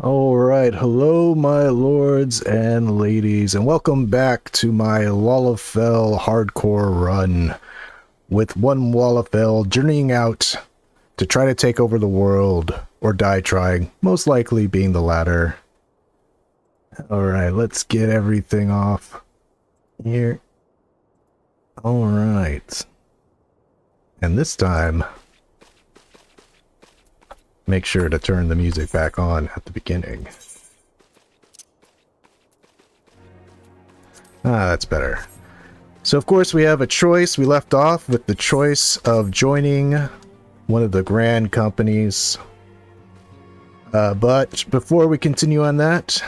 Alright, hello my lords and ladies, and welcome back to my Lalafell hardcore run, with one Lalafell journeying out to try to take over the world, or die trying, most likely being the latter. Alright, let's get everything off here. Alright. And this time, make sure to turn the music back on at the beginning. Ah, that's better. So of course we have a choice. We left off with the choice of joining one of the grand companies. But before we continue on that,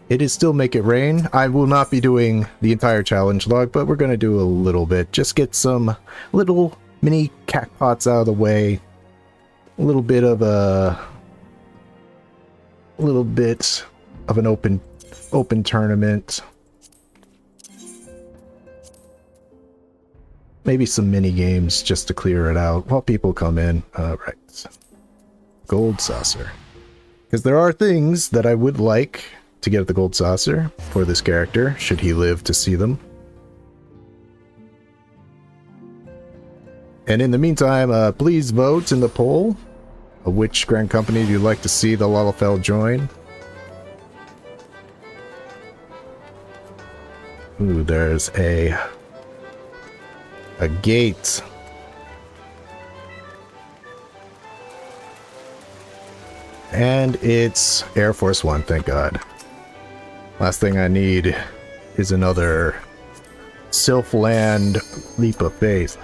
it is still Make It Rain. I will not be doing the entire challenge log, but we're going to do a little bit. Just get some little mini crackpots out of the way. A little bit of an open tournament. Maybe some mini games just to clear it out while people come in. Right. Gold saucer. Because there are things that I would like to get at the gold saucer for this character, should he live to see them. And in the meantime, please vote in the poll. Which grand company do you like to see the Lalafell join? Ooh, there's a gate. And it's Air Force One, thank God. Last thing I need is another Sylphland leap of faith.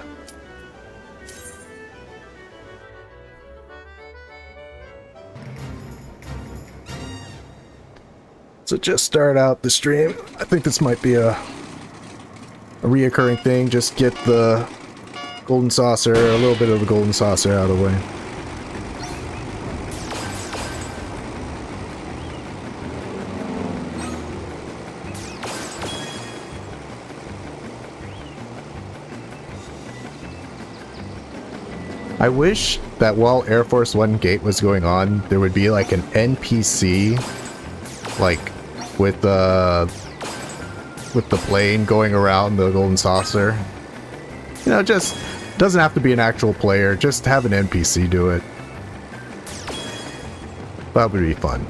So just start out the stream. I think this might be a reoccurring thing. Just get the golden saucer, a little bit of the golden saucer out of the way. I wish that while Air Force One gate was going on, there would be like an NPC, like with the plane going around the golden saucer. You know, just doesn't have to be an actual player, just have an NPC do it. That would be fun.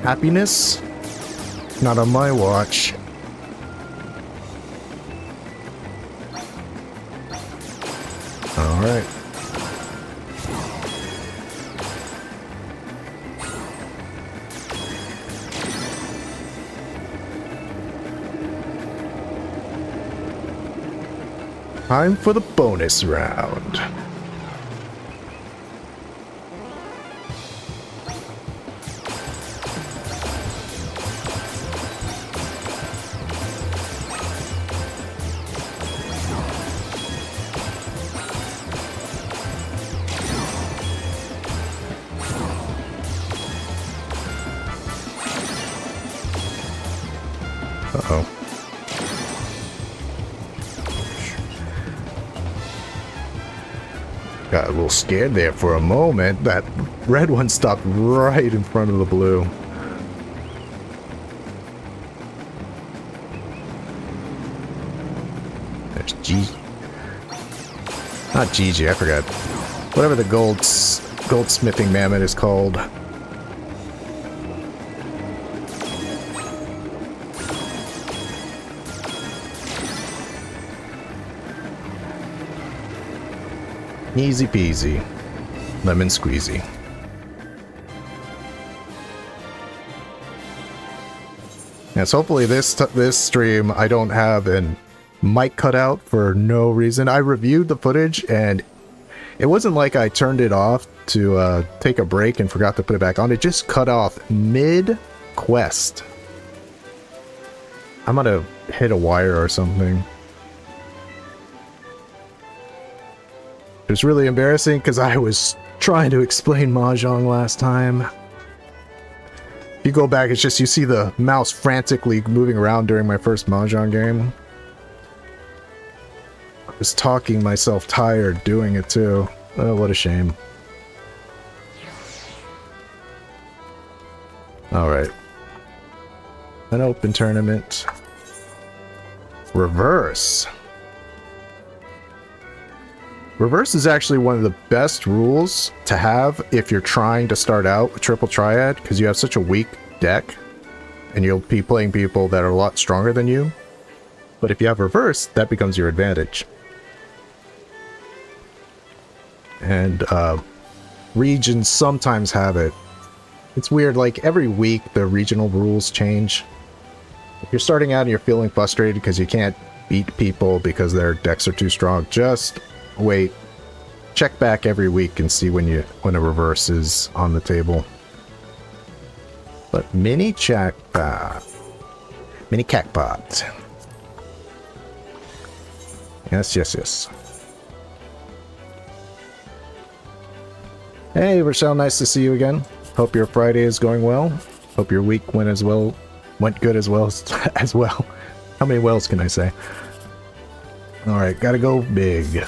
Happiness? Not on my watch. Alright. Time for the bonus round. Uh-oh. Got a little scared there for a moment. That red one stopped right in front of the blue. There's G. Not Gigi, I forgot. Whatever the goldsmithing mammoth is called. Easy peasy. Lemon squeezy. Yes, hopefully this stream I don't have an mic cut out for no reason. I reviewed the footage and it wasn't like I turned it off to take a break and forgot to put it back on. It just cut off mid-quest. I'm gonna hit a wire or something. It was really embarrassing because I was trying to explain Mahjong last time. If you go back, it's just you see the mouse frantically moving around during my first Mahjong game. I was talking myself tired doing it too. Oh, what a shame. Alright. An open tournament. Reverse. Reverse is actually one of the best rules to have if you're trying to start out with Triple Triad, because you have such a weak deck, and you'll be playing people that are a lot stronger than you. But if you have reverse, that becomes your advantage. And regions sometimes have it. It's weird, like every week the regional rules change. If you're starting out and you're feeling frustrated because you can't beat people because their decks are too strong, just wait. Check back every week and see when a reverse is on the table. But mini jackpot. Mini jackpot. Yes, yes, yes. Hey, Rochelle, nice to see you again. Hope your Friday is going well. Hope your week went good as well as well. How many wells can I say? Alright, gotta go big.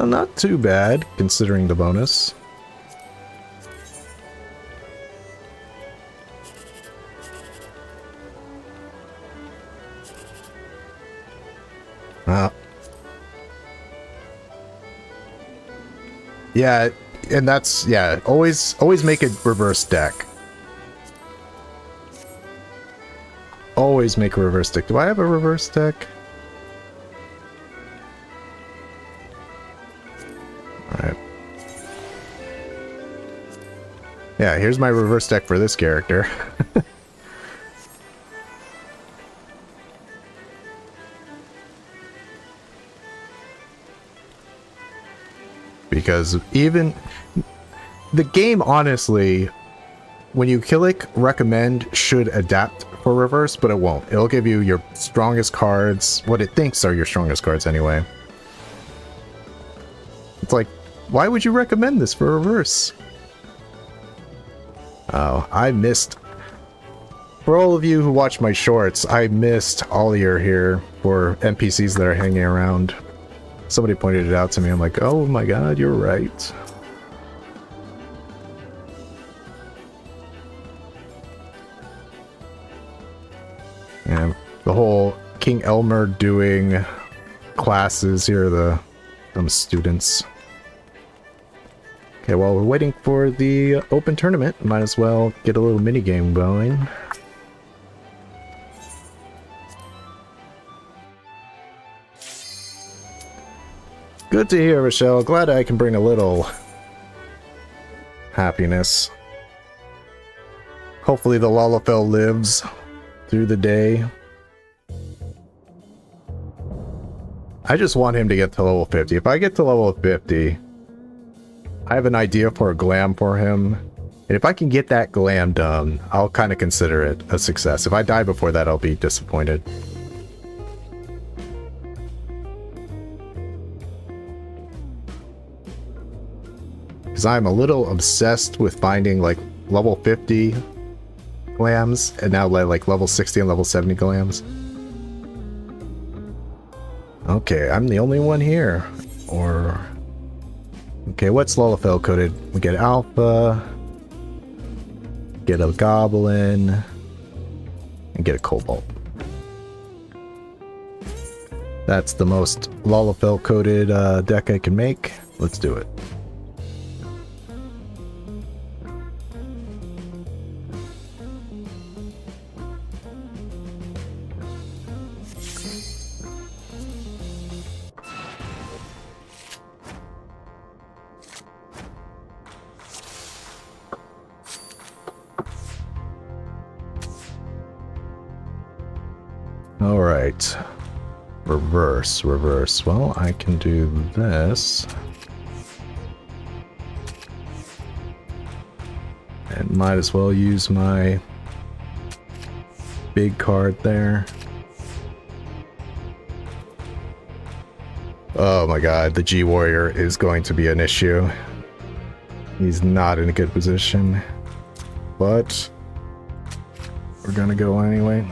Not too bad, considering the bonus. Yeah, and that's, yeah, always make a reverse deck. Always make a reverse deck. Do I have a reverse deck? Alright. Yeah, here's my reverse deck for this character. Because even the game, honestly, when you click recommend, should adapt for reverse, but it won't. It'll give you your strongest cards, what it thinks are your strongest cards anyway. It's like, why would you recommend this for reverse? Oh, I missed. For all of you who watch my shorts, I missed Ollier here for NPCs that are hanging around. Somebody pointed it out to me. I'm like, oh my god, you're right. And the whole King Elmer doing classes here, some students. Okay, while we're waiting for the open tournament, might as well get a little mini game going. Good to hear, Rochelle. Glad I can bring a little happiness. Hopefully the Lalafell lives through the day. I just want him to get to level 50. If I get to level 50, I have an idea for a glam for him. And if I can get that glam done, I'll kind of consider it a success. If I die before that, I'll be disappointed. Because I'm a little obsessed with finding like level 50 glams and now like level 60 and level 70 glams. Okay, I'm the only one here. Or okay, what's Lalafell coded? We get Alpha, get a Goblin, and get a Cobalt. That's the most Lalafell coded deck I can make. Let's do it. Alright. Reverse. Well, I can do this. And might as well use my big card there. Oh my god, the G-Warrior is going to be an issue. He's not in a good position. But we're gonna go anyway.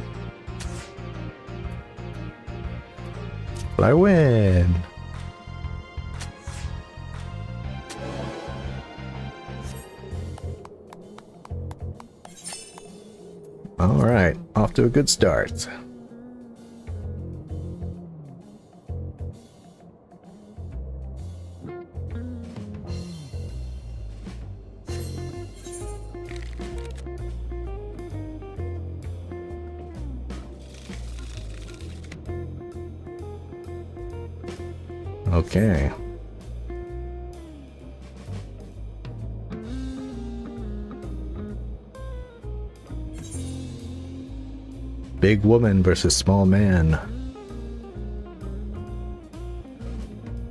But I win! Alright, off to a good start. Okay. Big woman versus small man.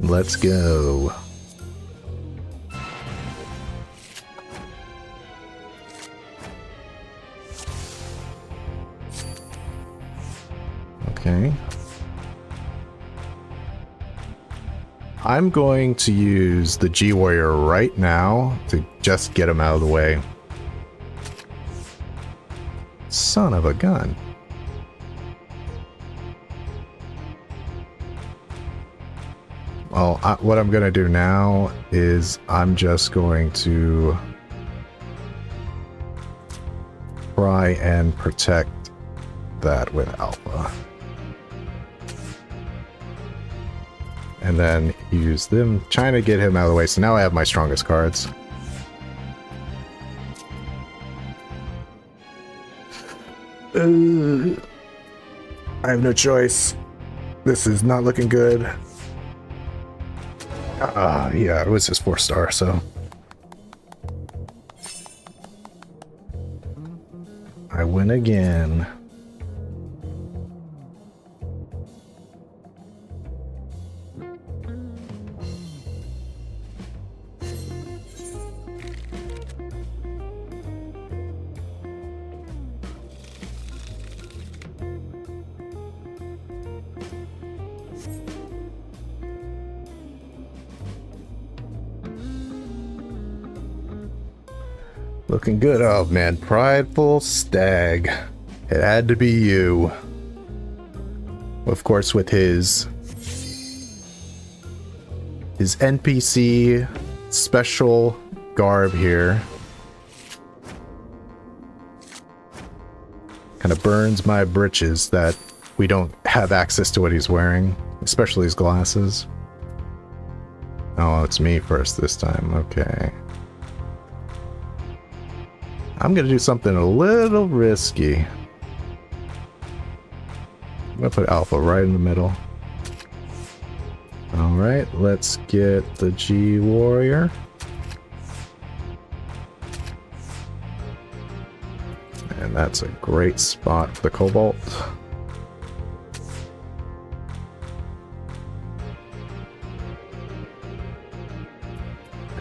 Let's go. Okay. I'm going to use the G-Warrior right now to just get him out of the way. Son of a gun. Well, what I'm going to do now is I'm just going to try and protect that with Alpha. And then use them, trying to get him out of the way. So now I have my strongest cards. I have no choice. This is not looking good. Yeah, it was just 4-star, so. I win again. Looking good. Oh man, prideful stag. It had to be you. Of course, with his NPC special garb here. Kind of burns my britches that we don't have access to what he's wearing, especially his glasses. Oh, it's me first this time. Okay. I'm gonna do something a little risky. I'm gonna put Alpha right in the middle. Alright, let's get the G-Warrior. And that's a great spot for the Cobalt.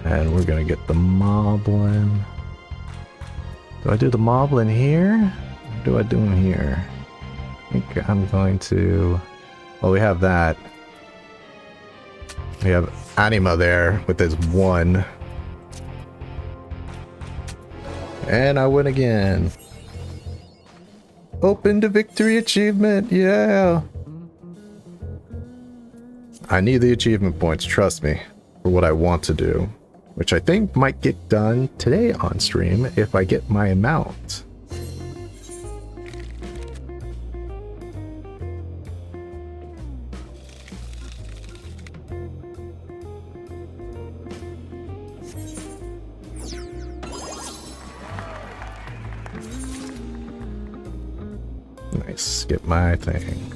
And we're gonna get the Moblin. Do I do the Moblin here? What do I do him here? I think I'm going to... Well, we have that. We have Anima there with his 1. And I win again. Open to victory achievement, yeah! I need the achievement points, trust me, for what I want to do. Which I think might get done today on stream if I get my amount. Nice, get my thing.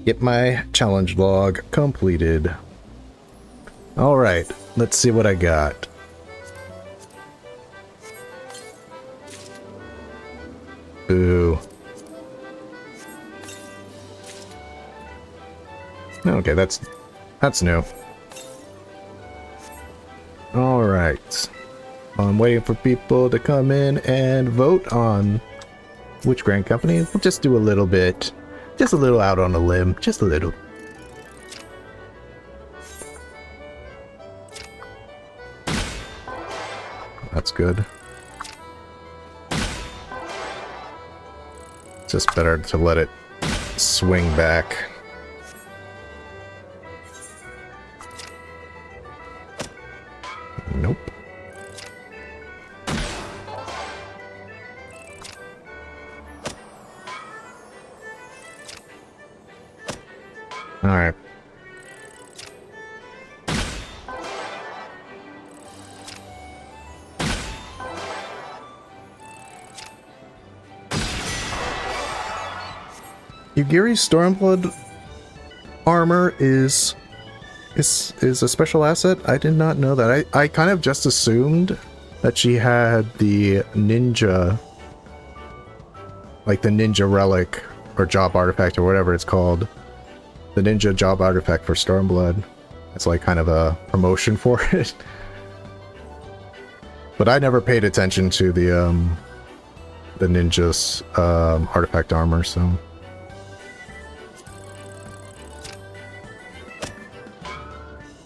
Get my challenge log completed. Alright, let's see what I got. Boo. Okay, that's new. Alright. I'm waiting for people to come in and vote on which Grand Company. We'll just do a little bit. Just a little out on a limb. Just a little. That's good. Just better to let it swing back. Nope. All right. Yugiri's Stormblood armor is a special asset? I did not know that. I kind of just assumed that she had the ninja, like the ninja relic or job artifact or whatever it's called. The ninja job artifact for Stormblood. It's like kind of a promotion for it. But I never paid attention to the ninja's artifact armor, so...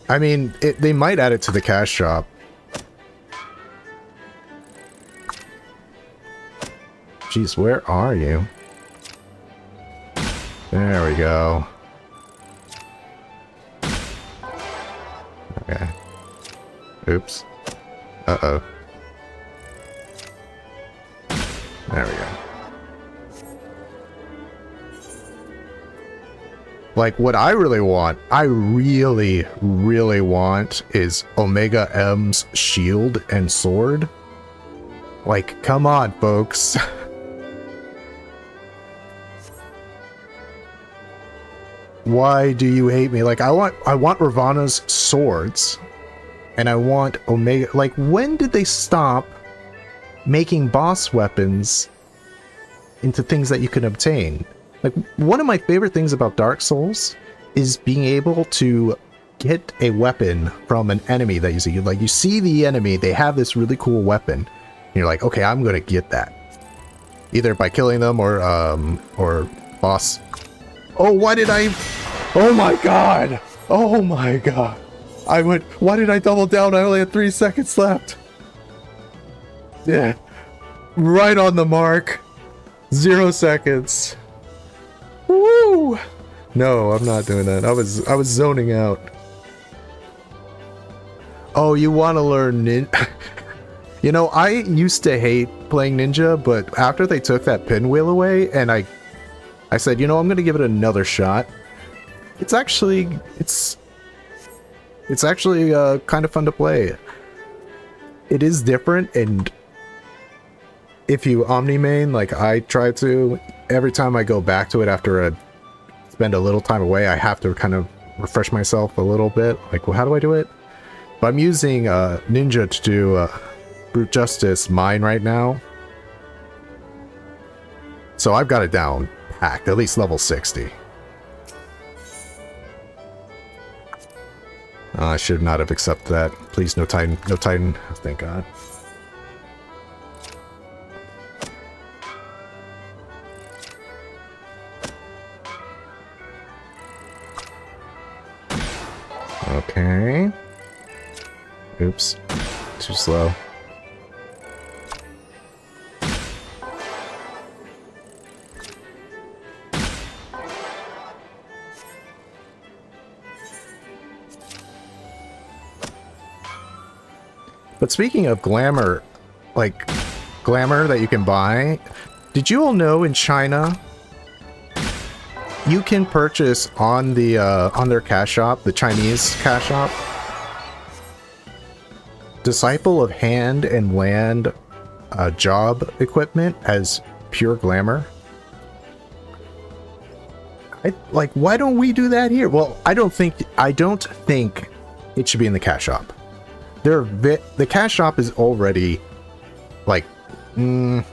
I mean, they might add it to the cash shop. Jeez, where are you? There we go. Okay. Oops. Uh-oh. There we go. Like, what I really want, really want is Omega M's shield and sword. Like, come on, folks. Why do you hate me? Like, I want Ravana's swords. And I want Omega... Like, when did they stop making boss weapons into things that you can obtain? Like, one of my favorite things about Dark Souls is being able to get a weapon from an enemy that you see. Like, you see the enemy, they have this really cool weapon. And you're like, okay, I'm gonna get that. Either by killing them or boss. Oh, why did I... Oh my god! Oh my god! Why did I double down? I only had 3 seconds left. Yeah. Right on the mark. 0 seconds. Woo! No, I'm not doing that. I was zoning out. Oh, you want to learn ninja? You know, I used to hate playing ninja, but after they took that pinwheel away, and I said, you know, I'm gonna give it another shot. It's actually kind of fun to play. It is different, and if you omni-main, like I try to, every time I go back to it after spend a little time away, I have to kind of refresh myself a little bit. Like, well, how do I do it? But I'm using Ninja to do Brute Justice Mine right now. So I've got it down packed, at least level 60. I should not have accepted that. Please, no Titan, no Titan. Oh, thank God. Okay. Oops. Too slow. But speaking of glamour, like glamour that you can buy, did you all know in China you can purchase on the on their cash shop, the Chinese cash shop, Disciple of Hand and Land job equipment as pure glamour? Like, why don't we do that here? Well, I don't think it should be in the cash shop. The cash shop is already like kind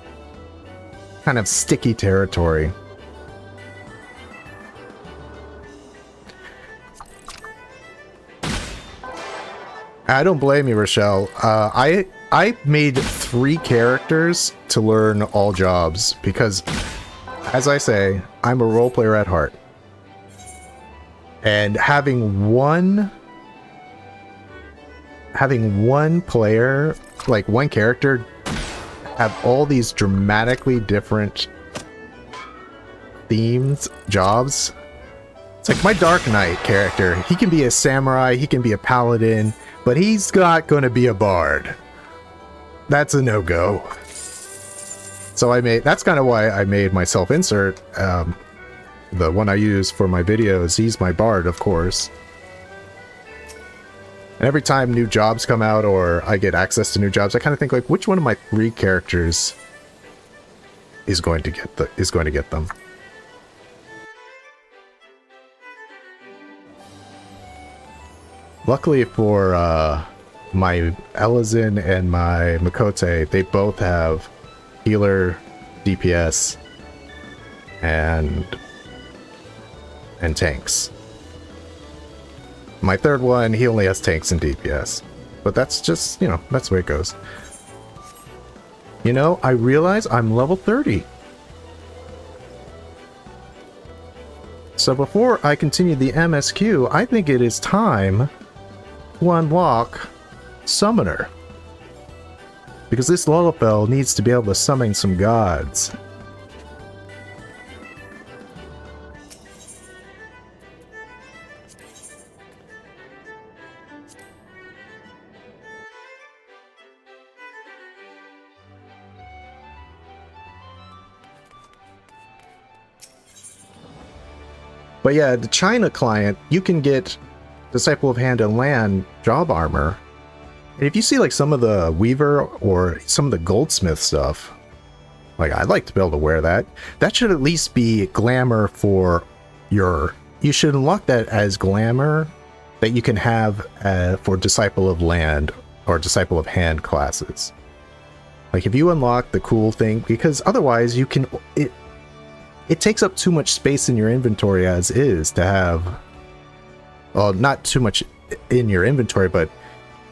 of sticky territory. I don't blame you, Rochelle. I made 3 characters to learn all jobs because, as I say, I'm a role player at heart. And having one player, like one character, have all these dramatically different themed jobs. It's like my Dark Knight character. He can be a samurai, he can be a paladin, but he's not going to be a bard. That's a no-go. So that's kind of why I made my self-insert. The one I use for my videos, he's my bard, of course. And every time new jobs come out or I get access to new jobs, I kind of think like, which one of my 3 characters is going to get them? Luckily for my Elizin and my Miqo'te, they both have healer, DPS, and tanks. My third one, he only has tanks and DPS. But that's just, you know, that's the way it goes. You know, I realize I'm level 30. So before I continue the MSQ, I think it is time to unlock Summoner. Because this Lalafell needs to be able to summon some gods. But yeah, the China client, you can get Disciple of Hand and Land job armor. And if you see like some of the Weaver or some of the Goldsmith stuff, like I'd like to be able to wear that. That should at least be glamour for your... You should unlock that as glamour that you can have for Disciple of Land or Disciple of Hand classes. Like if you unlock the cool thing, because otherwise you can... It takes up too much space in your inventory as is to have, well, not too much in your inventory, but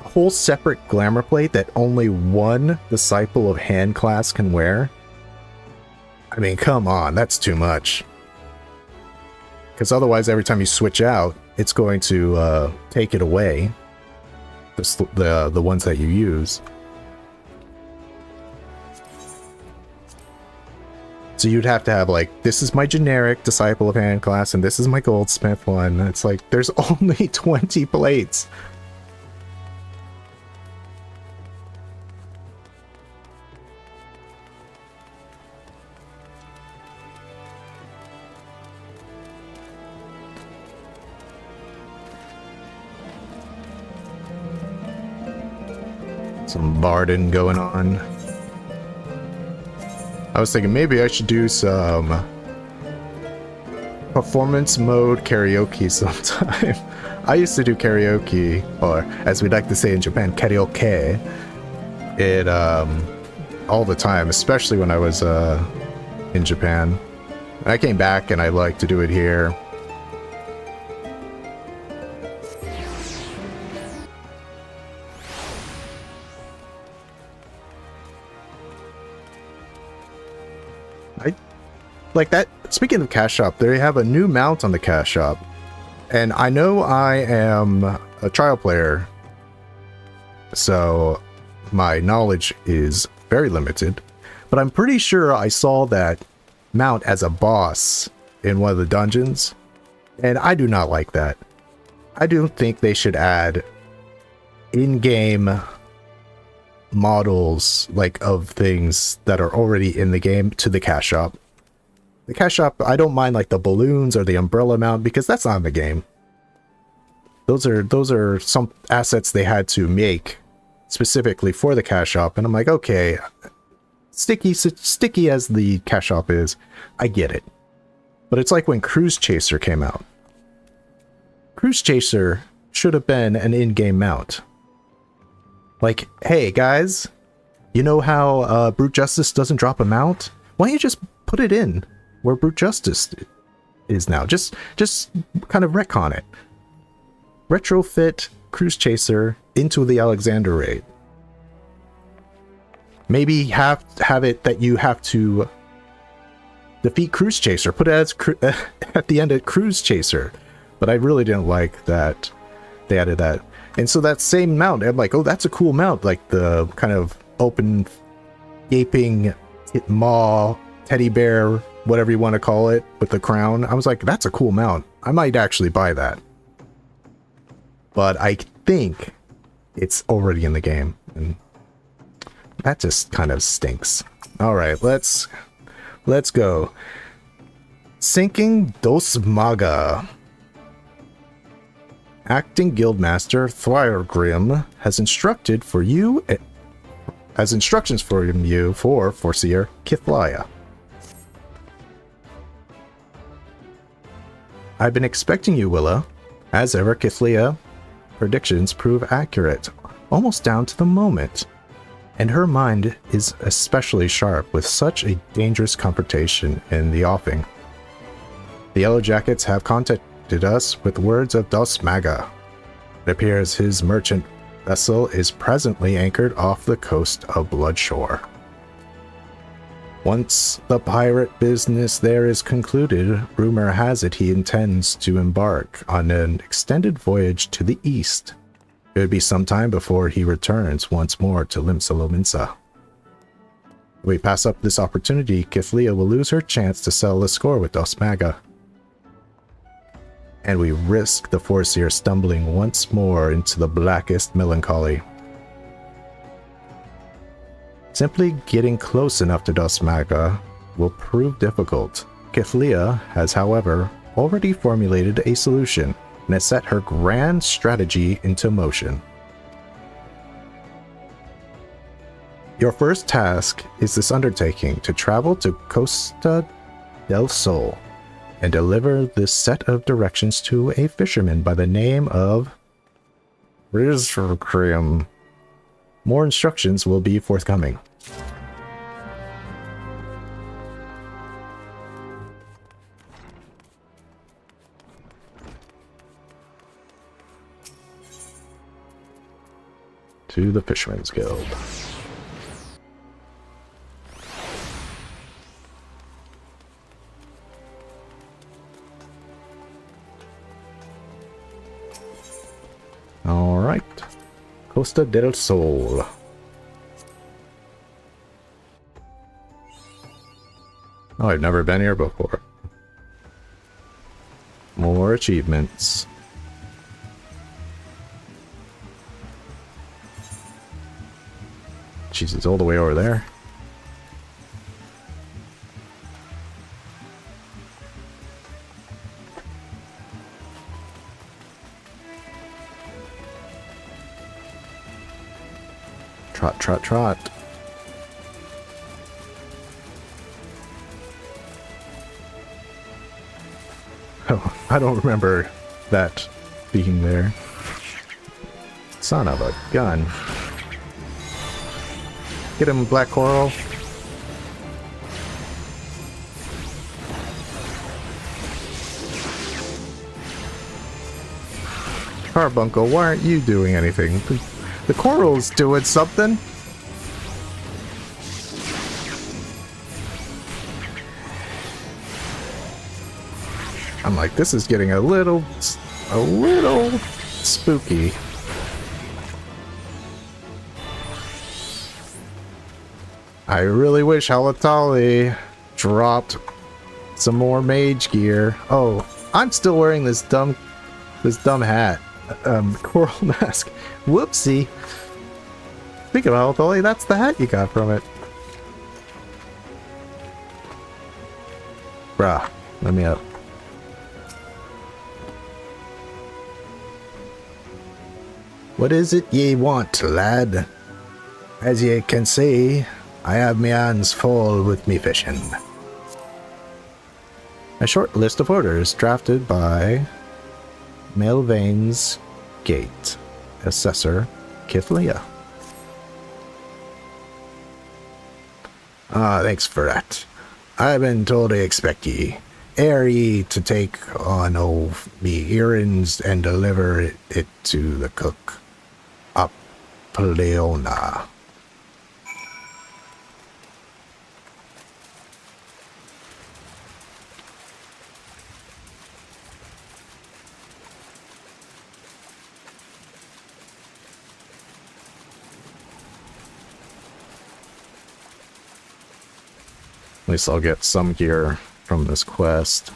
a whole separate glamour plate that only one Disciple of Hand class can wear. I mean, come on, that's too much. Because otherwise, every time you switch out, it's going to take it away. The ones that you use. So you'd have to have like, this is my generic Disciple of Hand class, and this is my Goldsmith one. It's like, there's only 20 plates. Some barding going on. I was thinking maybe I should do some performance mode karaoke sometime. I used to do karaoke, or as we like to say in Japan, karaoke, all the time, especially when I was in Japan. I came back and I like to do it here. Like that, speaking of Cash Shop, they have a new mount on the Cash Shop. And I know I am a trial player, so my knowledge is very limited. But I'm pretty sure I saw that mount as a boss in one of the dungeons. And I do not like that. I do think they should add in-game models, like, of things that are already in the game to the Cash Shop. The Cash Shop, I don't mind like the balloons or the umbrella mount because that's not in the game. Those are some assets they had to make specifically for the Cash Shop, and I'm like, okay, sticky as the Cash Shop is, I get it. But it's like when Cruise Chaser came out. Cruise Chaser should have been an in-game mount. Like, hey guys, you know how Brute Justice doesn't drop a mount? Why don't you just put it in where Brute Justice is now? Just kind of retcon it. Retrofit Cruise Chaser into the Alexander raid. Maybe have it that you have to defeat Cruise Chaser. Put it as at the end of Cruise Chaser. But I really didn't like that they added that. And so that same mount, I'm like, oh, that's a cool mount. Like the kind of open, gaping maw teddy bear whatever you want to call it, with the crown. I was like, that's a cool mount. I might actually buy that. But I think it's already in the game, and that just kind of stinks. All right, let's go. Sinking Dos Maga. Acting Guildmaster Thryergrim has instructions for you for Foreseer Kithlia. I've been expecting you, Willa. As ever, Kithlia predictions prove accurate, almost down to the moment. And her mind is especially sharp with such a dangerous confrontation in the offing. The Yellow Jackets have contacted us with words of Dos Maga. It appears his merchant vessel is presently anchored off the coast of Bloodshore. Once the pirate business there is concluded, rumor has it he intends to embark on an extended voyage to the east. It would be some time before he returns once more to Limsa. If we pass up this opportunity, Kithlia will lose her chance to settle the score with Dos Maga. And we risk the Foreseer stumbling once more into the blackest melancholy. Simply getting close enough to Dos Maga will prove difficult. Kithlia has, however, already formulated a solution and has set her grand strategy into motion. Your first task is this undertaking to travel to Costa del Sol and deliver this set of directions to a fisherman by the name of Rizrkrim. More instructions will be forthcoming. To the Fisherman's Guild. All right, Costa del Sol. Oh, I've never been here before. More achievements. Jeez, it's all the way over there. Trot, trot, trot. Oh, I don't remember that being there. Son of a gun. Get him, Black Coral. Carbuncle, why aren't you doing anything? The coral's doing something. I'm like, this is getting a little spooky. I really wish Halatali dropped some more mage gear. Oh, I'm still wearing this dumb hat. Coral mask. Whoopsie. Speaking of Halatali, that's the hat you got from it. Bruh, let me up. What is it ye want, lad? As ye can see, I have me hands full with me fishing. A short list of orders drafted by Melvain's Gate, Assessor Kithlia. Ah, thanks for that. I've been told to expect ye. Ere ye to take on me errands and deliver it to the cook. Up Pleona. At least I'll get some gear from this quest.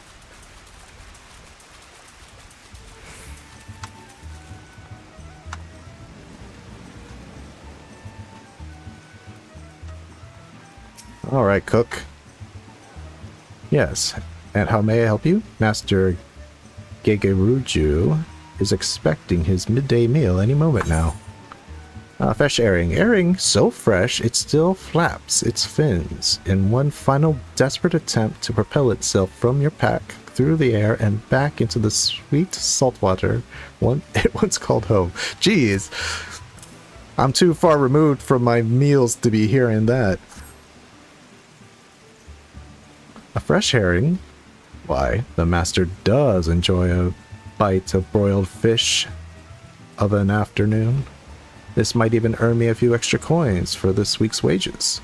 Alright, cook. Yes, and how may I help you? Master Gegeruju is expecting his midday meal any moment now. Fresh herring. Herring so fresh it still flaps its fins in one final desperate attempt to propel itself from your pack through the air and back into the sweet saltwater it once called home. Jeez, I'm too far removed from my meals to be hearing that. A fresh herring? Why, the master does enjoy a bite of broiled fish of an afternoon. This might even earn me a few extra coins for this week's wages.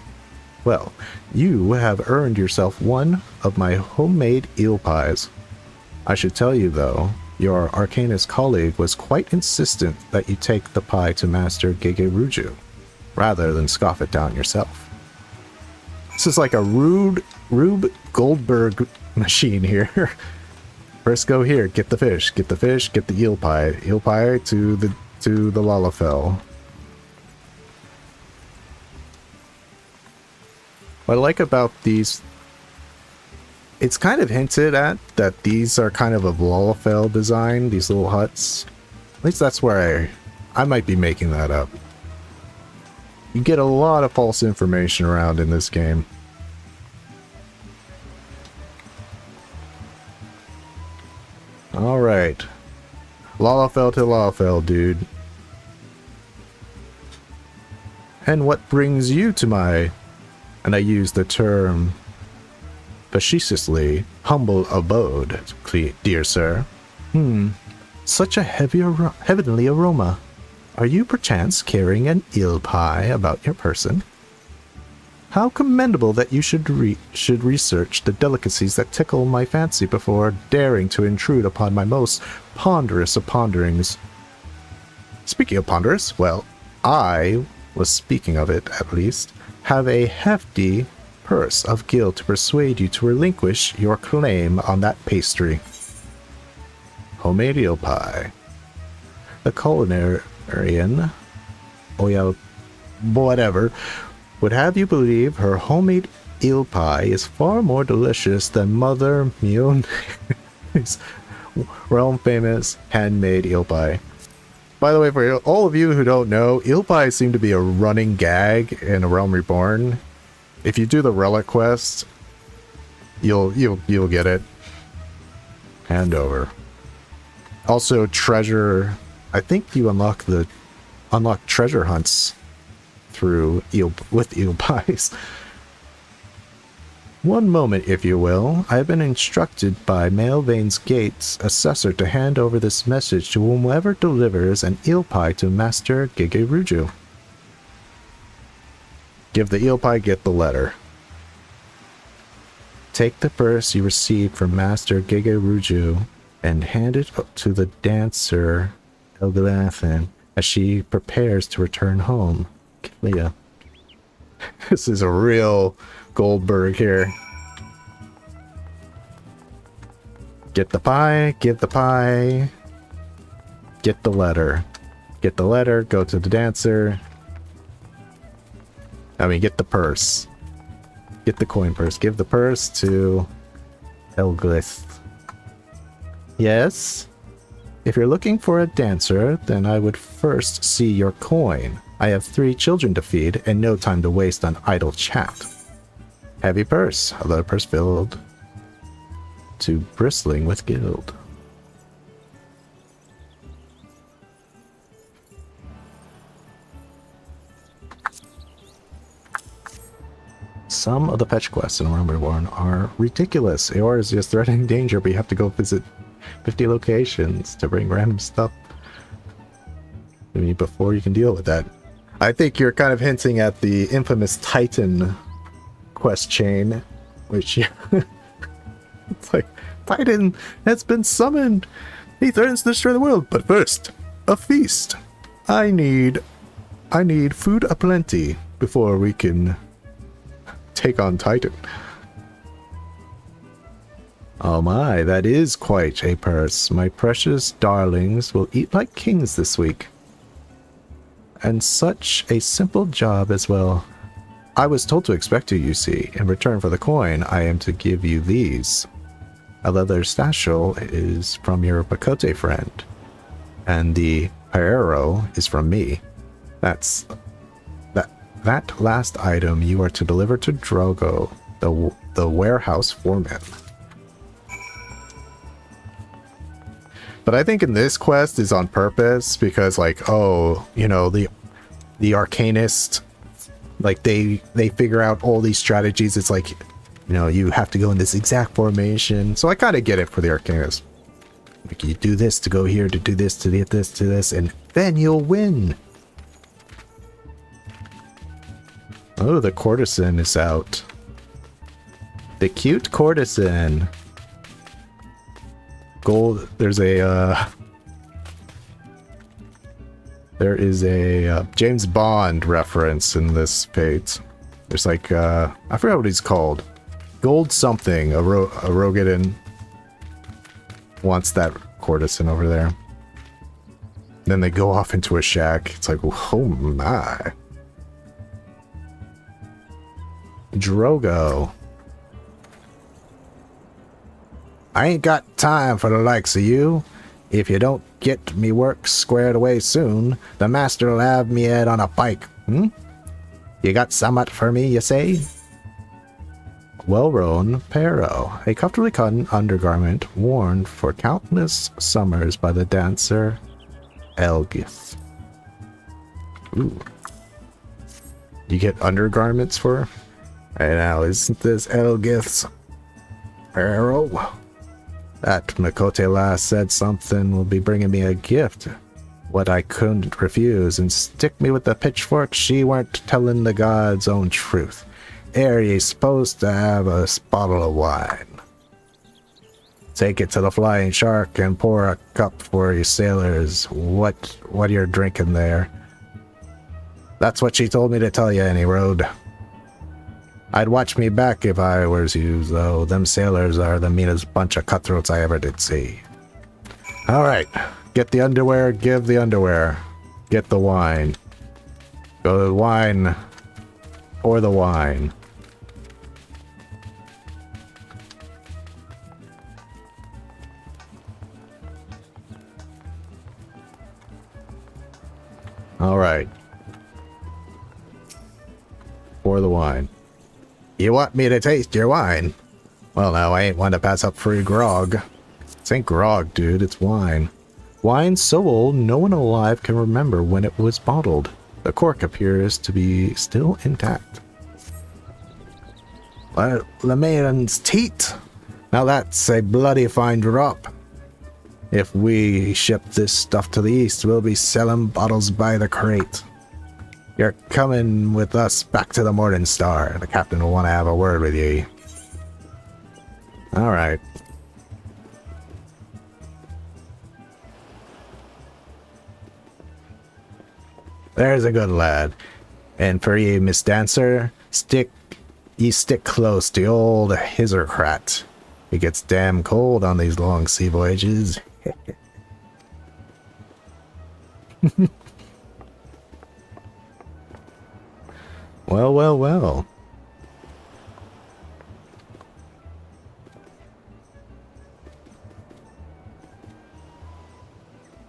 Well, you have earned yourself one of my homemade eel pies. I should tell you, though, your Arcanist colleague was quite insistent that you take the pie to Master Gegeruju, rather than scoff it down yourself. This is like a Rube Goldberg machine here. First go here, get the fish, get the eel pie. Eel pie to the Lalafell. What I like about these, it's kind of hinted at that these are kind of a Lalafell design, these little huts. At least that's where I might be making that up. You get a lot of false information around in this game. Alright. Lalafell to Lalafell, dude. And what brings you to my, and I use the term facetiously, humble abode, dear sir? Such a heavenly aroma. Are you perchance carrying an eel pie about your person? How commendable that you should research the delicacies that tickle my fancy before daring to intrude upon my most ponderous of ponderings. Speaking of ponderous, well, I was speaking of it, at least, have a hefty purse of gil to persuade you to relinquish your claim on that pastry. Homemade eel pie. The culinarian, whatever, would have you believe her homemade eel pie is far more delicious than Mother Mione's realm-famous handmade eel pie. By the way, for all of you who don't know, eel pies seem to be a running gag in A Realm Reborn. If you do the relic quest, you'll get it. Hand over. Also, treasure. I think you unlock treasure hunts through with eel pies. One moment, if you will. I have been instructed by Maelvane's Gates assessor to hand over this message to whomever delivers an eel pie to Master Gegeruju. Give the eel pie, get the letter. Take the purse you received from Master Gegeruju and hand it to the dancer Lalafell as she prepares to return home. Leah. This is a real Goldberg here. Get the pie, give the pie, get the letter. Get the letter, go to the dancer. Get the purse. Get the coin purse. Give the purse to Elglith. Yes? If you're looking for a dancer, then I would first see your coin. I have 3 children to feed and no time to waste on idle chat. Heavy purse. Another purse filled to bristling with gild. Some of the fetch quests in Realm Reborn are ridiculous. AR is just threatening danger, but you have to go visit 50 locations to bring random stuff before you can deal with that. I think you're kind of hinting at the infamous Titan quest chain, which it's like, Titan has been summoned. He threatens to destroy the world, but first, a feast. I need food aplenty before we can take on Titan. Oh my, that is quite a purse. My precious darlings will eat like kings this week. And such a simple job as well. I was told to expect you see. In return for the coin, I am to give you these. A leather satchel is from your Miqo'te friend. And the ARR is from me. That last item you are to deliver to Drogo, the warehouse foreman. But I think in this quest is on purpose because, like, oh, you know, the Arcanist, like they figure out all these strategies. It's like, you know, you have to go in this exact formation. So I kind of get it for the Arcanist. Like, you do this to go here, to do this, to get this, to this, and then you'll win. Oh, the courtesan is out. The cute courtesan. Gold, there is a James Bond reference in this page. There's like, I forgot what he's called. Gold something, a Rogadin wants that courtesan over there. Then they go off into a shack. It's like, oh my. Drogo. I ain't got time for the likes of you. If you don't get me work squared away soon, the master will have me head on a pike. You got somewhat for me, you say? Well-rown pero, a comfortably cotton undergarment worn for countless summers by the dancer Elgith. Ooh. You get undergarments for? Right now, isn't this Elgith's pero? That Miqo'te lass said something will be bringing me a gift. What I couldn't refuse, and stick me with the pitchfork, she weren't telling the god's own truth. Ye's supposed to have a bottle of wine. Take it to the Flying Shark and pour a cup for your sailors. What you're drinking there? That's what she told me to tell you, any road. I'd watch me back if I was you, though. Them sailors are the meanest bunch of cutthroats I ever did see. Alright, get the underwear, give the underwear. Get the wine. Go to the wine. Pour the wine. Alright. Pour the wine. You want me to taste your wine? Well, now, I ain't one to pass up free grog. This ain't grog, dude, it's wine. Wine so old, no one alive can remember when it was bottled. The cork appears to be still intact. Le Maiden's teat! Now that's a bloody fine drop. If we ship this stuff to the east, we'll be selling bottles by the crate. You're coming with us back to the Morning Star. The captain will want to have a word with you. Alright. There's a good lad. And for ye, Miss Dancer, stick close to old Hizerkrat. It gets damn cold on these long sea voyages. Well, well, well.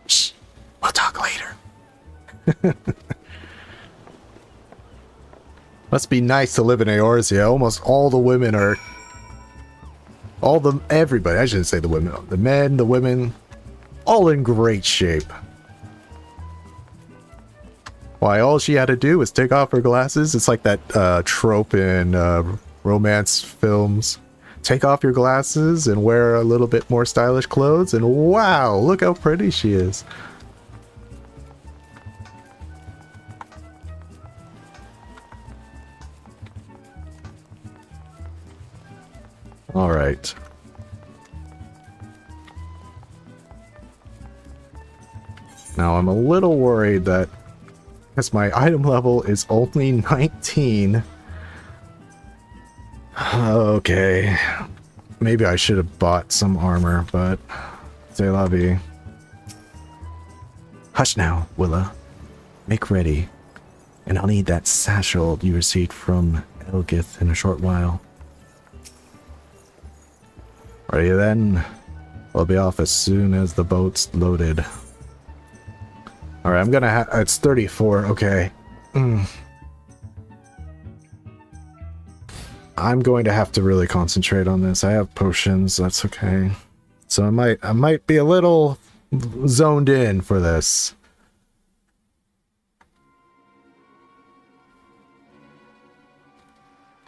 Shh. We'll talk later. Must be nice to live in Eorzea. Almost all the women are... everybody, I shouldn't say the women. The men, the women, all in great shape. Why, all she had to do was take off her glasses. It's like that trope in romance films. Take off your glasses and wear a little bit more stylish clothes, and wow, look how pretty she is. All right. Now I'm a little worried that because my item level is only 19. Okay. maybe I should have bought some armor, but c'est la vie. Hush now, Willa. Make ready. And I'll need that satchel you received from Elgith in a short while. Ready then? I'll be off as soon as the boat's loaded. Alright, I'm gonna have... It's 34, okay. I'm going to have to really concentrate on this. I have potions, that's okay. So I might be a little zoned in for this.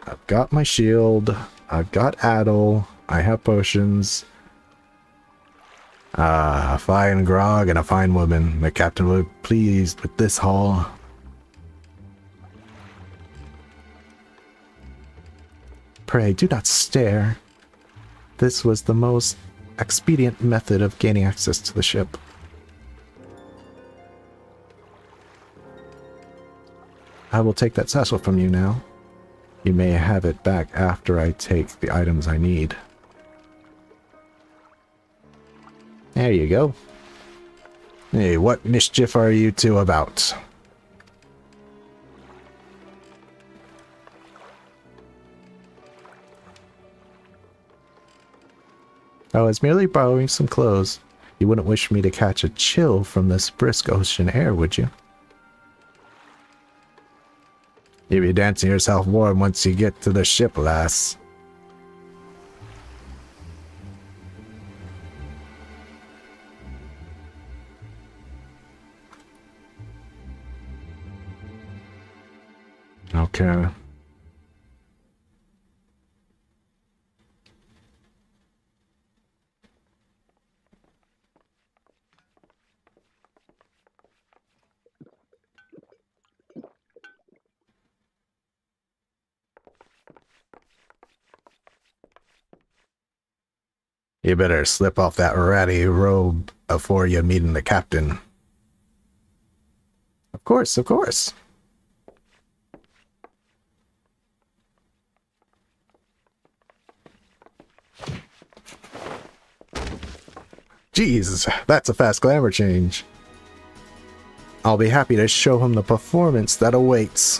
I've got my shield. I've got Addle. I have potions. A fine grog and a fine woman. The captain will be pleased with this haul. Pray, do not stare. This was the most expedient method of gaining access to the ship. I will take that satchel from you now. You may have it back after I take the items I need. There you go. Hey, what mischief are you two about? I was merely borrowing some clothes. You wouldn't wish me to catch a chill from this brisk ocean air, would you? You'll be dancing yourself warm once you get to the ship, lass. Okay. You better slip off that ratty robe before you meet the captain. Of course, of course. Jeez, that's a fast glamour change. I'll be happy to show him the performance that awaits.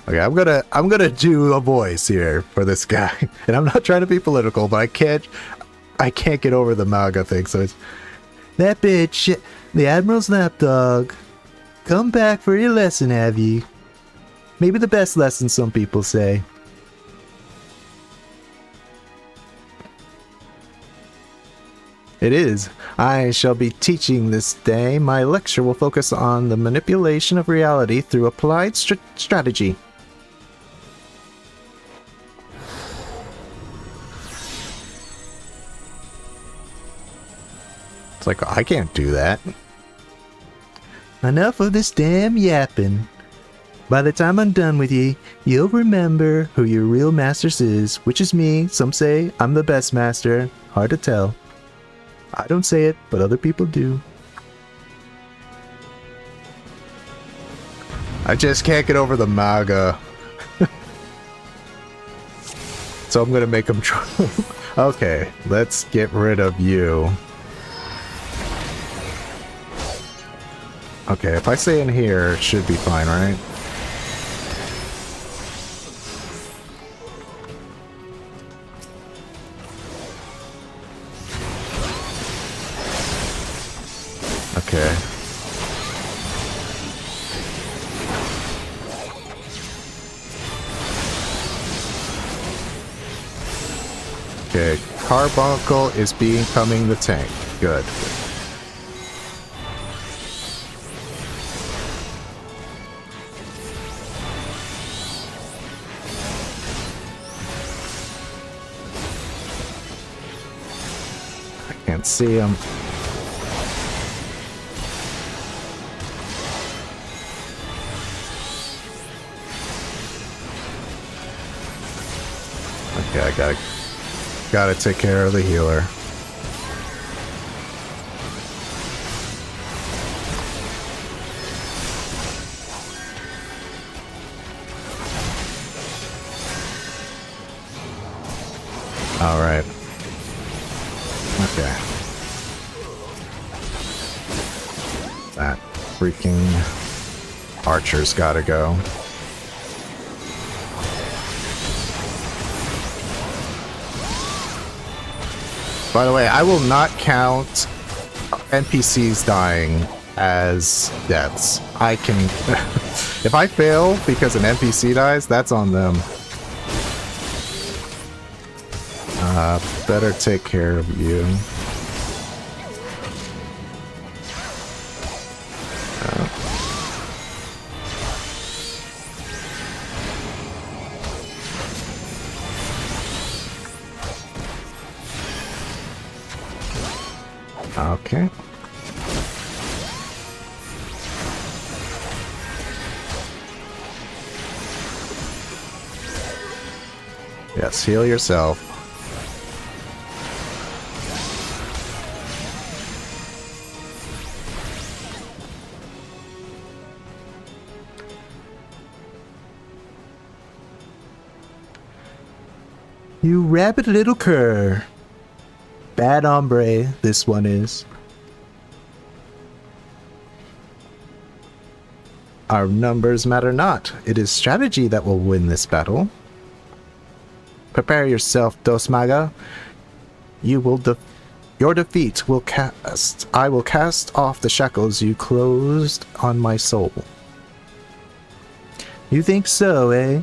Okay, I'm gonna do a voice here for this guy, and I'm not trying to be political, but I can't get over the MAGA thing. So it's that bitch, the Admiral's lapdog. Come back for your lesson, have you? Maybe the best lesson, some people say. It is. I shall be teaching this day. My lecture will focus on the manipulation of reality through applied strategy. It's like, I can't do that. Enough of this damn yapping. By the time I'm done with you, you'll remember who your real master is, which is me. Some say I'm the best master. Hard to tell. I don't say it, but other people do. I just can't get over the MAGA. So I'm gonna make him try. Okay, let's get rid of you. Okay, if I stay in here, it should be fine, right? Okay. Okay, Carbuncle is becoming the tank. Good. I can't see him. Okay, I gotta take care of the healer. All right. Okay. That freaking archer's gotta go. By the way, I will not count NPCs dying as deaths. I can... if I fail because an NPC dies, that's on them. Better take care of you. Okay. Yes, heal yourself. You rabid little cur. Bad hombre, this one is. Our numbers matter not. It is strategy that will win this battle. Prepare yourself, OJoSama. Your defeat will cast. I will cast off the shackles you closed on my soul. You think so, eh?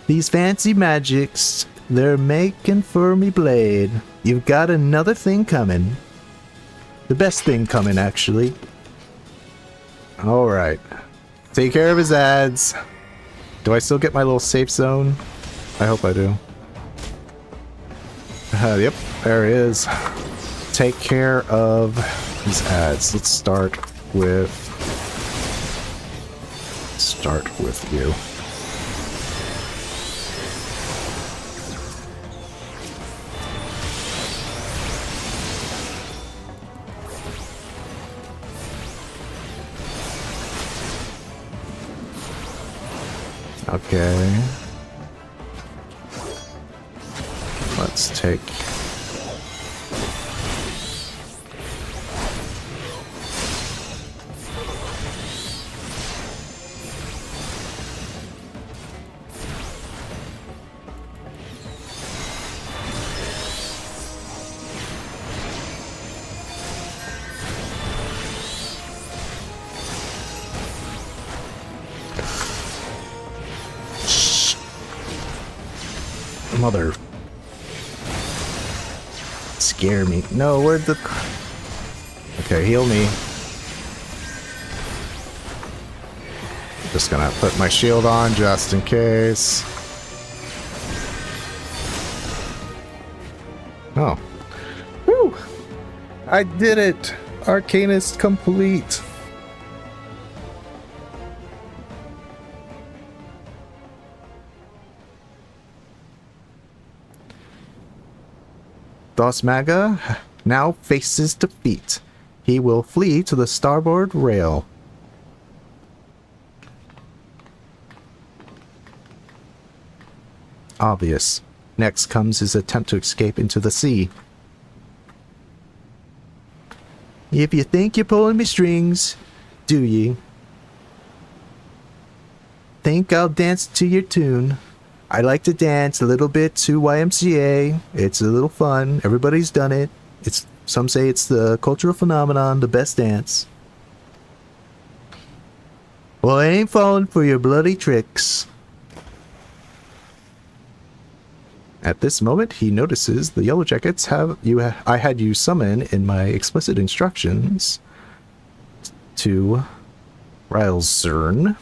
These fancy magics, they're making for me blade. You've got another thing coming. The best thing coming, actually. Alright. Take care of his ads. Do I still get my little safe zone? I hope I do. Yep, there it is. Take care of his ads. Let's start with you. Okay. Let's take... Mother... Scare me. No, where'd the... Okay, heal me. Just gonna put my shield on just in case. Oh. Woo! I did it! Arcanist complete! OJoSama now faces defeat. He will flee to the starboard rail. Obvious. Next comes his attempt to escape into the sea. If you think you're pulling me strings, do ye? Think I'll dance to your tune? I like to dance a little bit to YMCA. It's a little fun. Everybody's done it. Some say it's the cultural phenomenon, the best dance. Well, I ain't falling for your bloody tricks. At this moment, he notices the Yellow Jackets I had you summon in my explicit instructions to Rylzern.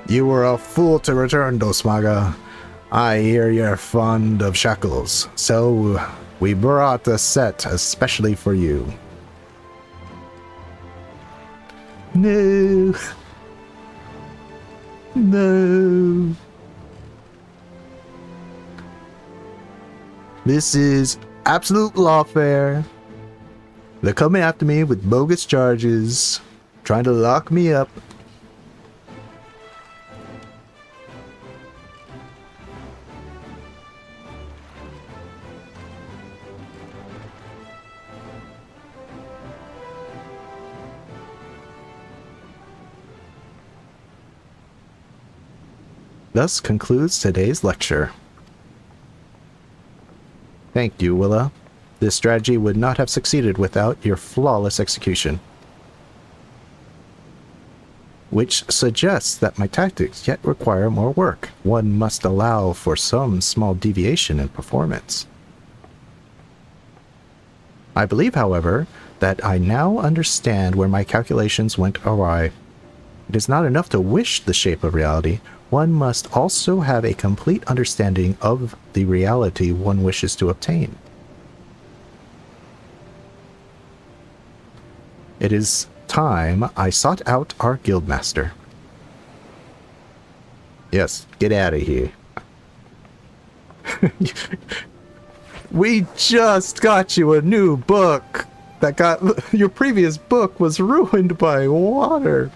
You were a fool to return, OJoSama. I hear you're fond of shackles, so We brought a set especially for you. No. No. This is absolute lawfare. They're coming after me with bogus charges, trying to lock me up. Thus concludes today's lecture. Thank you, Willa. This strategy would not have succeeded without your flawless execution. Which suggests that my tactics yet require more work. One must allow for some small deviation in performance. I believe, however, that I now understand where my calculations went awry. It is not enough to wish the shape of reality. One must also have a complete understanding of the reality one wishes to obtain. It is time I sought out our guildmaster. Yes, get out of here. We just got you a new book. Your previous book was ruined by water.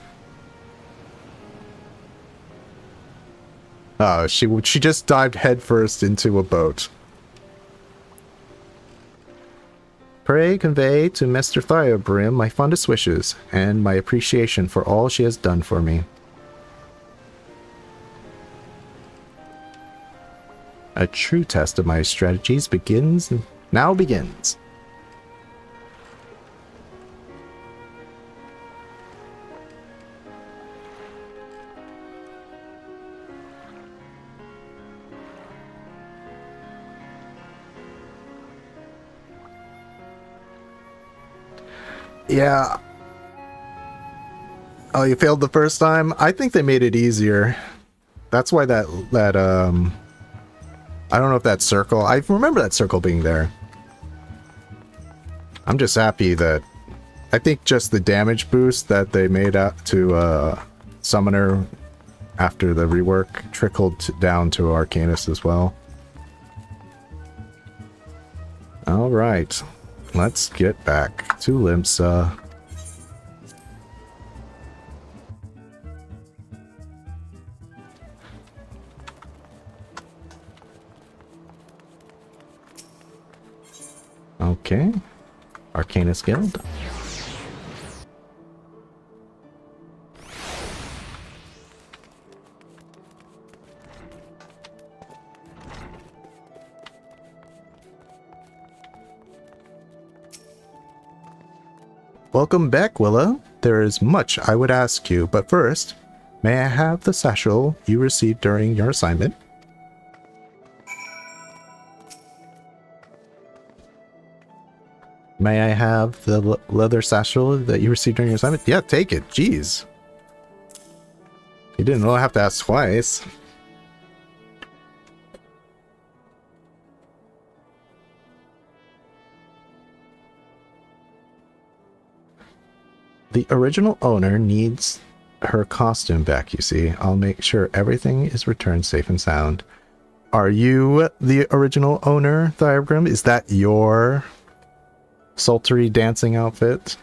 Oh, she just dived headfirst into a boat. Pray convey to Mr. Thiobrim my fondest wishes and my appreciation for all she has done for me. A true test of my strategies now begins. Yeah. Oh, you failed the first time? I think they made it easier. That's why that I don't know if that circle... I remember that circle being there. I'm just happy that... I think just the damage boost that they made out to Summoner after the rework trickled down to Arcanist as well. Alright. Let's get back to Limsa. Okay. Arcanist Guild. Welcome back, Willa. There is much I would ask you, but first, may I have the satchel you received during your assignment? May I have the leather satchel that you received during your assignment? Yeah, take it. Jeez. You didn't really have to ask twice. The original owner needs her costume back, you see. I'll make sure everything is returned safe and sound. Are you the original owner, Thiobrim? Is that your sultry dancing outfit?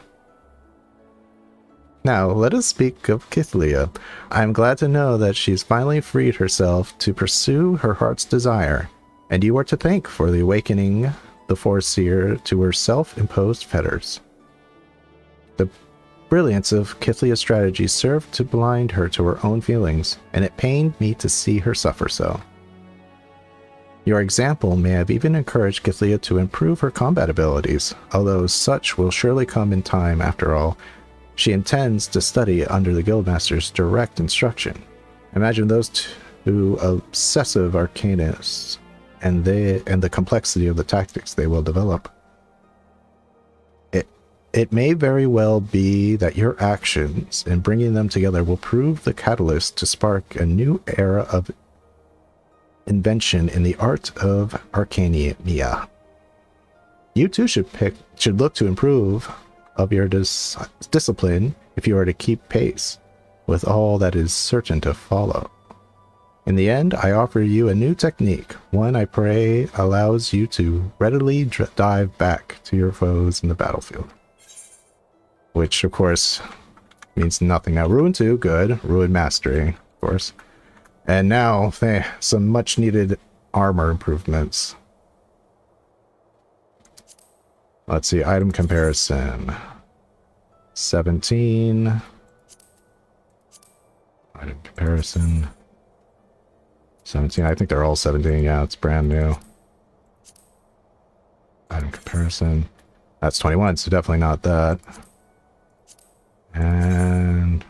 Now, let us speak of Kithlia. I am glad to know that she's finally freed herself to pursue her heart's desire, and you are to thank for the awakening the Foreseer to her self-imposed fetters. The brilliance of Kithlia's strategy served to blind her to her own feelings, and it pained me to see her suffer so. Your example may have even encouraged Kithlia to improve her combat abilities, although such will surely come in time after all. She intends to study under the Guildmaster's direct instruction. Imagine those two obsessive arcanists and the complexity of the tactics they will develop. It may very well be that your actions in bringing them together will prove the catalyst to spark a new era of invention in the art of Arcania. You too should look to improve of your discipline if you are to keep pace with all that is certain to follow. In the end, I offer you a new technique, one I pray allows you to readily dive back to your foes in the battlefield. Which, of course, means nothing. Now, Ruin 2, good. Ruin Mastery, of course. And now, some much-needed armor improvements. Let's see, item comparison. 17. Item comparison. 17, I think they're all 17, yeah, it's brand new. Item comparison. That's 21, so definitely not that. And...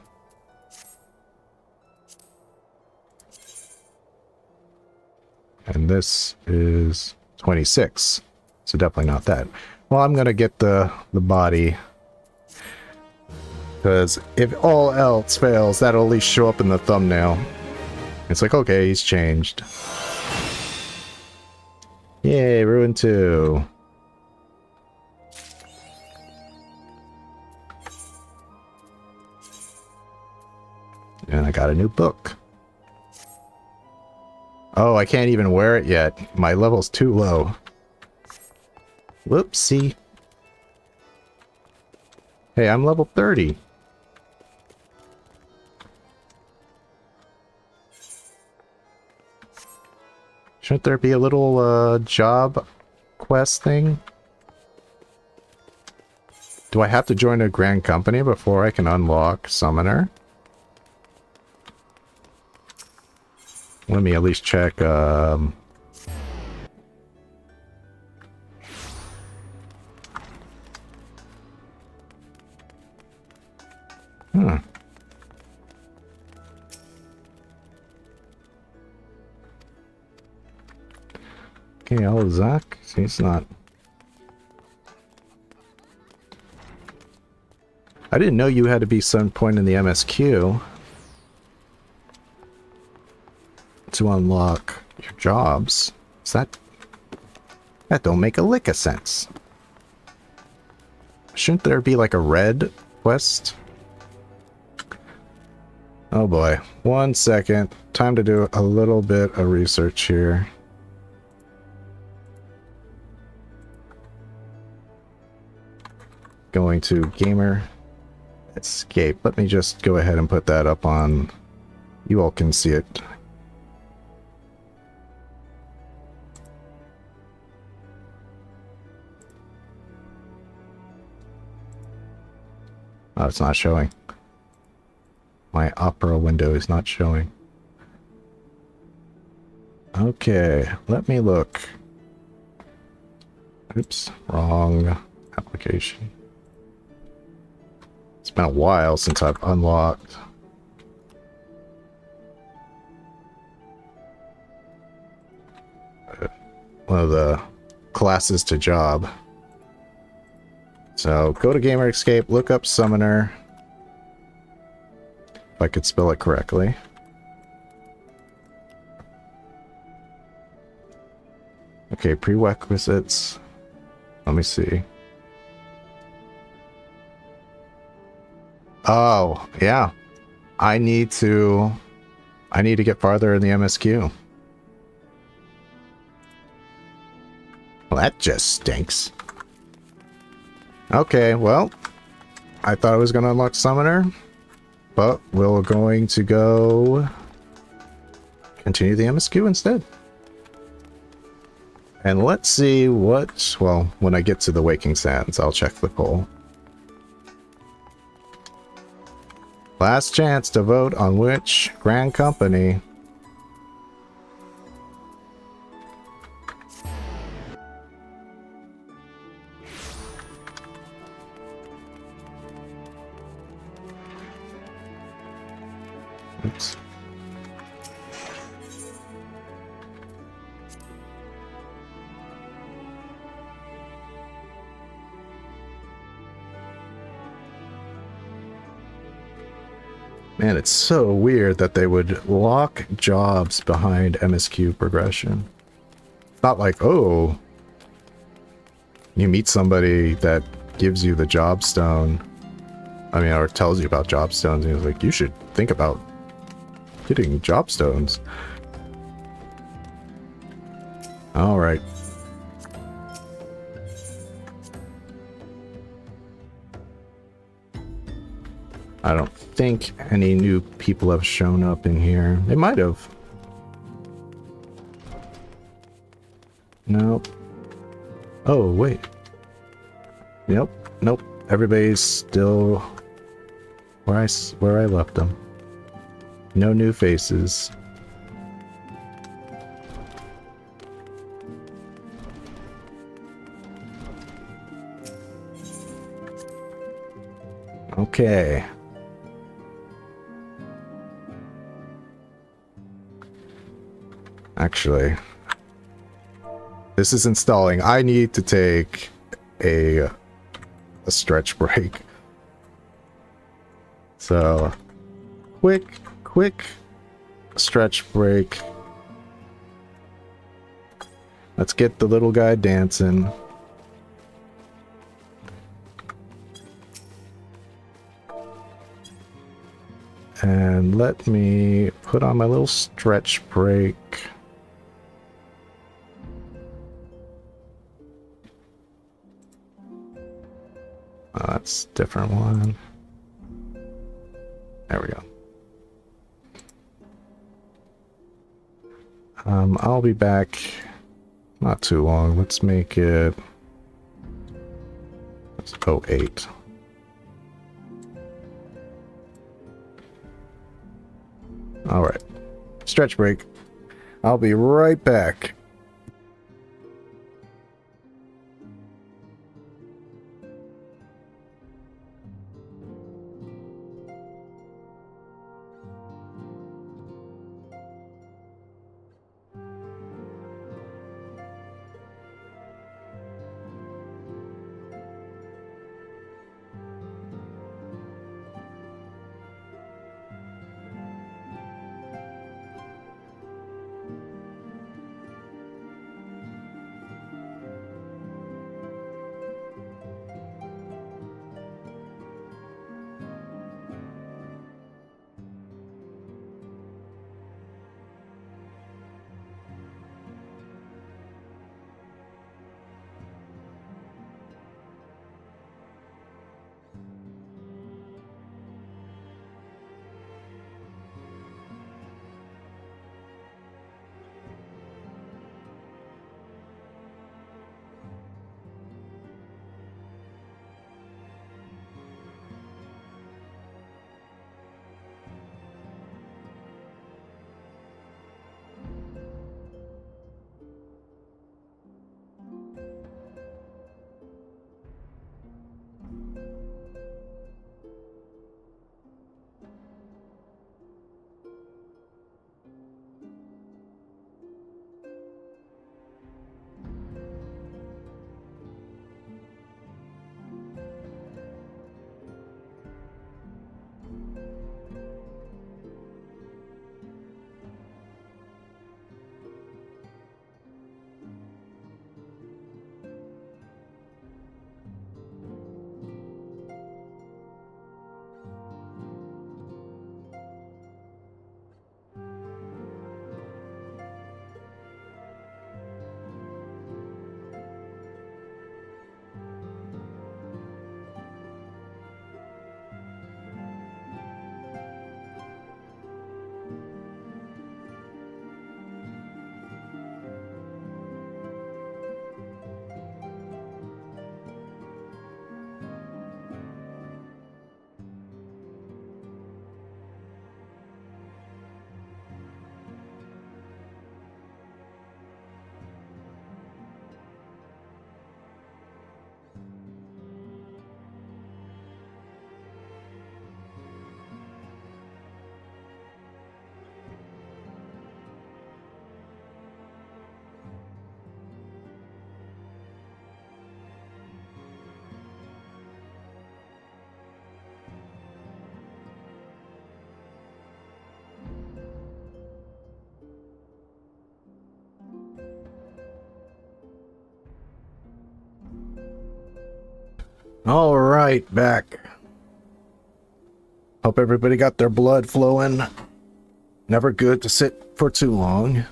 this is 26, so definitely not that. Well, I'm gonna get the body, because if all else fails, that'll at least show up in the thumbnail. It's like, okay, he's changed. Yay, Ruin 2. And I got a new book. Oh, I can't even wear it yet. My level's too low. Whoopsie. Hey, I'm level 30. Shouldn't there be a little job quest thing? Do I have to join a grand company before I can unlock Summoner? Let me at least check. Okay, Zach. See, it's not. I didn't know you had to be some point in the MSQ to unlock your jobs. Is that don't make a lick of sense. Shouldn't there be like a red quest? Oh boy. 1 second. Time to do a little bit of research here. Going to Gamer Escape. Let me just go ahead and put that up on... You all can see it. Oh, it's not showing. My Opera window is not showing. Okay, let me look. Oops, wrong application. It's been a while since I've unlocked. One of the classes to job. So go to Gamer Escape, look up Summoner. If I could spell it correctly. Okay, prerequisites. Let me see. Oh, yeah. I need to get farther in the MSQ. Well, that just stinks. Okay, well, I thought I was going to unlock Summoner, but we're going to go continue the MSQ instead. And let's see what, well, when I get to the Waking Sands, I'll check the poll. Last chance to vote on which grand company. Oops. Man, it's so weird that they would lock jobs behind MSQ progression. It's not like, oh, You meet somebody that gives you the job stone. I mean, or tells you about job stones, and he's like, you should think about getting job stones. All right. I don't think any new people have shown up in here. They might have. Nope. Oh, wait. Nope. Nope. Everybody's still where I left them. No new faces. Okay. Actually, this is installing. I need to take a stretch break. So, quick stretch break. Let's get the little guy dancing. And let me put on my little stretch break. Oh, that's a different one. There we go. I'll be back not too long. Let's make it... Let's go 8. Alright. Stretch break. I'll be right back. All right, back. Hope everybody got their blood flowing. Never good to sit for too long.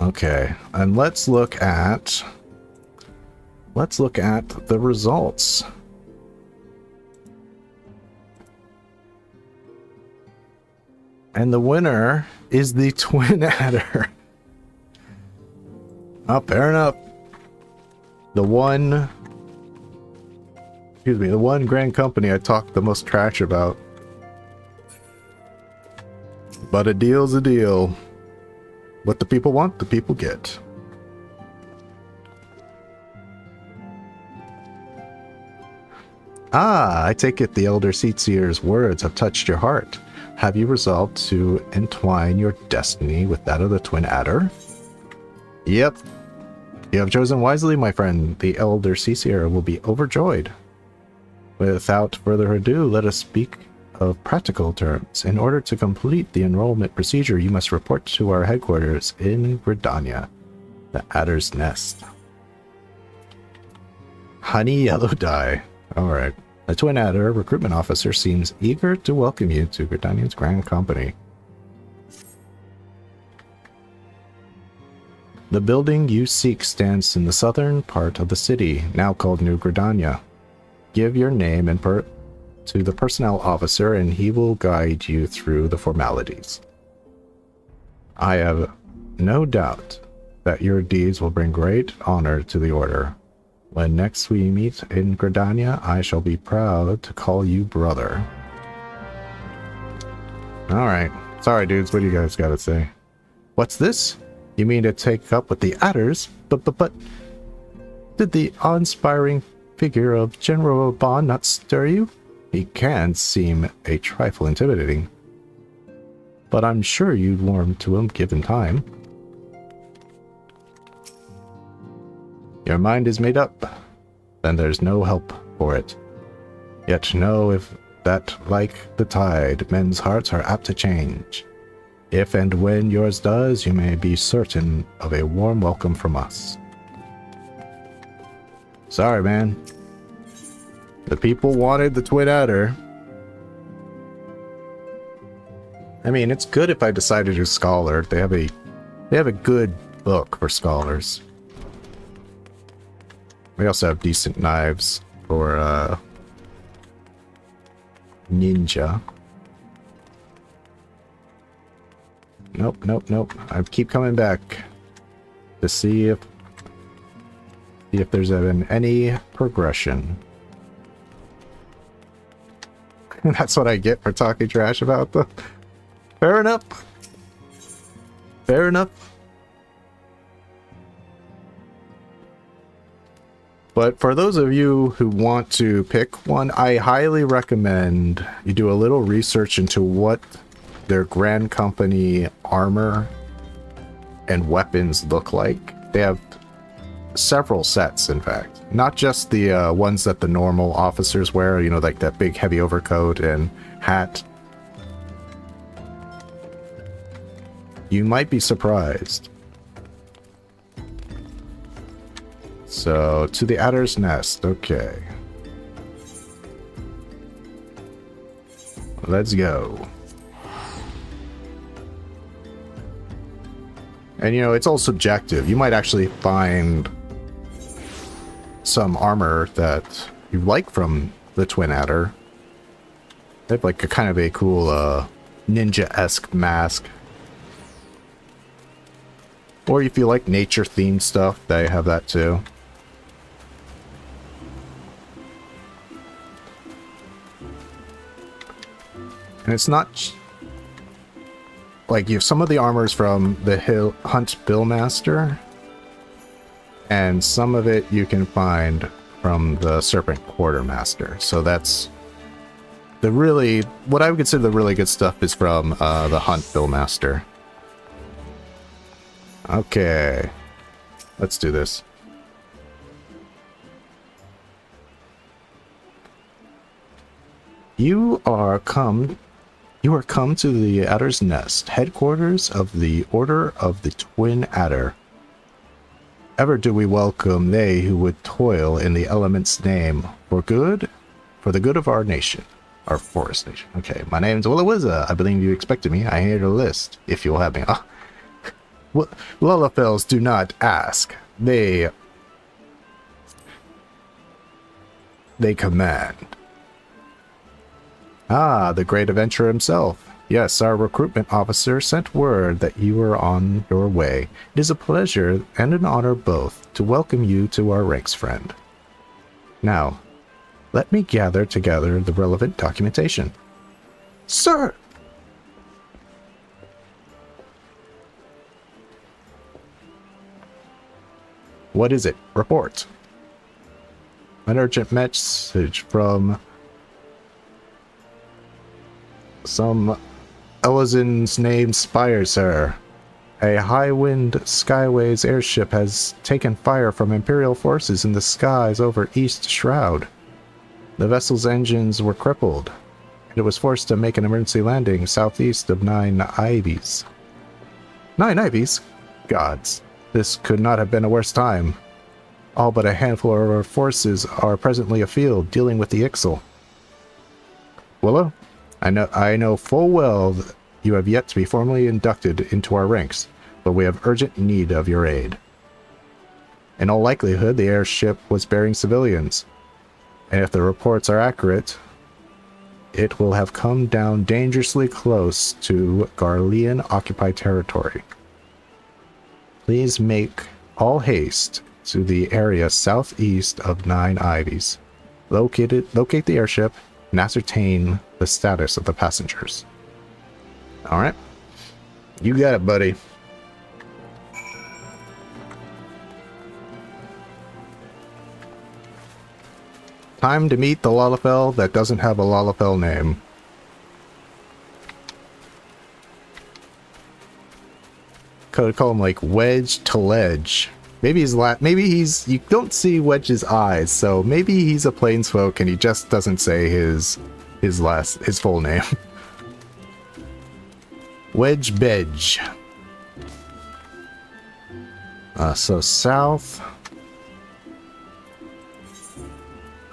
Okay, and let's look at the results. And the winner is the Twin Adder. Oh, fair enough. The one grand company I talked the most trash about. But a deal's a deal. What the people want, the people get. Ah, I take it the Elder Seatseer's words have touched your heart. Have you resolved to entwine your destiny with that of the Twin Adder? Yep. You have chosen wisely, my friend. The Elder Seatseer will be overjoyed. Without further ado, let us speak of practical terms. In order to complete the enrollment procedure, you must report to our headquarters in Gridania, the Adder's Nest. Honey yellow dye. Alright. The Twin Adder recruitment officer seems eager to welcome you to Gridania's Grand Company. The building you seek stands in the southern part of the city, now called New Gridania. Give your name and to the personnel officer and he will guide you through the formalities. I have no doubt that your deeds will bring great honor to the order. When next we meet in Gridania, I shall be proud to call you brother. Alright. Sorry dudes, what do you guys gotta say? What's this? You mean to take up with the Adders? But did the awe-inspiring figure of General Bond not stir you? He can seem a trifle intimidating, but I'm sure you'd warm to him given time. Your mind is made up, then there's no help for it. Yet know if that, like the tide, men's hearts are apt to change. If and when yours does, you may be certain of a warm welcome from us. Sorry, man. The people wanted the Twin Adder. I mean, it's good if I decide to do Scholar. They have a good book for Scholars. We also have decent knives for Ninja. Nope. I keep coming back to see if there's been any progression. That's what I get for talking trash about them. Fair enough. Fair enough. But for those of you who want to pick one, I highly recommend you do a little research into what their Grand Company armor and weapons look like. They have several sets, in fact. Not just the ones that the normal officers wear, you know, like that big heavy overcoat and hat. You might be surprised. So, to the Adder's Nest, okay. Let's go. And you know, it's all subjective. You might actually find some armor that you like from the Twin Adder. They have like a kind of a cool ninja-esque mask. Or if you like nature-themed stuff, they have that too. And it's not like you have some of the armors from the Hunt Billmaster, and some of it you can find from the Serpent Quartermaster. So that's the really, what I would consider the really good stuff is from the Hunt Billmaster. Okay, let's do this. You are come to the Adder's Nest, headquarters of the Order of the Twin Adder. Ever do we welcome they who would toil in the element's name for the good of our nation, our forest nation. Okay, my name's Willa. I believe you expected me. I hear the list, if you'll have me. Ah, Lalafells do not ask. They command. Ah, the great adventurer himself. Yes, our recruitment officer sent word that you were on your way. It is a pleasure and an honor both to welcome you to our ranks, friend. Now, let me gather together the relevant documentation. Sir! What is it? Report. An urgent message from some Elizon's named Spire, sir. A high-wind Skyways airship has taken fire from Imperial forces in the skies over East Shroud. The vessel's engines were crippled, and it was forced to make an emergency landing southeast of 9 Ivies. 9 Ivies? Gods, this could not have been a worse time. All but a handful of our forces are presently afield dealing with the Ixal. Willow, I know full well that you have yet to be formally inducted into our ranks, but we have urgent need of your aid. In all likelihood, the airship was bearing civilians, and if the reports are accurate, it will have come down dangerously close to Garlean-occupied territory. Please make all haste to the area southeast of 9 Ivies. Locate the airship and ascertain the status of the passengers. Alright. You got it, buddy. Time to meet the Lalafell that doesn't have a Lalafell name. Could call him like Wedge to Ledge. Maybe he's you don't see Wedge's eyes, so maybe he's a plainsfolk and he just doesn't say his full name. Wedge Bedge. So south.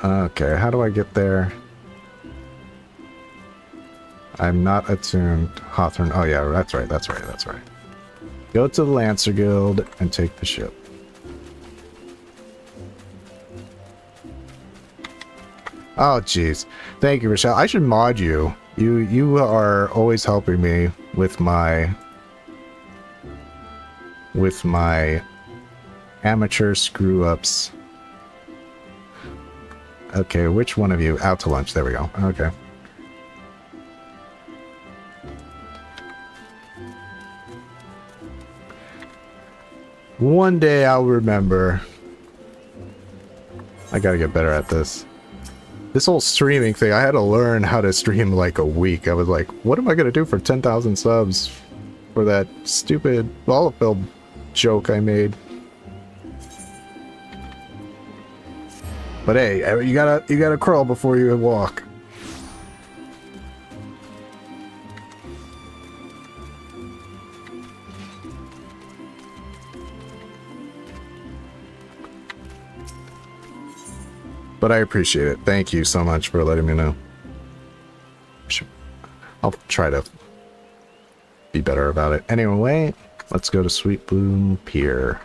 Okay, how do I get there? I'm not attuned. Hawthorne. Oh yeah, that's right. Go to the Lancer Guild and take the ship. Oh jeez. Thank you, Rochelle. I should mod you. You are always helping me with my amateur screw-ups. Okay, which one of you? Out to lunch. There we go. Okay. One day I'll remember. I gotta get better at this. This whole streaming thing, I had to learn how to stream like a week. I was like, what am I gonna do for 10,000 subs for that stupid Lalafell joke I made? But hey, you gotta crawl before you walk. But I appreciate it. Thank you so much for letting me know. I'll try to be better about it. Anyway, let's go to Sweet Bloom Pier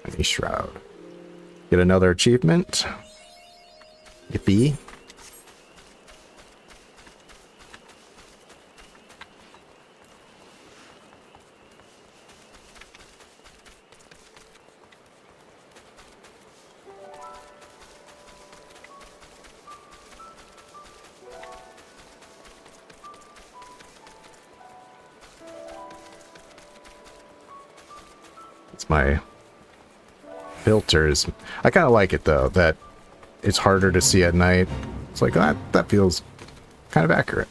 and East Shroud. Get another achievement. Yippee. It's my filters. I kind of like it though, that it's harder to see at night. It's like, that feels kind of accurate.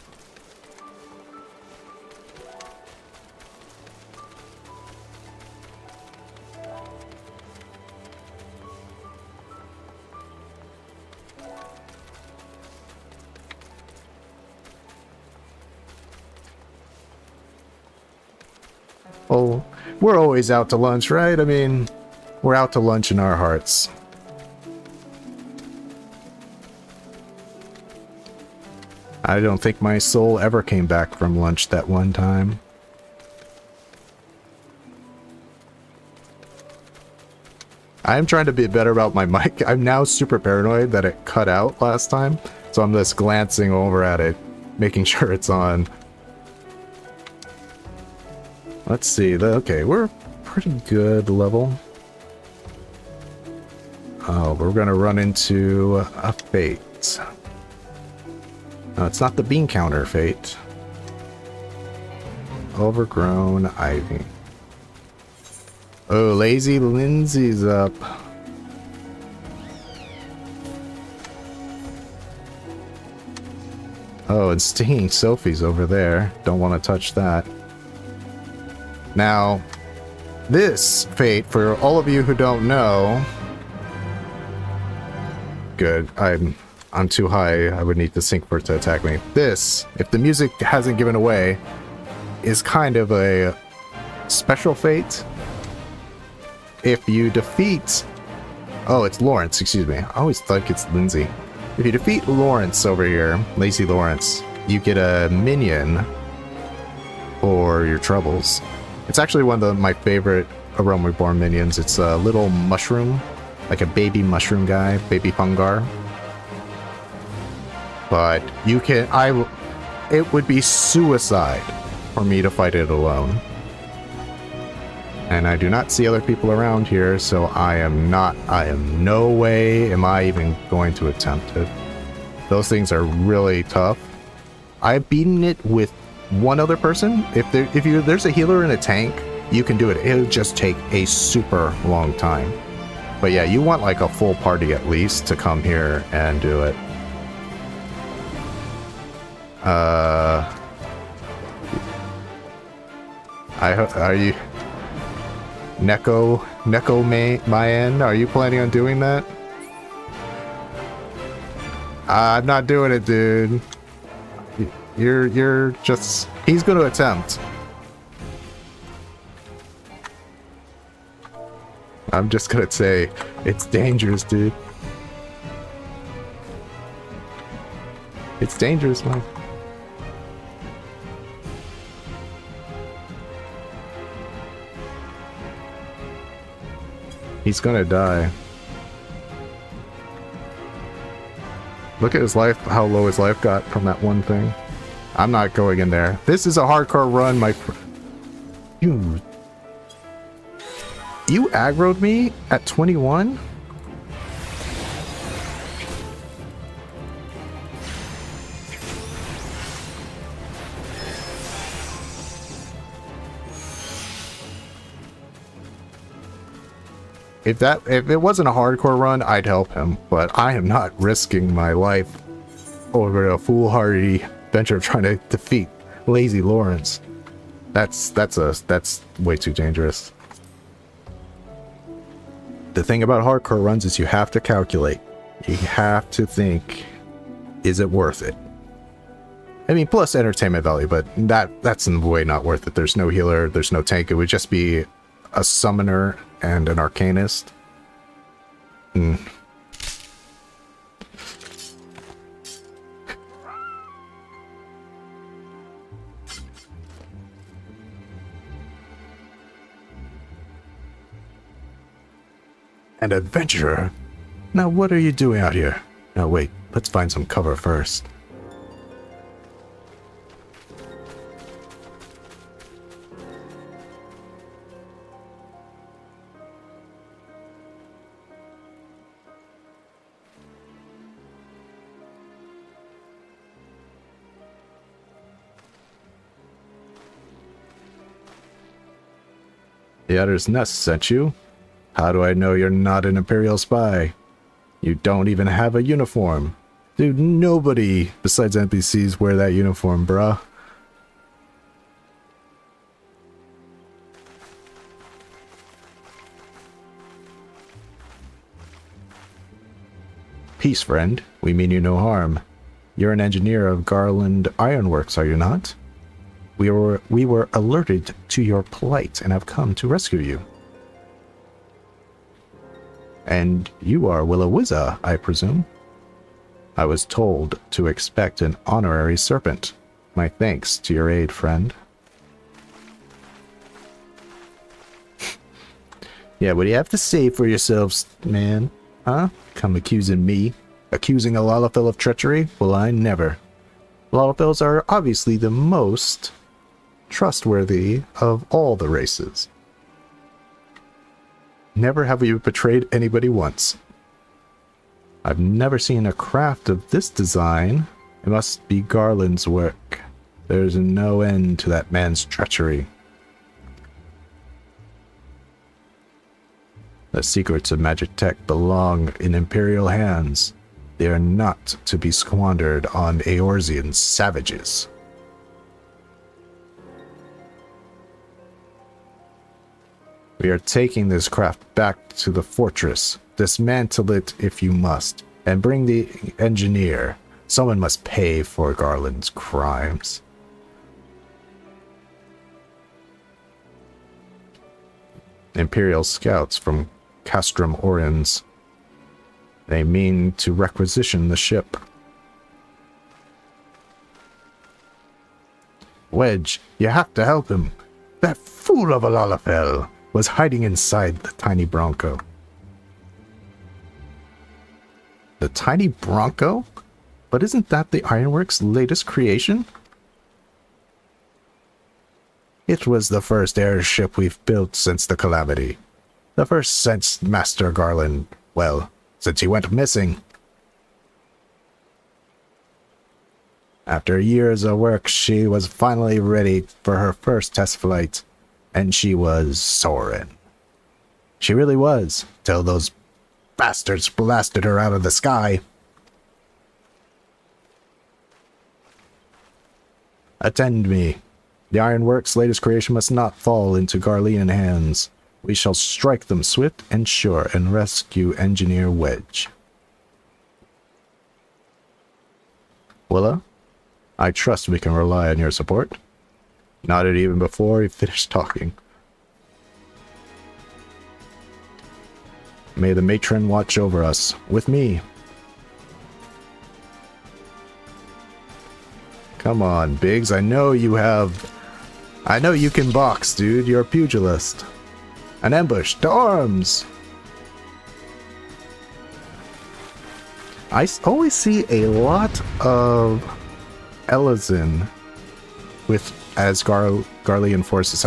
Oh, we're always out to lunch, right? I mean, We're out to lunch in our hearts. I don't think my soul ever came back from lunch that one time. I'm trying to be better about my mic. I'm now super paranoid that it cut out last time, so I'm just glancing over at it, making sure it's on. Let's see. Okay, we're pretty good level. Oh, we're gonna run into a fate. No, it's not the bean counter fate. Overgrown ivy. Oh, Lazy Lindsay's up. Oh, and Stinging Sophie's over there. Don't want to touch that. Now, this fate, for all of you who don't know... Good, I'm too high. I would need to sync for it to attack me. This, if the music hasn't given away, is kind of a special fate. If you defeat... Oh, it's Lawrence, excuse me. I always think it's Lindsay. If you defeat Lawrence over here, Lazy Lawrence, you get a minion for your troubles. It's actually one of my favorite A Realm Reborn minions. It's a little mushroom, like a baby mushroom guy, baby fungar. But you can... It would be suicide for me to fight it alone. And I do not see other people around here, so I am no way am I even going to attempt it. Those things are really tough. I've beaten it with one other person. If there's a healer and a tank, you can do it. It'll just take a super long time. But yeah, you want like a full party at least to come here and do it. Are you... Neko Mayan, are you planning on doing that? I'm not doing it, dude. You're just... He's gonna attempt. I'm just gonna say, it's dangerous, dude. It's dangerous, man. He's gonna die. Look at his life, how low his life got from that one thing. I'm not going in there. This is a hardcore run, my friend. You aggroed me at 21? If it wasn't a hardcore run, I'd help him, but I am not risking my life over a foolhardy venture of trying to defeat Lazy Lawrence. That's way too dangerous. The thing about hardcore runs is you have to calculate. You have to think, is it worth it? I mean, plus entertainment value, but that's in way not worth it. There's no healer, there's no tank. It would just be a summoner and an arcanist. An adventurer? Now what are you doing out here? Now wait, let's find some cover first. The Adder's Nest sent you? How do I know you're not an Imperial spy? You don't even have a uniform. Dude, nobody besides NPCs wear that uniform, bruh. Peace, friend. We mean you no harm. You're an engineer of Garland Ironworks, are you not? We were alerted to your plight and have come to rescue you. And you are Willa-Wizza, I presume? I was told to expect an honorary serpent. My thanks to your aid, friend. Yeah, what do you have to say for yourselves, man? Huh? Come accusing me? Accusing a Lalafell of treachery? Well, I never. Lalafells are obviously the most trustworthy of all the races. Never have we betrayed anybody once. I've never seen a craft of this design. It must be Garland's work. There's no end to that man's treachery. The secrets of magic tech belong in Imperial hands. They are not to be squandered on Eorzean savages. We are taking this craft back to the fortress. Dismantle it if you must, and bring the engineer. Someone must pay for Garland's crimes. Imperial scouts from Castrum Orens. They mean to requisition the ship. Wedge, you have to help him. That fool of a Lalafell was hiding inside the tiny Bronco. The tiny Bronco? But isn't that the Ironworks' latest creation? It was the first airship we've built since the Calamity. The first since Master Garland, well, since he went missing. After years of work, she was finally ready for her first test flight, and she was soaring. She really was, till those bastards blasted her out of the sky. Attend me. The Ironworks' latest creation must not fall into Garlean hands. We shall strike them swift and sure and rescue Engineer Wedge. Willa, I trust we can rely on your support. Nodded even before he finished talking. May the matron watch over us, with me. Come on, Biggs, I know you can box, dude. You're a pugilist. An ambush, to arms! I always see a lot of Elizin as Garlean forces.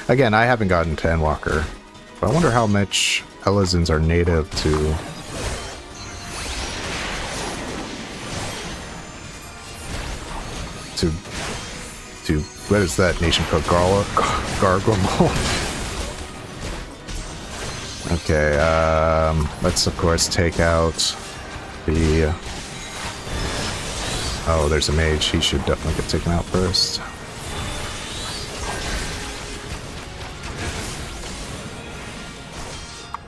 Again, I haven't gotten to Endwalker, but I wonder how much Elizins are native to what is that nation called? Gargamel. Okay, let's of course take out the... Oh, there's a mage. He should definitely get taken out first.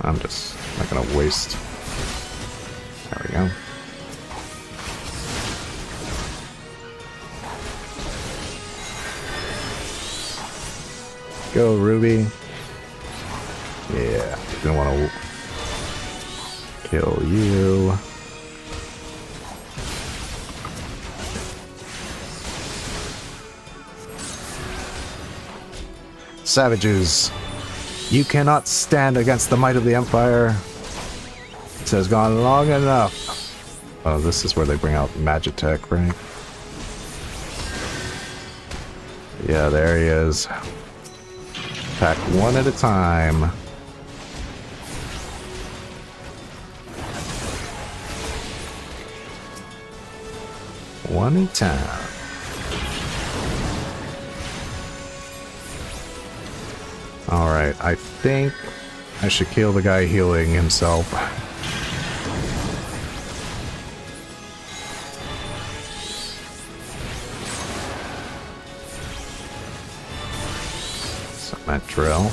I'm just not gonna waste... There we go. Go, Ruby. Yeah, didn't want to kill you. Savages, you cannot stand against the might of the Empire. It has gone long enough. Oh, this is where they bring out Magitech, right? Yeah, there he is. Attack one at a time. One at a time. Alright, I think I should kill the guy healing himself. That drill.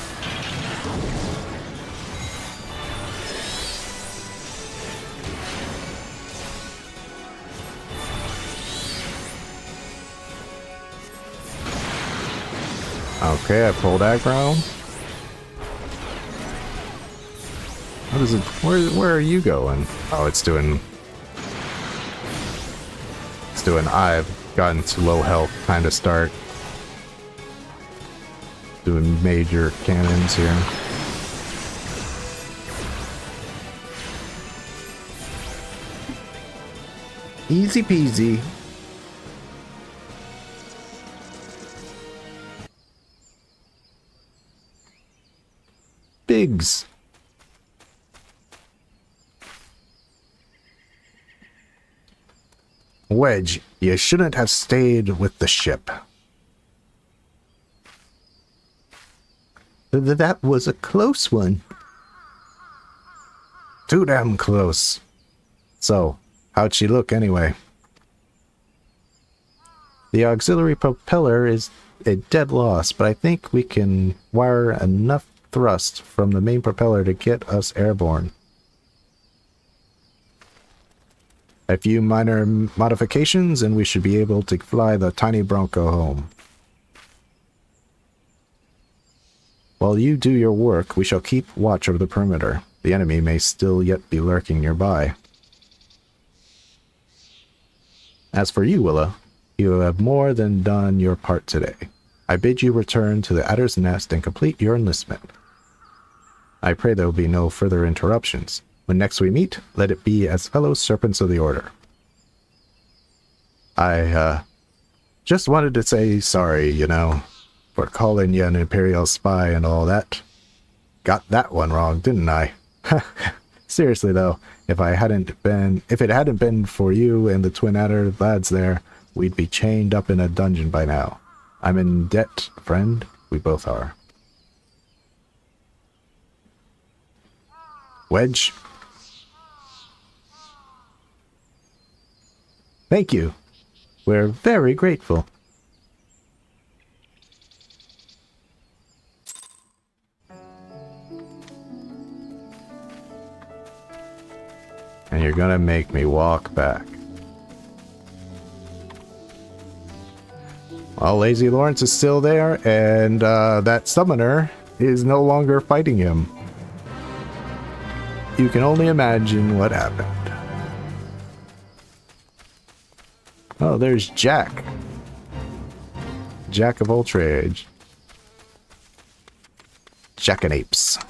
Okay, I pulled aggro. What is it? Where are you going? Oh, it's doing... It's doing... I've gotten to low health kind of start. Doing major cannons here. Easy peasy. Biggs. Wedge, you shouldn't have stayed with the ship. That was a close one. Too damn close. So, how'd she look anyway? The auxiliary propeller is a dead loss, but I think we can wire enough thrust from the main propeller to get us airborne. A few minor modifications and we should be able to fly the tiny Bronco home. While you do your work, we shall keep watch over the perimeter. The enemy may still yet be lurking nearby. As for you, Willa, you have more than done your part today. I bid you return to the Adder's Nest and complete your enlistment. I pray there will be no further interruptions. When next we meet, let it be as fellow serpents of the Order. I, just wanted to say sorry, you know, for calling you an Imperial spy and all that. Got that one wrong, didn't I? Seriously though, if it hadn't been for you and the Twin Adder lads there, we'd be chained up in a dungeon by now. I'm in debt, friend. We both are. Wedge. Thank you. We're very grateful. And you're gonna make me walk back. Well, Lazy Lawrence is still there, and that summoner is no longer fighting him. You can only imagine what happened. Oh, there's Jack. Jack of all trades. Jackanapes.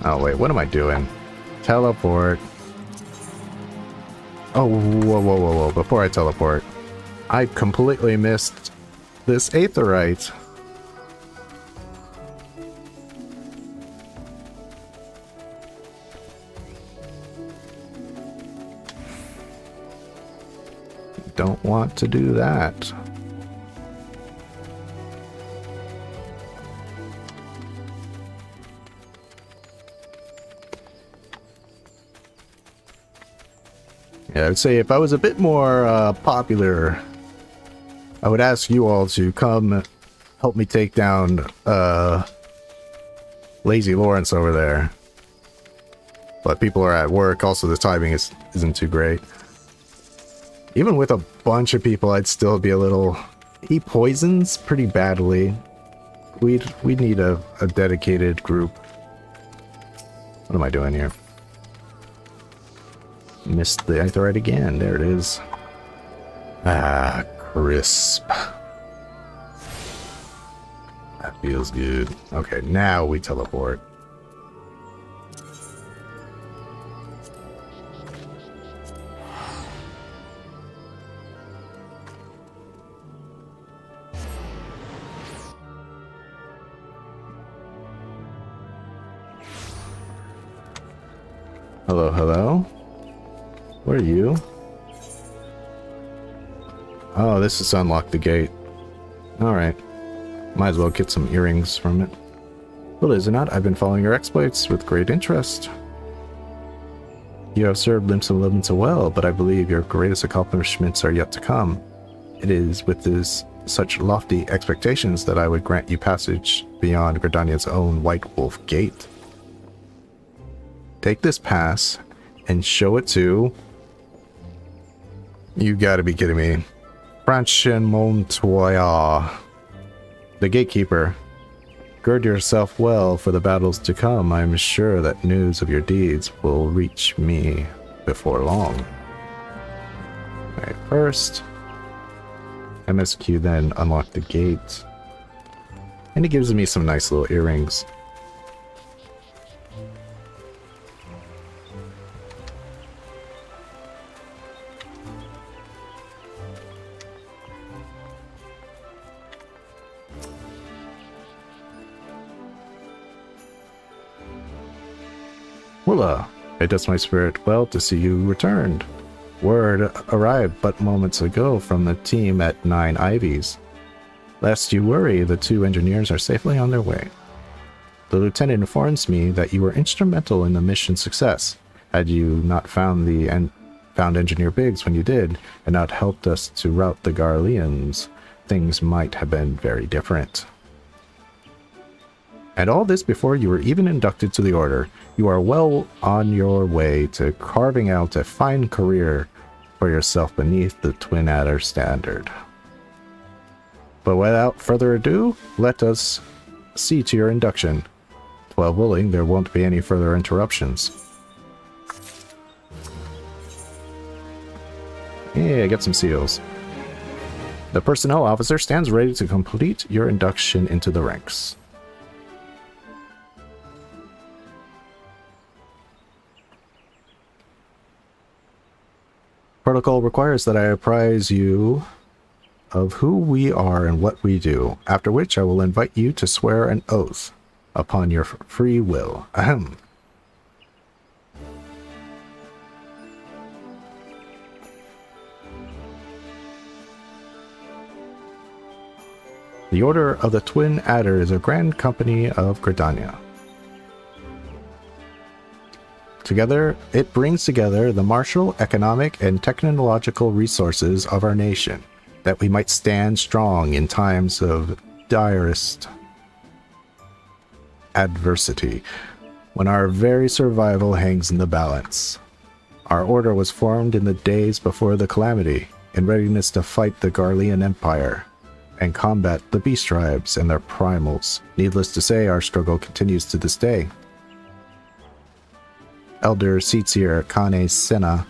Oh wait, what am I doing? Teleport. Oh, whoa. Before I teleport, I completely missed this Aetherite. Don't want to do that. Yeah, I would say if I was a bit more popular, I would ask you all to come help me take down Lazy Lawrence over there. But people are at work, also the timing isn't too great. Even with a bunch of people, I'd still be a little... He poisons pretty badly. We'd need a dedicated group. What am I doing here? Missed the Aetherite again. There it is. Ah, crisp. That feels good. Okay, now we teleport. Hello, hello. Where are you? Oh, this is to unlock the gate. Alright. Might as well get some earrings from it. Well, is it not? I've been following your exploits with great interest. You have served Limsa well, but I believe your greatest accomplishments are yet to come. It is with such lofty expectations that I would grant you passage beyond Gridania's own White Wolf Gate. Take this pass and show it to... You gotta be kidding me. Franchen Montoya, the gatekeeper. Gird yourself well for the battles to come. I'm sure that news of your deeds will reach me before long. Alright, first, MSQ, then unlock the gate. And he gives me some nice little earrings. Willa, it does my spirit well to see you returned. Word arrived but moments ago from the team at 9 Ivies. Lest you worry, the 2 engineers are safely on their way. The lieutenant informs me that you were instrumental in the mission's success. Had you not found Engineer Biggs when you did, and not helped us to rout the Garleans, things might have been very different. And all this before you were even inducted to the Order. You are well on your way to carving out a fine career for yourself beneath the Twin Adder standard. But without further ado, let us see to your induction. 12 willing, there won't be any further interruptions. Yeah, get some seals. The personnel officer stands ready to complete your induction into the ranks. Protocol requires that I apprise you of who we are and what we do, after which I will invite you to swear an oath upon your free will. Ahem. The Order of the Twin Adder is a grand company of Gridania. Together, it brings together the martial, economic, and technological resources of our nation, that we might stand strong in times of direst adversity, when our very survival hangs in the balance. Our order was formed in the days before the calamity, in readiness to fight the Garlean Empire, and combat the beast tribes and their primals. Needless to say, our struggle continues to this day. Elder Seatsier Kane Senna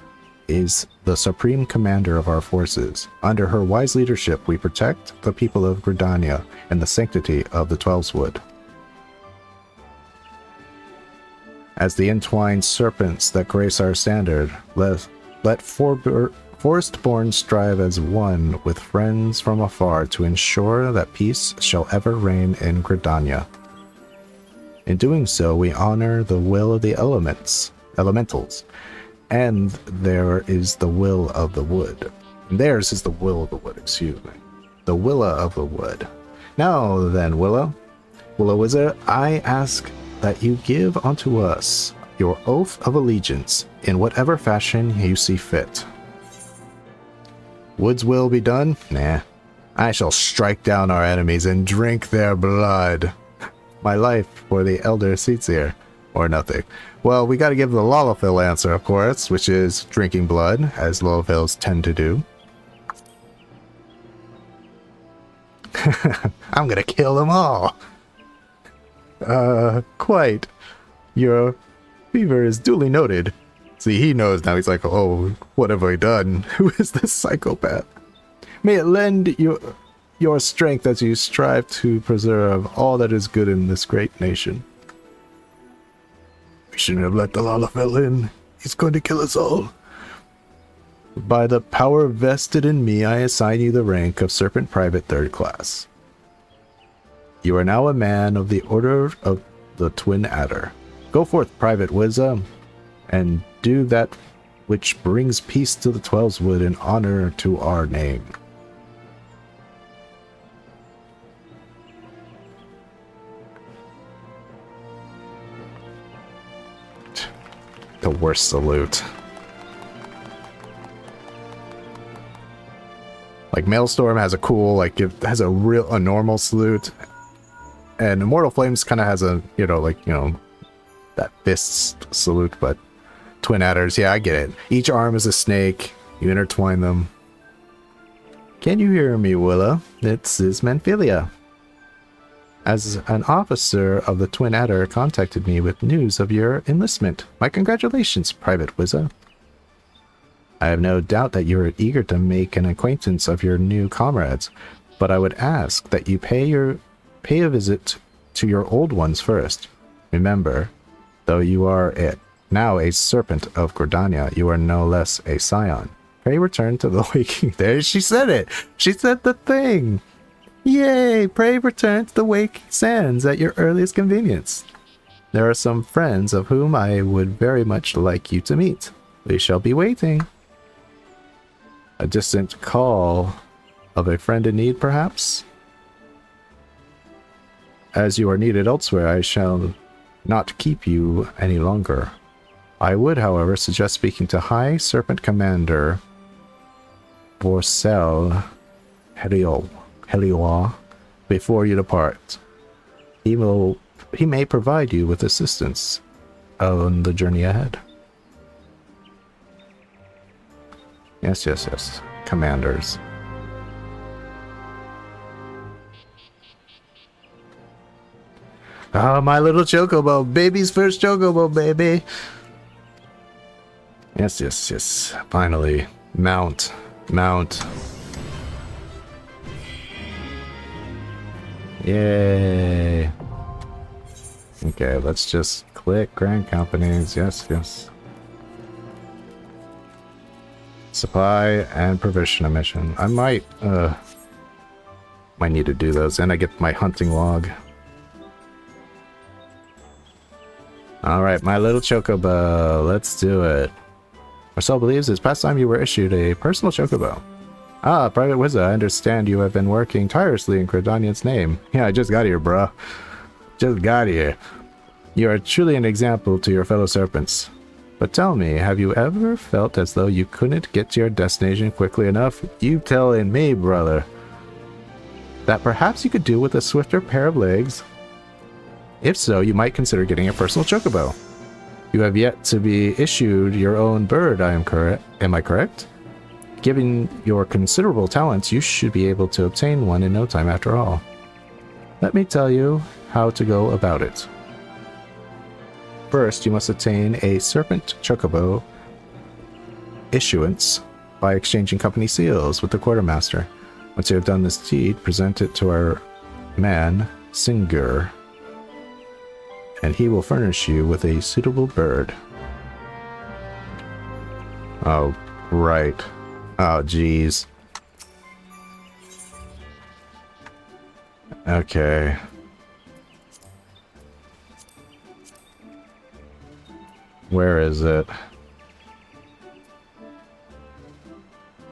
is the supreme commander of our forces. Under her wise leadership, we protect the people of Gridania and the sanctity of the Twelveswood. As the entwined serpents that grace our standard, let Forestborn strive as one with friends from afar to ensure that peace shall ever reign in Gridania. In doing so, we honor the will of the elementals, and there is the will of the wood. And theirs is the will of the wood, excuse me. The Willa of the wood. Now then, Willa Wizard, I ask that you give unto us your oath of allegiance in whatever fashion you see fit. Wood's will be done? Nah. I shall strike down our enemies and drink their blood. My life for the Elder Seatsier, or nothing. Well, we gotta give the Lalafell answer, of course, which is drinking blood, as Lalafells tend to do. I'm gonna kill them all! Quite. Your fever is duly noted. See, he knows now. He's like, oh, what have I done? Who is this psychopath? May it lend your strength as you strive to preserve all that is good in this great nation. We shouldn't have let the Lalafell in. He's going to kill us all. By the power vested in me, I assign you the rank of Serpent Private 3rd Class. You are now a man of the Order of the Twin Adder. Go forth, Private Wizza, and do that which brings peace to the Twelveswood and honor to our name. The worst salute. Like, Maelstrom has a cool, like, it has a normal salute, and Immortal Flames kind of has a, that fist salute, but Twin Adders, yeah, I get it. Each arm is a snake, you intertwine them, Can you hear me, Willa? This is Manphilia. As an officer of the Twin Adder contacted me with news of your enlistment. My congratulations, Private Wizza. I have no doubt that you are eager to make an acquaintance of your new comrades, but I would ask that you pay a visit to your old ones first. Remember, though you are now a serpent of Gordania, you are no less a scion. Pray return to the waking... There, she said it! She said the thing! Yay! Pray return to the waking sands at your earliest convenience. There are some friends of whom I would very much like you to meet. We shall be waiting. A distant call of a friend in need, perhaps? As you are needed elsewhere, I shall not keep you any longer. I would, however, suggest speaking to High Serpent Commander Borcel Helioa before you depart. He may provide you with assistance on the journey ahead. Yes. Commanders. Ah, my little chocobo. Baby's first chocobo, baby. Yes. Finally. Mount. Yay. Okay, let's just click Grand Companies. Yes. Supply and provision emission. I might need to do those, and I get my hunting log. Alright, my little chocobo. Let's do it. Marcel believes it's past time you were issued a personal chocobo. Ah, Private Wizard, I understand you have been working tirelessly in Credanian's name. Yeah, I just got here, bruh. Just got here. You are truly an example to your fellow serpents. But tell me, have you ever felt as though you couldn't get to your destination quickly enough? You telling me, brother. That perhaps you could do with a swifter pair of legs? If so, you might consider getting a personal chocobo. You have yet to be issued your own bird, am I correct? Given your considerable talents, you should be able to obtain one in no time after all. Let me tell you how to go about it. First, you must attain a Serpent Chocobo issuance by exchanging company seals with the quartermaster. Once you have done this deed, present it to our man, Singer, and he will furnish you with a suitable bird. Oh, right. Oh, jeez. Okay. Where is it?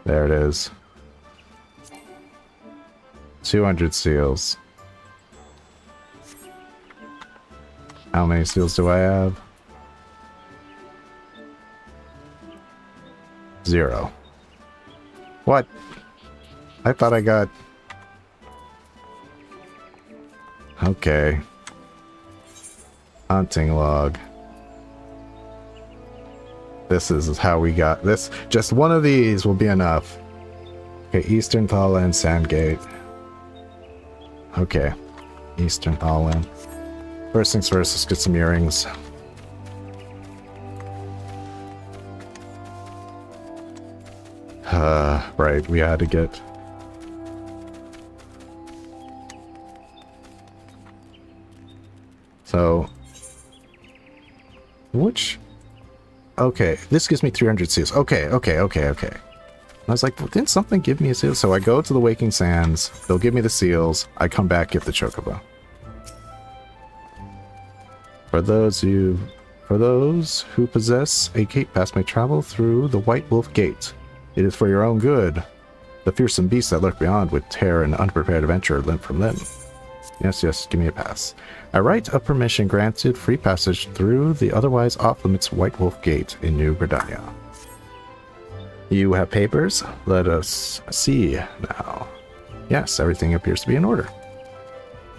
There it is. 200 seals. How many seals do I have? 0. What? I thought I got... Okay. Hunting log. This is how we got this. Just one of these will be enough. Okay, Eastern Thailand Sandgate. Okay. Eastern Thailand. First things first, let's get some earrings. Right, we had to get... So... Which... Okay, this gives me 300 seals. Okay. I was like, well, didn't something give me a seal? So I go to the Waking Sands, they'll give me the seals, I come back, get the chocobo. For those who possess a gate pass may travel through the White Wolf Gate. It is for your own good. The fearsome beasts that lurk beyond would tear an unprepared adventurer limb from limb. Yes, give me a pass. I write a permission granted free passage through the otherwise off-limits White Wolf Gate in New Gridania. You have papers? Let us see now. Yes, everything appears to be in order.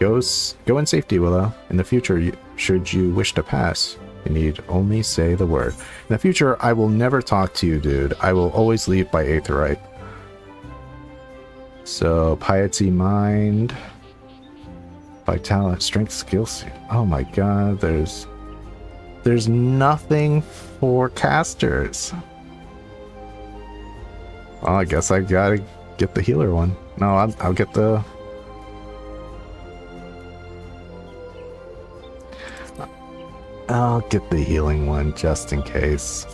Go in safety, Willow. In the future, should you wish to pass, you need only say the word. In the future, I will never talk to you, dude. I will always leave by Aetheryte. So, piety, mind, vitality, strength, skills. Oh my god, there's nothing for casters. Well, I guess I gotta get the healer one. No, I'll get the... I'll get the healing one just in case.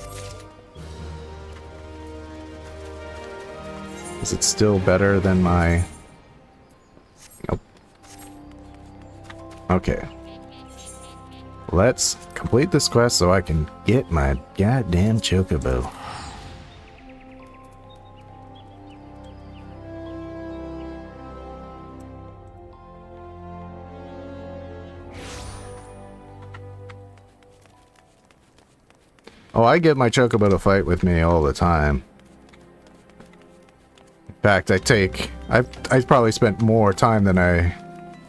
Is it still better than my... Nope. Okay. Let's complete this quest so I can get my goddamn chocobo. Oh, I get my chocobo to fight with me all the time. In fact, I've probably spent more time than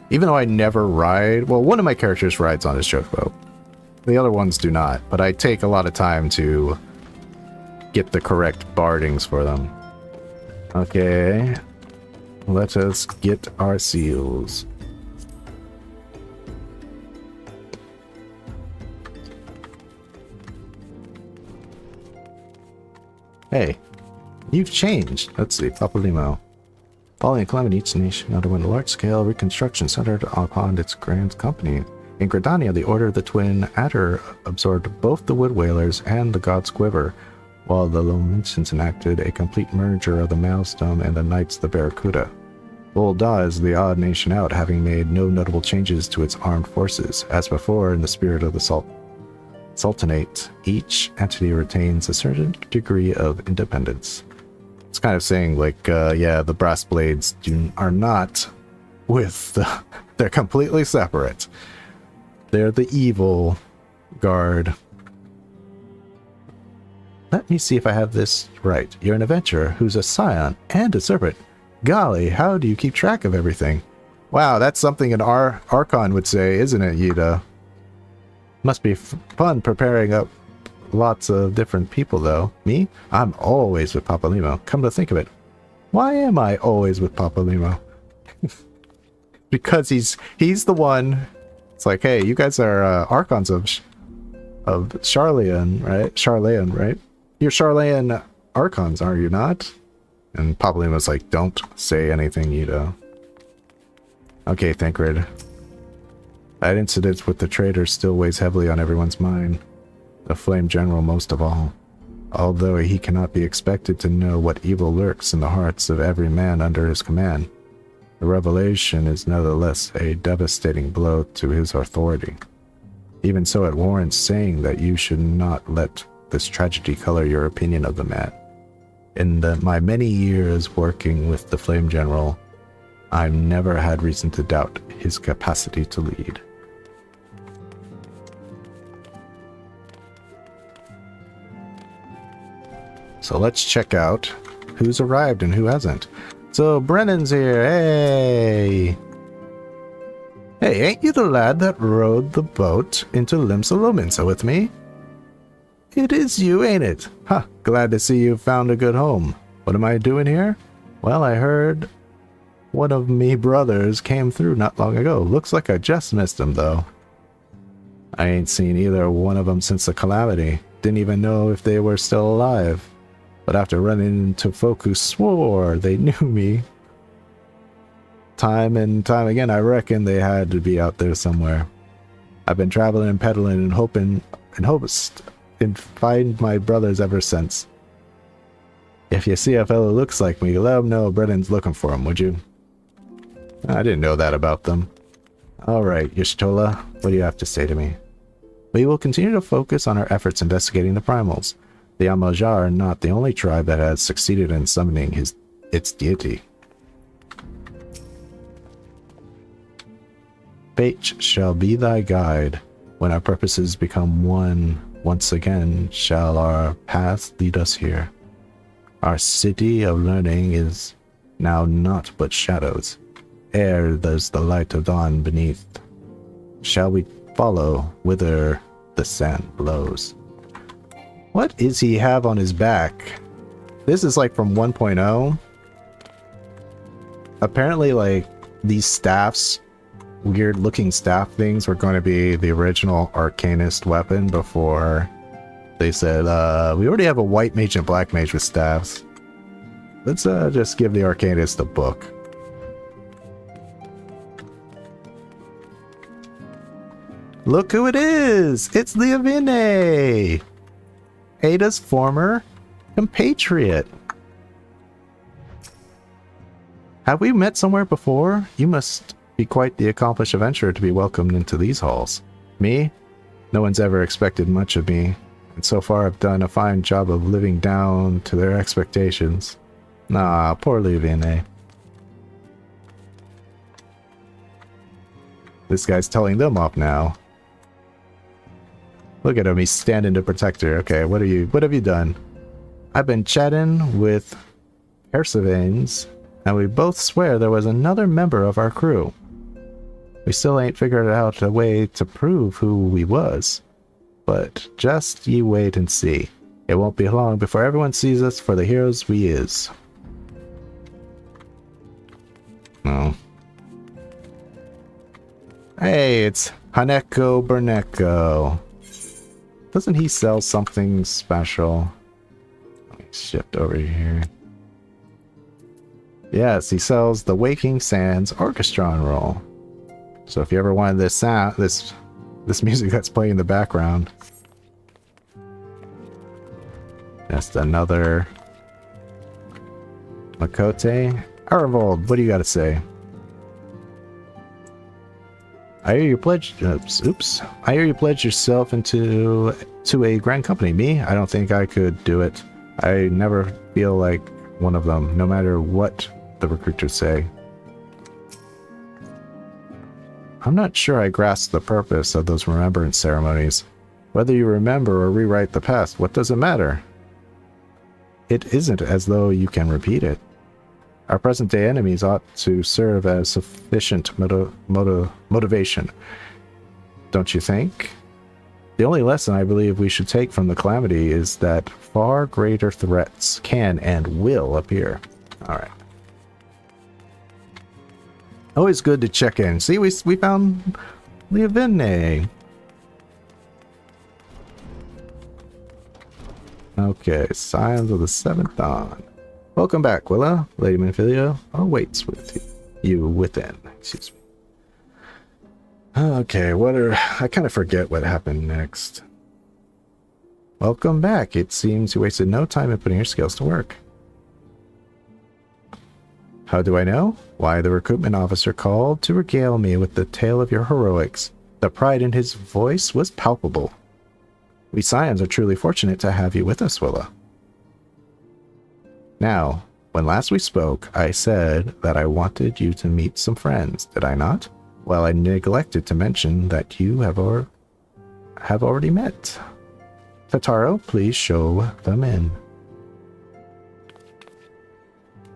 even though I never ride, well, one of my characters rides on his chocobo. The other ones do not, but I take a lot of time to get the correct bardings for them. Okay, let us get our seals. Hey, you've changed. Let's see, Papalimo. Following a climate, each nation underwent a large-scale reconstruction centered upon its grand company. In Gridania, the Order of the Twin Adder absorbed both the Wood Whalers and the God's Quiver, while the Lomentions enacted a complete merger of the Maelstrom and the Knights of the Barracuda. Volda is the odd nation out, having made no notable changes to its armed forces. As before, in the spirit of the Sultanate, each entity retains a certain degree of independence. It's kind of saying, like, yeah, the Brass Blades are not with the... They're completely separate. They're the evil guard. Let me see if I have this right. You're an adventurer who's a scion and a serpent. Golly, how do you keep track of everything? Wow, that's something an Archon would say, isn't it, Yuta? Must be fun preparing up lots of different people, though. Me? I'm always with Papalimo. Come to think of it. Why am I always with Papalimo? Because he's the one... It's like, hey, you guys are Archons of Charlean, right? Charlean, right? You're Charlean Archons, are you not? And Papalimo's like, don't say anything, Yuta. Okay, Thancred. That incident with the traitor still weighs heavily on everyone's mind. The Flame General most of all. Although he cannot be expected to know what evil lurks in the hearts of every man under his command, the revelation is nevertheless a devastating blow to his authority. Even so, it warrants saying that you should not let this tragedy color your opinion of the man. In my many years working with the Flame General, I've never had reason to doubt his capacity to lead. So let's check out who's arrived and who hasn't. So Brennan's here. Hey! Hey, ain't you the lad that rowed the boat into Limsa with me? It is you, ain't it? Huh, glad to see you found a good home. What am I doing here? Well, I heard one of me brothers came through not long ago. Looks like I just missed him, though. I ain't seen either one of them since the calamity. Didn't even know if they were still alive. But after running into folk who swore they knew me, time and time again, I reckon they had to be out there somewhere. I've been traveling and peddling and hoping and find my brothers ever since. If you see a fellow looks like me, let him know Brennan's looking for him, would you? I didn't know that about them. Alright, Y'shtola, what do you have to say to me? We will continue to focus on our efforts investigating the primals. The Amajar are not the only tribe that has succeeded in summoning its deity. Fate shall be thy guide. When our purposes become one, once again shall our paths lead us here. Our city of learning is now naught but shadows. Ere there's the light of dawn beneath. Shall we follow whither the sand blows? What is he have on his back? This is like from 1.0. apparently, like, these staffs, weird looking staff things, were going to be the original Arcanist weapon before they said, we already have a white mage and black mage with staffs. Let's just give the Arcanist a book. Look who it is! It's the Avine! Ada's former compatriot. Have we met somewhere before? You must be quite the accomplished adventurer to be welcomed into these halls. Me? No one's ever expected much of me, and so far I've done a fine job of living down to their expectations. Nah, poor Avine. This guy's telling them off now. Look at him, he's standing to protect her. Okay, what have you done? I've been chatting with Persevanes, and we both swear there was another member of our crew. We still ain't figured out a way to prove who we was. But just ye wait and see. It won't be long before everyone sees us for the heroes we is. Oh. Hey, it's Haneko Berneko. Doesn't he sell something special? Let me shift over here. Yes, he sells the Waking Sands Orchestron roll. So if you ever wanted this sound, this music that's playing in the background. Just another Miqo'te. Arvold, what do you got to say? I hear you pledged. Oops. I hear you pledged yourself to a grand company. Me? I don't think I could do it. I never feel like one of them, no matter what the recruiters say. I'm not sure I grasp the purpose of those remembrance ceremonies. Whether you remember or rewrite the past, what does it matter? It isn't as though you can repeat it. Our present-day enemies ought to serve as sufficient motivation. Don't you think? The only lesson I believe we should take from the calamity is that far greater threats can and will appear. Alright. Always good to check in. See, we found Avine. Okay, Signs of the Seventh Dawn. Welcome back, Willa. Lady Manfilia awaits with you within. Excuse me. Okay, I kind of forget what happened next. Welcome back. It seems you wasted no time in putting your skills to work. How do I know? Why, the recruitment officer called to regale me with the tale of your heroics. The pride in his voice was palpable. We Scions are truly fortunate to have you with us, Willa. Now, when last we spoke, I said that I wanted you to meet some friends, did I not? Well, I neglected to mention that you have already met. Tataro, please show them in.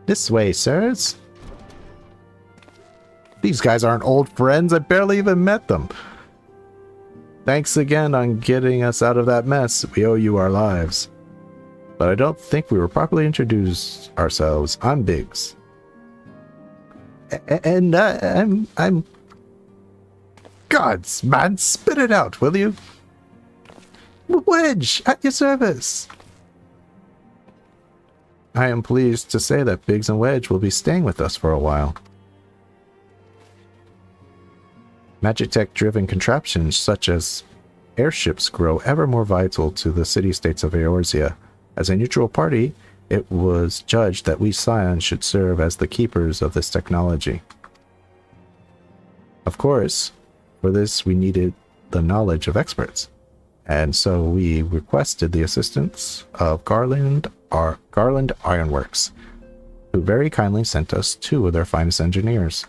This way, sirs. These guys aren't old friends. I barely even met them. Thanks again on getting us out of that mess. We owe you our lives. But I don't think we were properly introduced ourselves. I'm Biggs. And I'm... Gods, man, spit it out, will you? Wedge, at your service. I am pleased to say that Biggs and Wedge will be staying with us for a while. Magitech-driven contraptions such as airships grow ever more vital to the city-states of Eorzea. As a neutral party, it was judged that we Scions should serve as the keepers of this technology. Of course, for this we needed the knowledge of experts, and so we requested the assistance of Garland Ironworks, who very kindly sent us 2 of their finest engineers.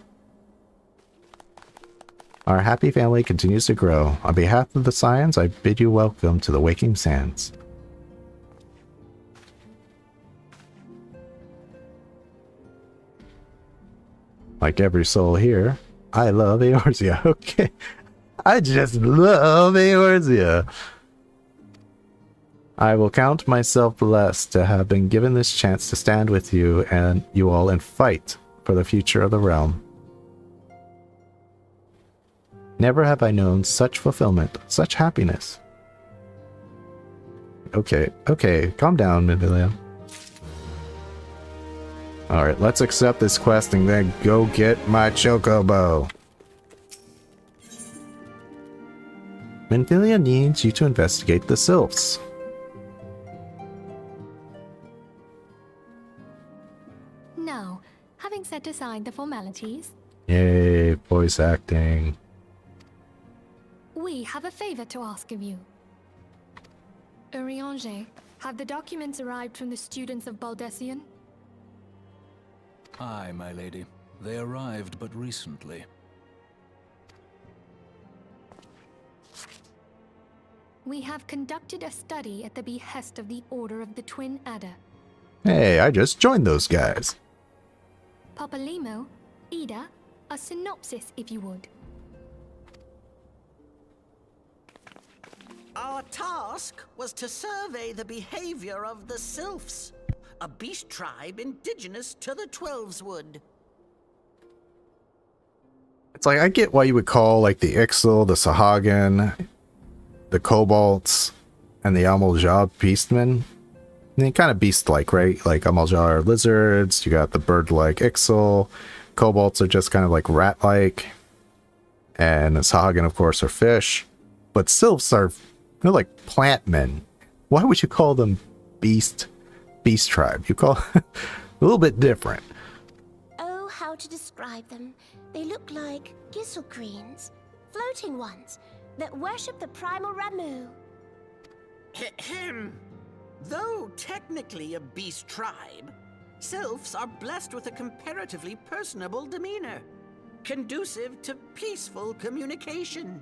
Our happy family continues to grow. On behalf of the Scions, I bid you welcome to the Waking Sands. Like every soul here, I love Eorzea. Okay. I just love Eorzea. I will count myself blessed to have been given this chance to stand with you all and fight for the future of the realm. Never have I known such fulfillment, such happiness. Okay, okay, calm down, Mivilia. Alright, let's accept this quest and then go get my chocobo. Mivilia needs you to investigate the sylphs. Now, having set aside the formalities, Yay, voice acting. we have a favor to ask of you. Urianger, have the documents arrived from the students of Baldessian? Aye, my lady. They arrived but recently. We have conducted a study at the behest of the Order of the Twin Adder. Hey, I just joined those guys. Papalimo, Ida, a synopsis if you would. Our task was to survey the behavior of the Sylphs, a beast tribe indigenous to the Twelveswood. It's like, I get why you would call like the Ixal, the Sahagin, the Kobolds, and the Amalja beastmen. They kind of beast-like, right? Like Amalja are lizards, you got the bird-like Ixal, Kobolds are just kind of like rat-like, and the Sahagin, of course, are fish. But Sylphs are, they're like plant men. Why would you call them beast tribe? You call a little bit different. Oh, how to describe them. They look like gisselcreens, floating ones, that worship the primal Ramu. Ahem. Though technically a beast tribe, Sylphs are blessed with a comparatively personable demeanor, conducive to peaceful communication.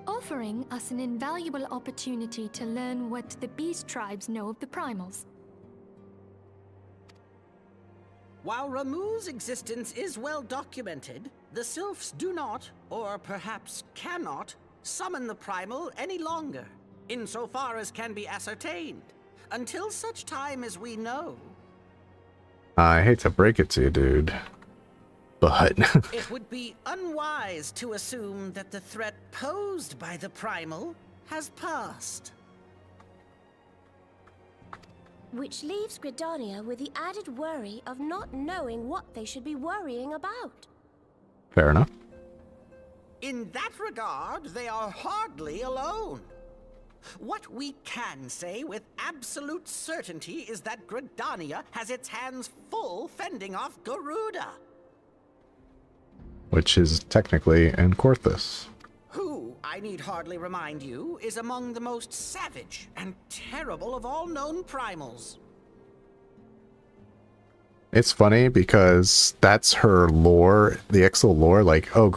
Offering us an invaluable opportunity to learn what the beast tribes know of the primals. While Ramu's existence is well documented, the Sylphs do not, or perhaps cannot, summon the primal any longer, insofar as can be ascertained, until such time as we know. I hate to break it to you, dude, but It would be unwise to assume that the threat posed by the primal has passed. Which leaves Gridania with the added worry of not knowing what they should be worrying about. fair enough. In that regard, they are hardly alone. What we can say with absolute certainty is that Gridania has its hands full fending off Garuda, Which is technically in Corthus. who, I need hardly remind you, is among the most savage and terrible of all known primals. It's funny because that's her lore, the Ixal lore, like, oh,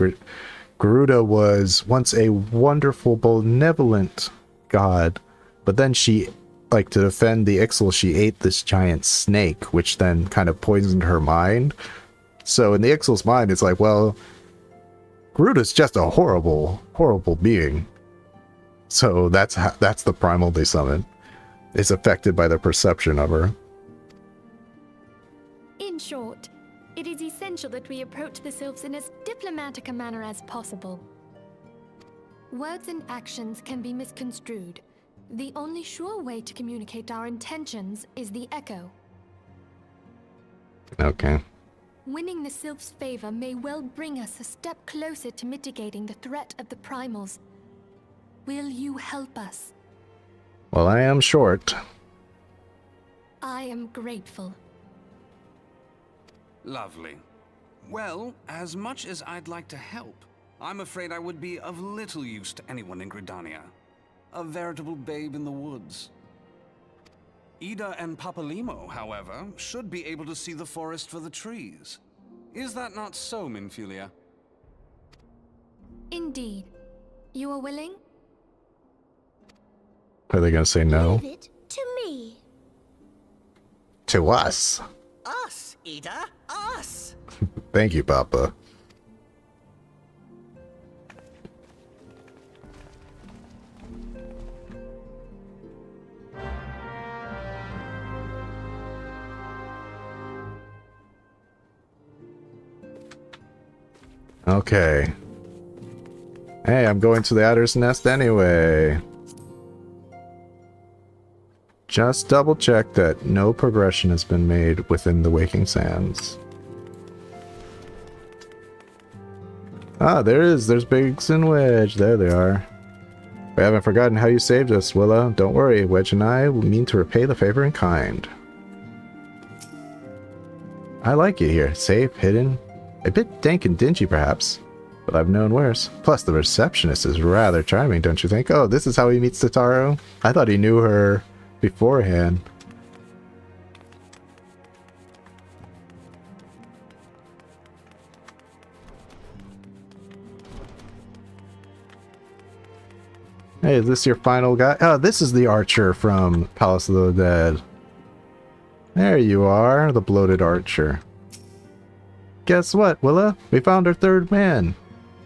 Garuda was once a wonderful, benevolent god, but then she, like, to defend the Ixal, she ate this giant snake, which then kind of poisoned her mind. So in the Ixal's mind, it's like, well, Garuda's just a horrible, horrible being. So that's the primal they summon. Is affected by the perception of her. In short, it is essential that we approach the Sylphs in as diplomatic a manner as possible. Words and actions can be misconstrued. The only sure way to communicate our intentions is the echo. Okay. Winning the Sylphs' favor may well bring us a step closer to mitigating the threat of the primals. Will you help us? Well, I am short. I am grateful. Lovely. Well, as much as I'd like to help, I'm afraid I would be of little use to anyone in Gridania. A veritable babe in the woods. Ida and Papalimo, however, should be able to see the forest for the trees. Is that not so, Minfilia? Indeed. You are willing? Are they gonna say no? Leave it to me. To us. Us, Ida, us! Thank you, Papa. Okay. Hey, I'm going to the Adder's Nest anyway. Just double check that no progression has been made within the Waking Sands. Ah, there is. There's Biggs and Wedge. There they are. We haven't forgotten how you saved us, Willa. Don't worry, Wedge and I will mean to repay the favor in kind. I like it here. Safe, hidden. A bit dank and dingy, perhaps. But I've known worse. Plus, the receptionist is rather charming, don't you think? Oh, this is how he meets Totaro? I thought he knew her beforehand. Hey, is this your final guy? Oh, this is the archer from Palace of the Dead. There you are, the bloated archer. Guess what, Willa? We found our third man.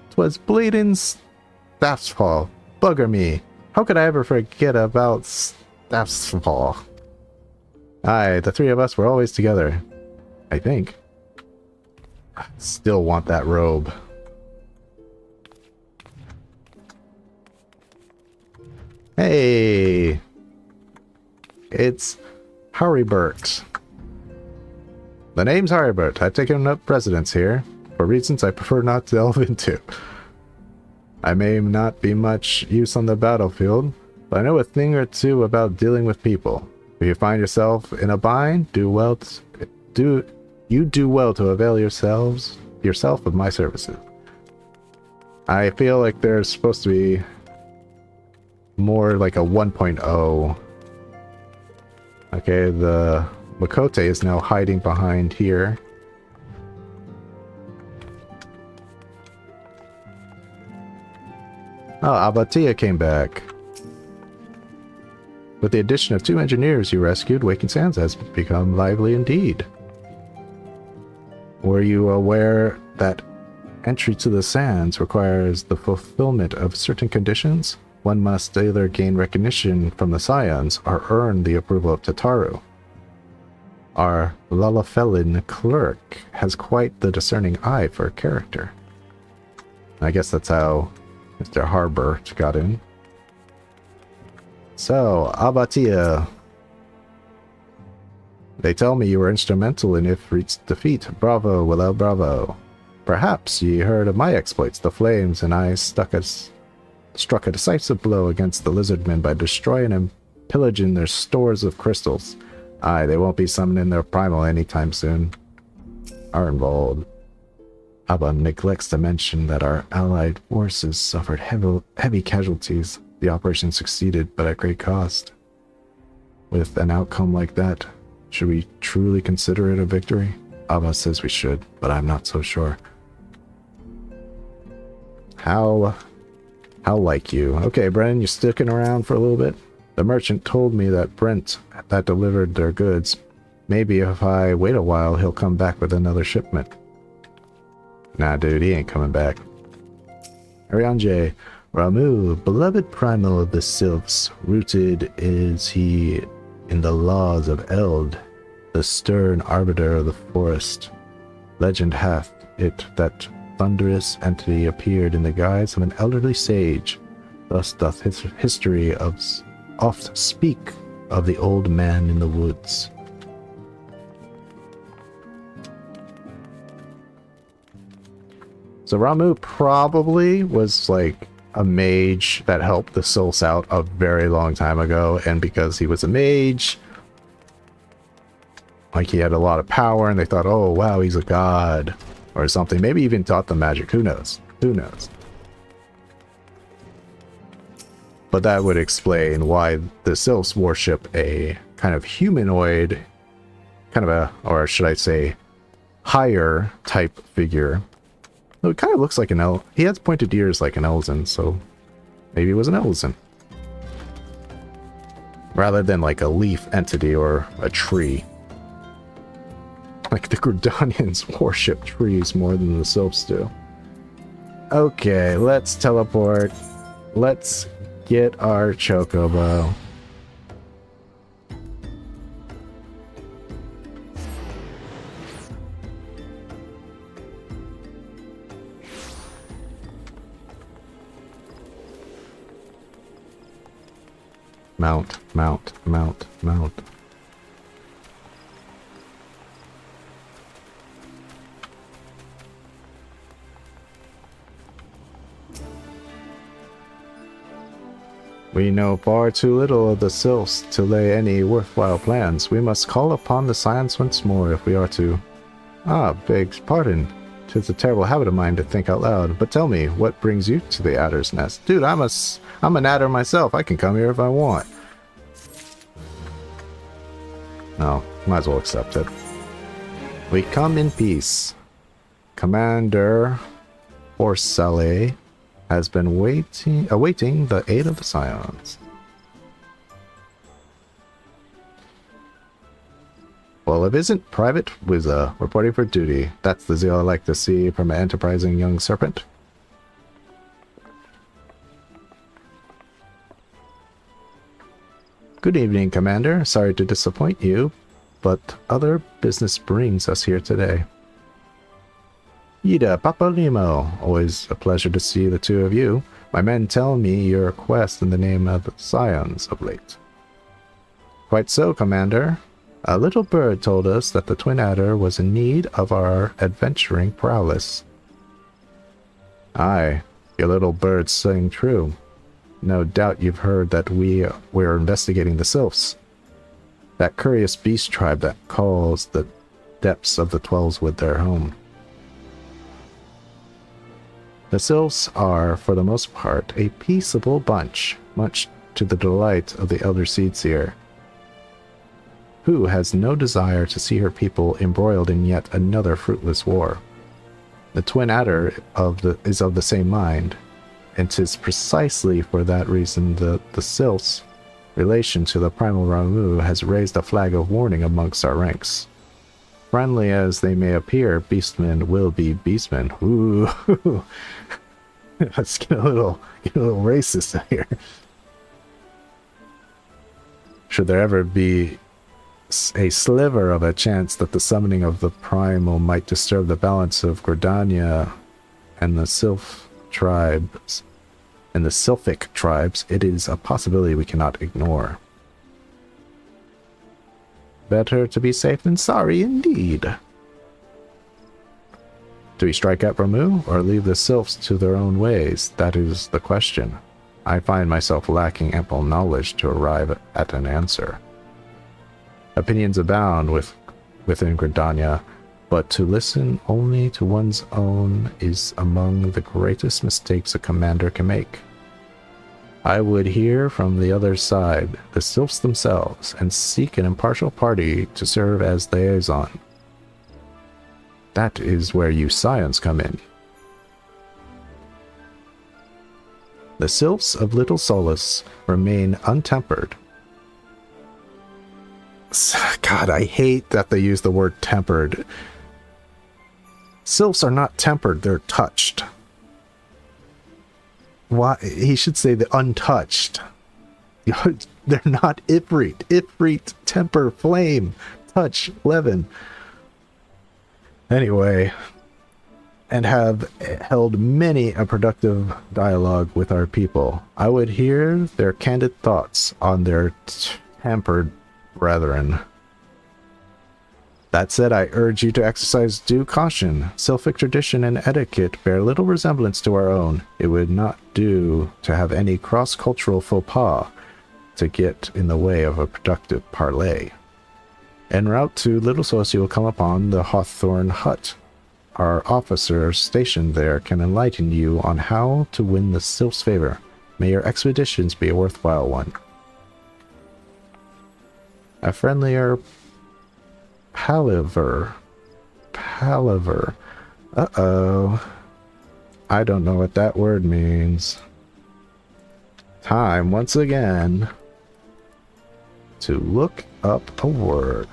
'Twas bleeding Staffsfall. Bugger me. How could I ever forget about Staffsfall? Aye, the three of us were always together. I think. Still want that robe. Hey! It's Harrybert. The name's Harrybert. I've taken up residence here, for reasons I prefer not to delve into. I may not be much use on the battlefield, but I know a thing or two about dealing with people. If you find yourself in a bind, do well to avail yourself of my services. I feel like there's supposed to be more like a 1.0. Okay, the Miqo'te is now hiding behind here. Oh, Abatia came back. With the addition of 2 engineers you rescued, Waking Sands has become lively indeed. Were you aware that entry to the sands requires the fulfillment of certain conditions? One must either gain recognition from the Scions or earn the approval of Totaro. Our Lalafellin clerk has quite the discerning eye for character. I guess that's how Mr. Harbert got in. So, Abatia. They tell me you were instrumental in Ifrit's defeat. Bravo, Willow, bravo. Perhaps ye heard of my exploits. The flames and I struck a decisive blow against the lizardmen by destroying and pillaging their stores of crystals. Aye, they won't be summoning their primal anytime soon. Arnvold. Abba neglects to mention that our allied forces suffered heavy casualties. The operation succeeded, but at great cost. With an outcome like that, should we truly consider it a victory? Abba says we should, but I'm not so sure. How like you? Okay, Brennan, you sticking around for a little bit? The merchant told me that Brent that delivered their goods. Maybe if I wait a while, he'll come back with another shipment. Nah, dude, he ain't coming back. Arianje, Ramu, beloved primal of the sylphs, rooted is he in the laws of Eld, the stern arbiter of the forest. Legend hath it that thunderous entity appeared in the guise of an elderly sage. Thus doth history oft speak of the old man in the woods. So Ramu probably was like a mage that helped the Sylphs out a very long time ago, and because he was a mage, like he had a lot of power, and they thought, oh wow, he's a god or something. Maybe even taught them magic. Who knows? Who knows? But that would explain why the Sylphs worship a kind of humanoid, kind of a, or should I say, higher type figure. Though it kind of looks like an elf. He has pointed ears like an Elzen, so maybe it was an Elzen. Rather than like a leaf entity or a tree. Like the Gridanians worship trees more than the Sylphs do. Okay, let's teleport. Let's get our Chocobo. Mount, mount, mount, mount. We know far too little of the sylphs to lay any worthwhile plans. We must call upon the science once more if we are to... Ah, beg pardon. 'Tis a terrible habit of mine to think out loud. But tell me, what brings you to the adder's nest? Dude, I'm an adder myself. I can come here if I want. No, might as well accept it. We come in peace. Commander Orsale has been awaiting the aid of the Scions. Well, if isn't Private Wizza reporting for duty. That's the zeal I like to see from an enterprising young serpent. Good evening, Commander. Sorry to disappoint you, but other business brings us here today. Yida, Papa Limo, always a pleasure to see the two of you. My men tell me your quest in the name of the Scions of late. Quite so, Commander. A little bird told us that the Twin Adder was in need of our adventuring prowess. Aye, your little bird's saying true. No doubt you've heard that we're investigating the Sylphs. That curious beast tribe that calls the depths of the Twelveswood their home. The Sylphs are, for the most part, a peaceable bunch, much to the delight of the Elder Seedseer, who has no desire to see her people embroiled in yet another fruitless war. The Twin Adder is of the same mind, and 'tis precisely for that reason that the Sylphs' relation to the Primal Ramu has raised a flag of warning amongst our ranks. Friendly as they may appear, beastmen will be beastmen. Ooh, let's get a little racist here. Should there ever be a sliver of a chance that the summoning of the Primal might disturb the balance of Gridania and the Sylph tribes, and the Sylphic tribes, it is a possibility we cannot ignore. Better to be safe than sorry, indeed. Do we strike at Ramu, or leave the Sylphs to their own ways? That is the question. I find myself lacking ample knowledge to arrive at an answer. Opinions abound within Gridania, but to listen only to one's own is among the greatest mistakes a commander can make. I would hear from the other side, the Sylphs themselves, and seek an impartial party to serve as liaison. That is where you Scions come in. The Sylphs of Little Solace remain untempered. God, I hate that they use the word tempered. Sylphs are not tempered, they're touched. Why? He should say the untouched. They're not Ifrit. Ifrit, temper, flame, touch, leaven. Anyway, and have held many a productive dialogue with our people. I would hear their candid thoughts on their tempered brethren. That said, I urge you to exercise due caution. Sylphic tradition and etiquette bear little resemblance to our own. It would not do to have any cross-cultural faux pas to get in the way of a productive parley. En route to Little Solace, you will come upon the Hawthorne Hut. Our officer stationed there can enlighten you on how to win the Sylph's favor. May your expeditions be a worthwhile one. A friendlier palaver. Uh-oh. I don't know what that word means. Time, once again, to look up a word.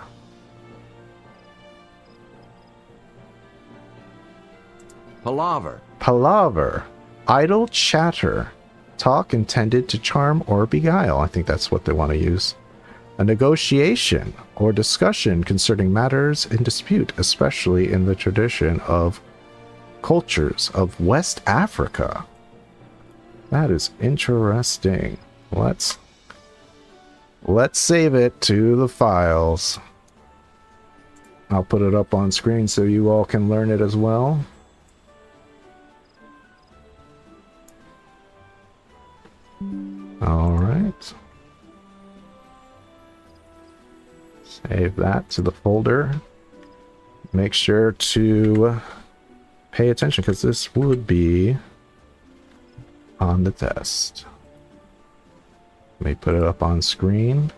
Palaver. Palaver. Idle chatter. Talk intended to charm or beguile. I think that's what they want to use. A negotiation or discussion concerning matters in dispute, especially in the tradition of cultures of West Africa. That is interesting. Let's Let's save it to the files. I'll put it up on screen so you all can learn it as well. All right. Save that to the folder. Make sure to pay attention because this would be on the test. Let me put it up on screen.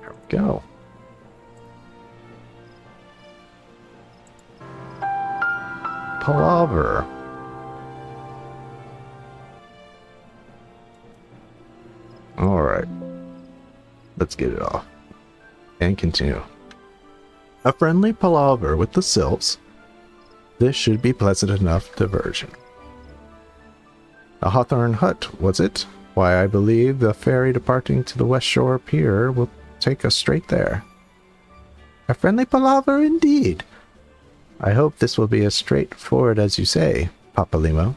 There we go. Palaver. All right. Let's get it off and continue. A friendly palaver with the sylphs. This should be pleasant enough diversion. A hawthorn hut, was it? Why, I believe the ferry departing to the West Shore Pier will take us straight there. A friendly palaver indeed. I hope this will be as straightforward as you say, Papa Limo.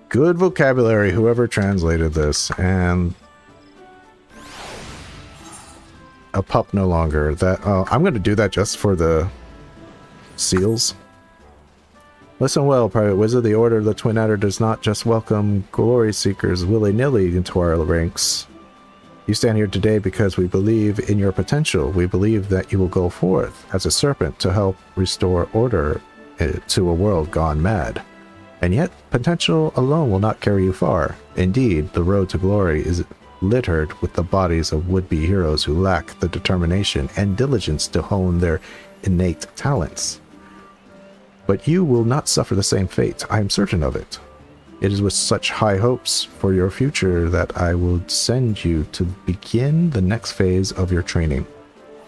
Good vocabulary, whoever translated this, and a pup no longer. That I'm going to do that just for the seals. Listen well, Private Wizard. The Order of the Twin Adder does not just welcome glory seekers willy-nilly into our ranks. You stand here today because we believe in your potential. We believe that you will go forth as a serpent to help restore order to a world gone mad. And yet, potential alone will not carry you far. Indeed, the road to glory is littered with the bodies of would-be heroes who lack the determination and diligence to hone their innate talents. But you will not suffer the same fate, I am certain of it. It is with such high hopes for your future that I will send you to begin the next phase of your training.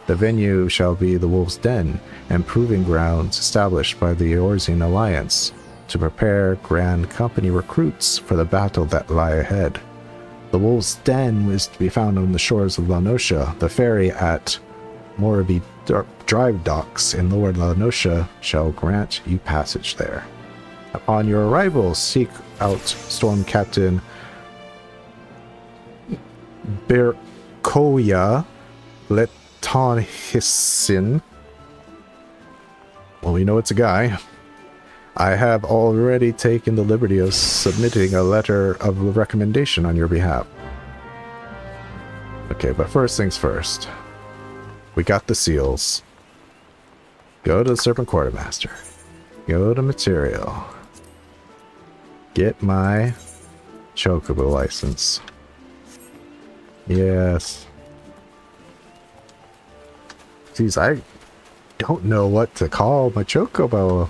The venue shall be the Wolf's Den and proving grounds established by the Eorzean Alliance to prepare Grand Company recruits for the battle that lie ahead. The Wolf's Den is to be found on the shores of La Noscia. The ferry at Morabie Drive docks in Lower La Noscia shall grant you passage there. Upon your arrival, seek out Storm Captain Berkoya Letonhissin. Well, we know it's a guy. I have already taken the liberty of submitting a letter of recommendation on your behalf. Okay, but first things first. We got the seals. Go to the Serpent Quartermaster. Go to Material. Get my Chocobo license. Yes. Geez, I don't know what to call my Chocobo.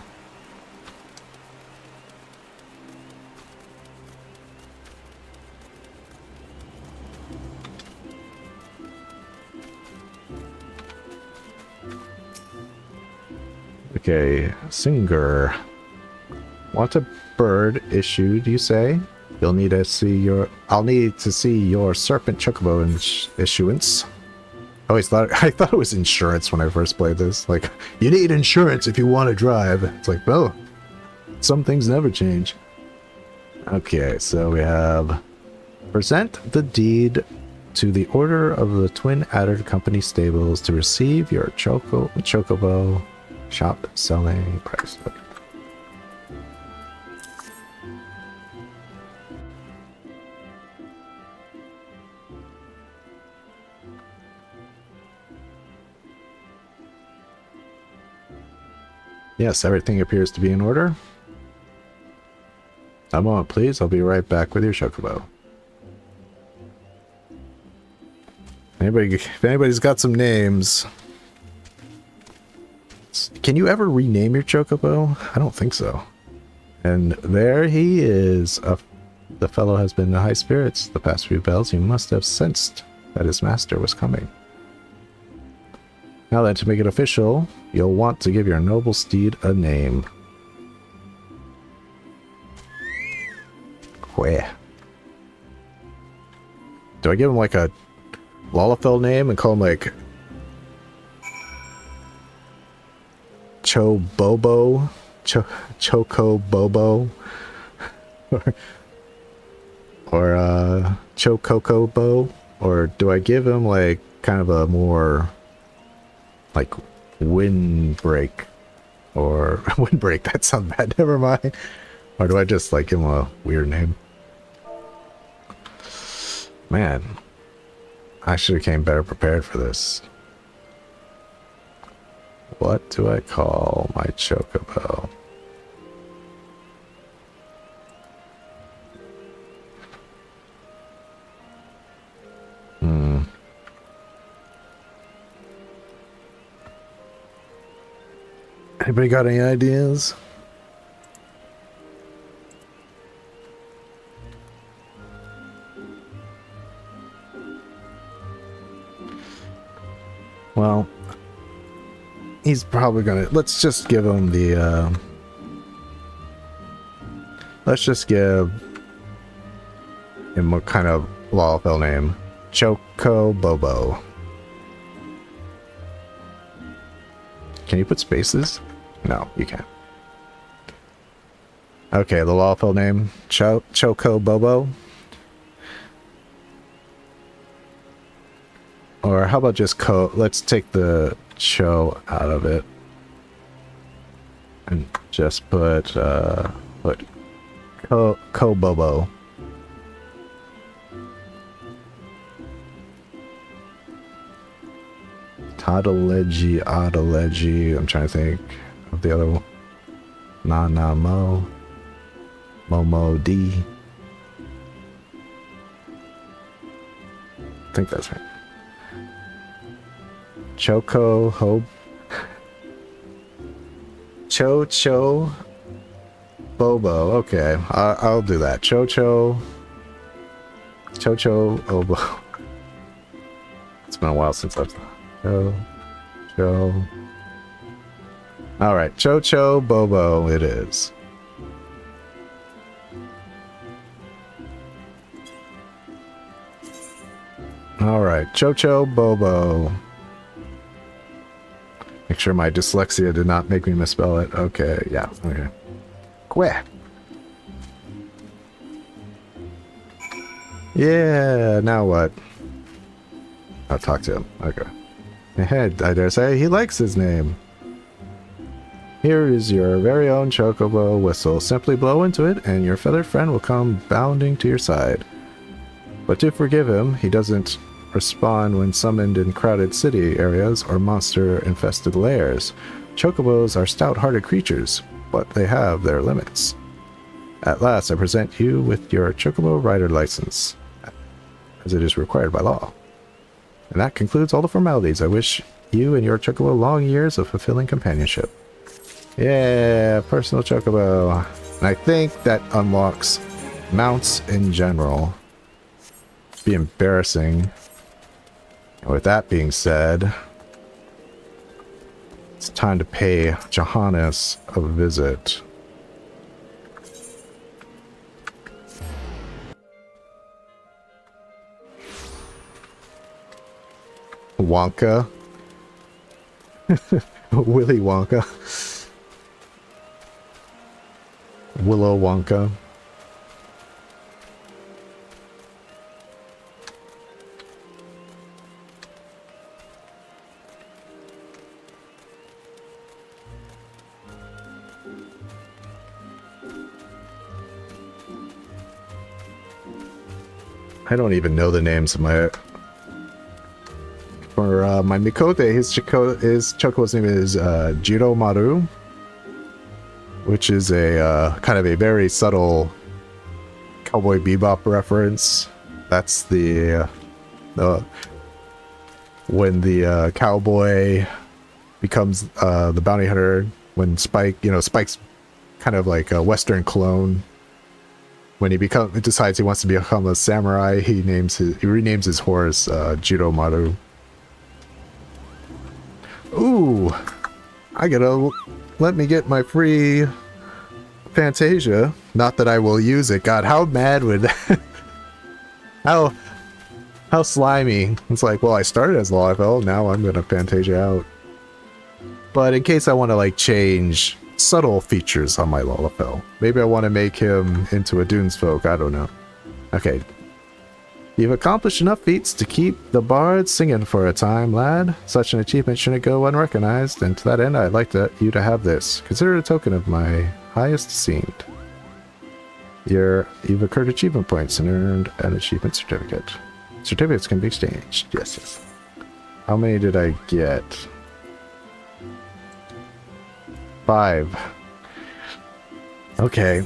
Okay, Singer. Want a bird issued, you say? You'll need to see your... I'll need to see your Serpent Chocobo issuance. I thought it was insurance when I first played this. Like, you need insurance if you want to drive. It's like, well, some things never change. Okay, so we have... Present the deed to the Order of the Twin Adder Company Stables to receive your Chocobo... Shop selling price. Okay. Yes, everything appears to be in order. A moment, please. I'll be right back with your Chocobo. If anybody's got some names... Can you ever rename your Chocobo? I don't think so. And there he is. The fellow has been in high spirits the past few bells. He must have sensed that his master was coming. Now then, to make it official, you'll want to give your noble steed a name. Where? Do I give him like a Lalafell name and call him like Chobobo? Choco Bobo? or Chococo Bo? Or do I give him like kind of a more like windbreak? Or windbreak, that sounds bad, never mind. Or do I just like give him a weird name? Man, I should have came better prepared for this. What do I call my chocobo? Anybody got any ideas? Well, he's probably gonna... Let's just give him the... let's just give him a kind of Lalafell name. Choco Bobo. Can you put spaces? No, you can't. Okay, the Lalafell name. Choco Bobo. Or how about just let's take the cho out of it. And just put Bobo. Tadaleji. I'm trying to think of the other one. Mo. Momo D. I think that's right. Choco Hope. Cho Bobo. Okay, I'll do that. Chocho Obo. It's been a while since I've... Cho. Alright, Chocho Bobo it is. Alright, Chocho Bobo. Make sure my dyslexia did not make me misspell it. Okay, yeah, okay. Queh. Yeah, now what? I'll talk to him. Okay. Hey, I dare say he likes his name. Here is your very own chocobo whistle. Simply blow into it and your feathered friend will come bounding to your side. But to forgive him, he doesn't respond when summoned in crowded city areas or monster-infested lairs. Chocobos are stout-hearted creatures, but they have their limits. At last, I present you with your chocobo rider license, as it is required by law. And that concludes all the formalities. I wish you and your chocobo long years of fulfilling companionship. Yeah, personal chocobo. And I think that unlocks mounts in general. It'd be embarrassing. And with that being said, it's time to pay Johannes a visit. Wonka. Willy Wonka. Willow Wonka. I don't even know the names of my... For my Miqo'te, his chocobo's name is Jiro Maru, which is a kind of a very subtle Cowboy Bebop reference. That's the when the cowboy becomes the bounty hunter. When Spike, Spike's kind of like a Western clone. When he decides he wants to become a samurai, he renames his horse Jiro Maru. Ooh, I gotta let me get my free Fantasia. Not that I will use it. God, how mad would that... how slimy. It's like, well, I started as Lalafell, now I'm gonna Fantasia out. But in case I want to like change subtle features on my Lalafell, maybe I want to make him into a Dunes folk, I don't know. Okay. You've accomplished enough feats to keep the bards singing for a time, lad. Such an achievement shouldn't go unrecognized, and to that end I'd like you to have this. Consider it a token of my highest esteem. You've accrued achievement points and earned an achievement certificate. Certificates can be exchanged. Yes, yes. How many did I get? 5. Okay.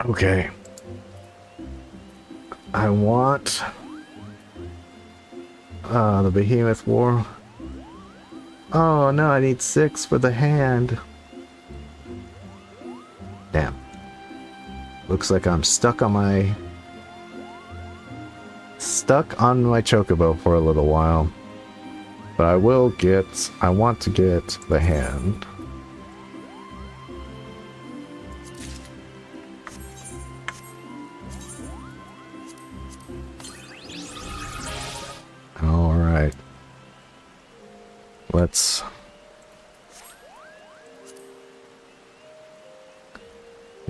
Okay. I want the Behemoth War. Oh no, I need 6 for the hand. Damn. Looks like I'm stuck on my chocobo for a little while. But I want to get the hand. All right. Let's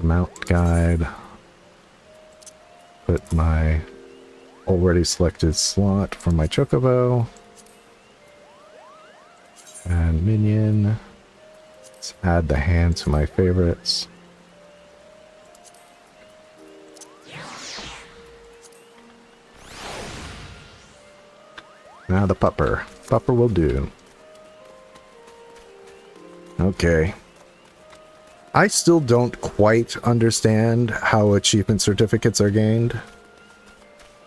mount guide. Put my already selected slot for my chocobo. And minion. Let's add the hand to my favorites. Now the pupper. Pupper will do. Okay. I still don't quite understand how achievement certificates are gained.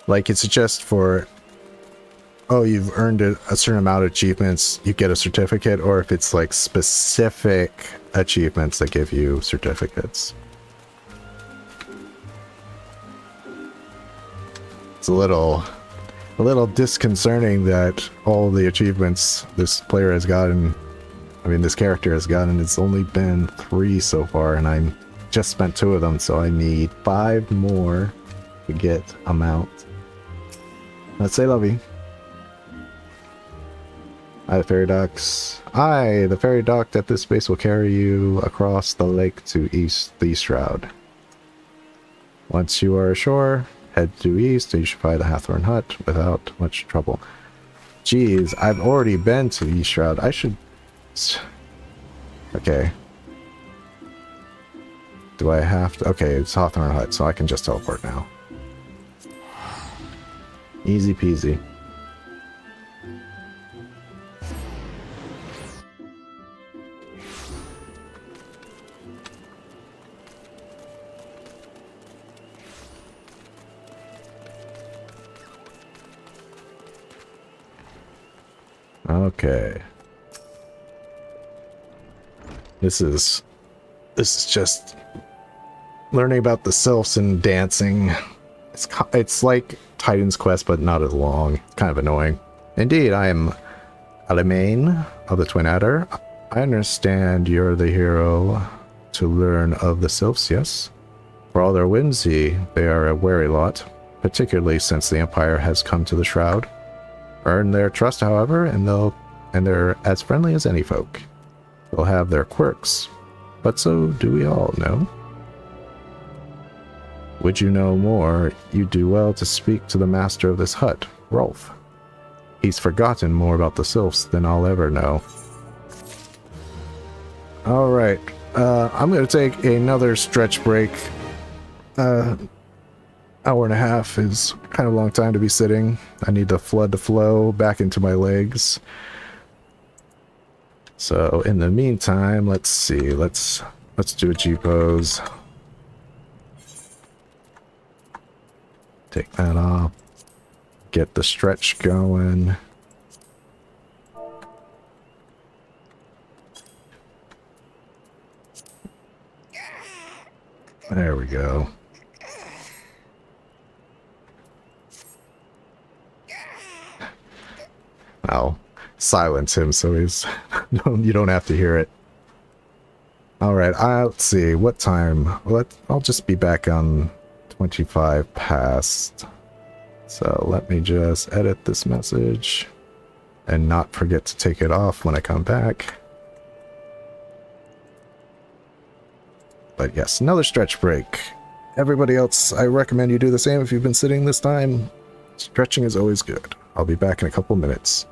Like, it's just for, oh, you've earned a certain amount of achievements, you get a certificate, or if it's like specific achievements that give you certificates. It's a little disconcerting that all the achievements this player has gotten, this character has gotten, it's only been 3 so far, and I just spent 2 of them, so I need 5 more to get a mount. Let's say lovey. Aye, the ferry docks. Aye, the ferry docked at this base will carry you across the lake to the East Shroud. Once you are ashore, head due east and you should find the Hathorn Hut without much trouble. Jeez, I've already been to East Shroud. I should... Okay. Do I have to... Okay, it's Hathorn Hut, so I can just teleport now. Easy peasy. Okay. This is just learning about the sylphs and dancing. It's like Titan's Quest, but not as long. It's kind of annoying. Indeed, I am Alemain of the Twin Adder. I understand you're the hero to learn of the sylphs, yes? For all their whimsy, they are a wary lot, particularly since the Empire has come to the Shroud. Earn their trust, however, and they're as friendly as any folk. They'll have their quirks, but so do we all, no? Would you know more, you'd do well to speak to the master of this hut, Rolf. He's forgotten more about the sylphs than I'll ever know. Alright, I'm gonna take another stretch break. Hour and a half is kind of a long time to be sitting. I need to flood the flow back into my legs. So in the meantime, let's see. Let's do a G pose. Take that off. Get the stretch going. There we go. Well, silence him so he's you don't have to hear it. All right, let's see what time. I'll just be back on 25 past. So let me just edit this message and not forget to take it off when I come back. But yes, another stretch break. Everybody else, I recommend you do the same if you've been sitting this time. Stretching is always good. I'll be back in a couple minutes.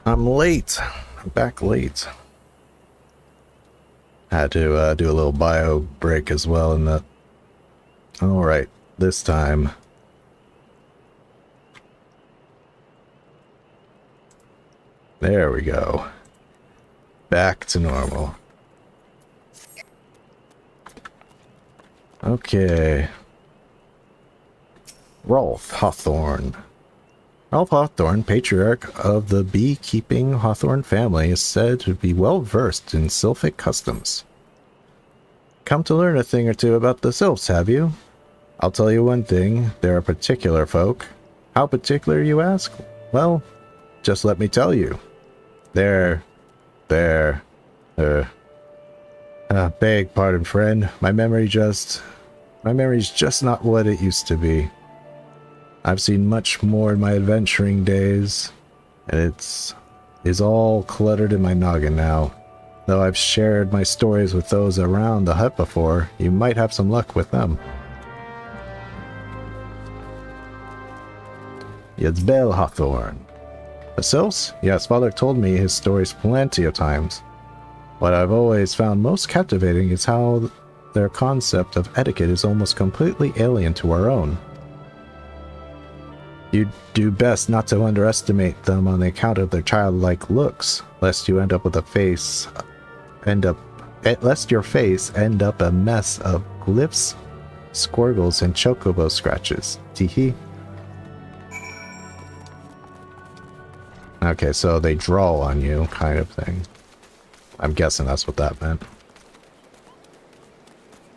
I'm late. I'm back late. Had to do a little bio break as well in that. Alright, this time. There we go. Back to normal. Okay. Rolf Hawthorne. Rolf Hawthorne, patriarch of the beekeeping Hawthorne family, is said to be well versed in sylphic customs. Come to learn a thing or two about the sylphs, have you? I'll tell you one thing, they're a particular folk. How particular, you ask? Well, just let me tell you. Beg pardon, friend. My memory's just not what it used to be. I've seen much more in my adventuring days, and it's all cluttered in my noggin now. Though I've shared my stories with those around the hut before, you might have some luck with them. Yetzbel Hawthorne. The sylphs? Yes, father told me his stories plenty of times. What I've always found most captivating is how their concept of etiquette is almost completely alien to our own. You do best not to underestimate them on the account of their childlike looks, lest your face end up a mess of glyphs, squirgles, and chocobo scratches. Teehee. Okay, so they draw on you, kind of thing. I'm guessing that's what that meant.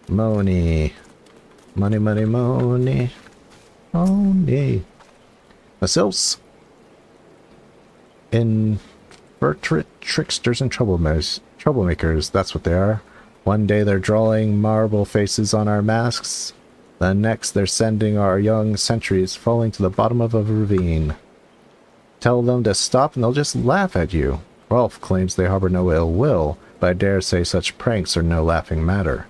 Money. Money, money, money. Money. The sylphs invertebrate tricksters and troublemakers, that's what they are. One day they're drawing marble faces on our masks. The next they're sending our young sentries falling to the bottom of a ravine. Tell them to stop and they'll just laugh at you. Rolf claims they harbor no ill will, but I dare say such pranks are no laughing matter.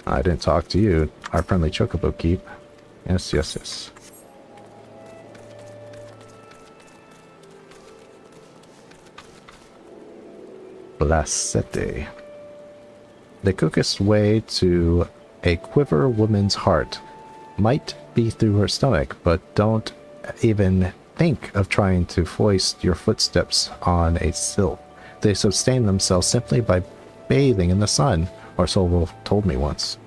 I didn't talk to you, our friendly chocobo keep. Yes, yes, yes. Placete. The quickest way to a quiver woman's heart might be through her stomach, but don't even think of trying to foist your footsteps on a sylph. They sustain themselves simply by bathing in the sun, or so Wolf told me once.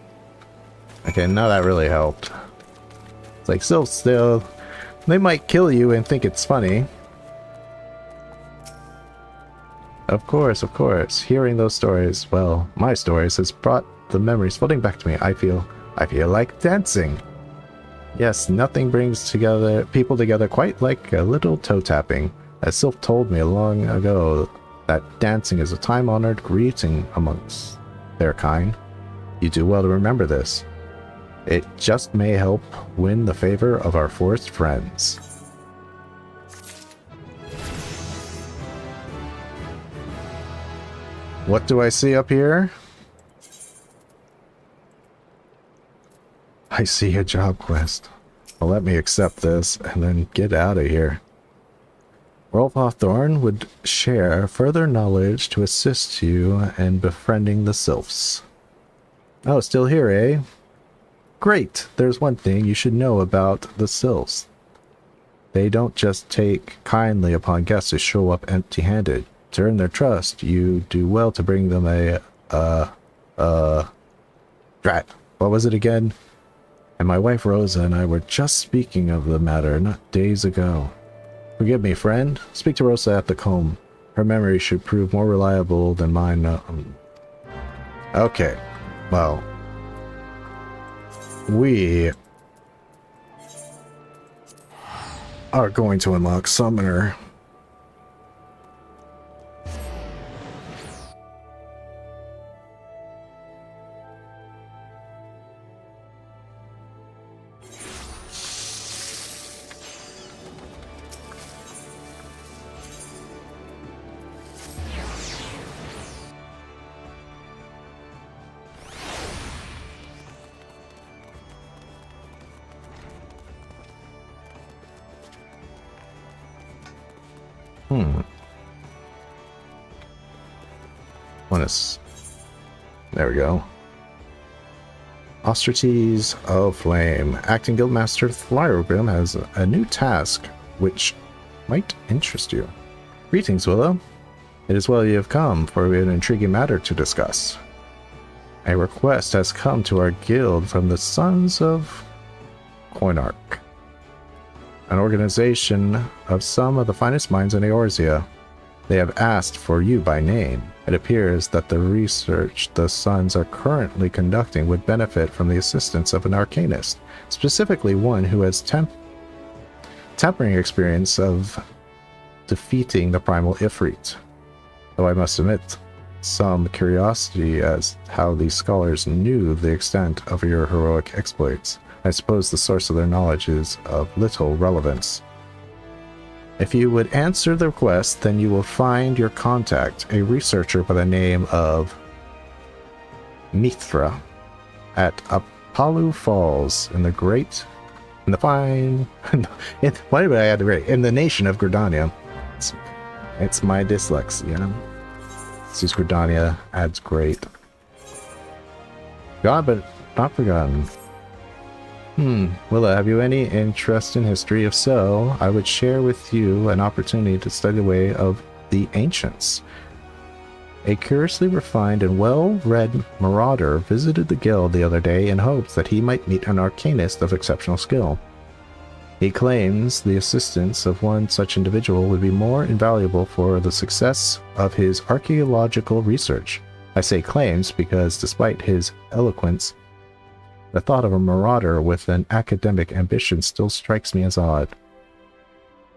Okay, now that really helped. It's like, sylphs, they might kill you and think it's funny. Of course, of course. Hearing those stories, well, my stories, has brought the memories flooding back to me. I feel like dancing. Yes, nothing brings people together quite like a little toe tapping. As Sylph told me long ago, that dancing is a time-honored greeting amongst their kind. You do well to remember this. It just may help win the favor of our forest friends. What do I see up here? I see a job quest. Well, let me accept this and then get out of here. Rolf Hawthorne would share further knowledge to assist you in befriending the sylphs. Oh, still here, eh? Great! There's one thing you should know about the sylphs. They don't just take kindly upon guests who show up empty-handed. To earn their trust, you do well to bring them Drat. What was it again? And my wife Rosa and I were just speaking of the matter not days ago. Forgive me, friend. Speak to Rosa at the comb. Her memory should prove more reliable than mine. Okay. Well. We are going to unlock Summoner. There we go. Austerities of Flame. Acting Guildmaster Flyrobrim has a new task, which might interest you. Greetings, Willow. It is well you have come, for we have an intriguing matter to discuss. A request has come to our guild from the Sons of Coinarch, an organization of some of the finest minds in Eorzea. They have asked for you by name. It appears that the research the Sons are currently conducting would benefit from the assistance of an arcanist, specifically one who has tempering experience of defeating the primal Ifrit. Though I must admit some curiosity as how these scholars knew the extent of your heroic exploits. I suppose the source of their knowledge is of little relevance. If you would answer the request, then you will find your contact, a researcher by the name of Mithra, at Apollo Falls in the nation of Gridania. It's my dyslexia. Sees Gridania adds great. Gone but not forgotten. Willa, have you any interest in history? If so, I would share with you an opportunity to study the way of the ancients. A curiously refined and well-read marauder visited the guild the other day in hopes that he might meet an arcanist of exceptional skill. He claims the assistance of one such individual would be more invaluable for the success of his archaeological research. I say claims because despite his eloquence, the thought of a marauder with an academic ambition still strikes me as odd.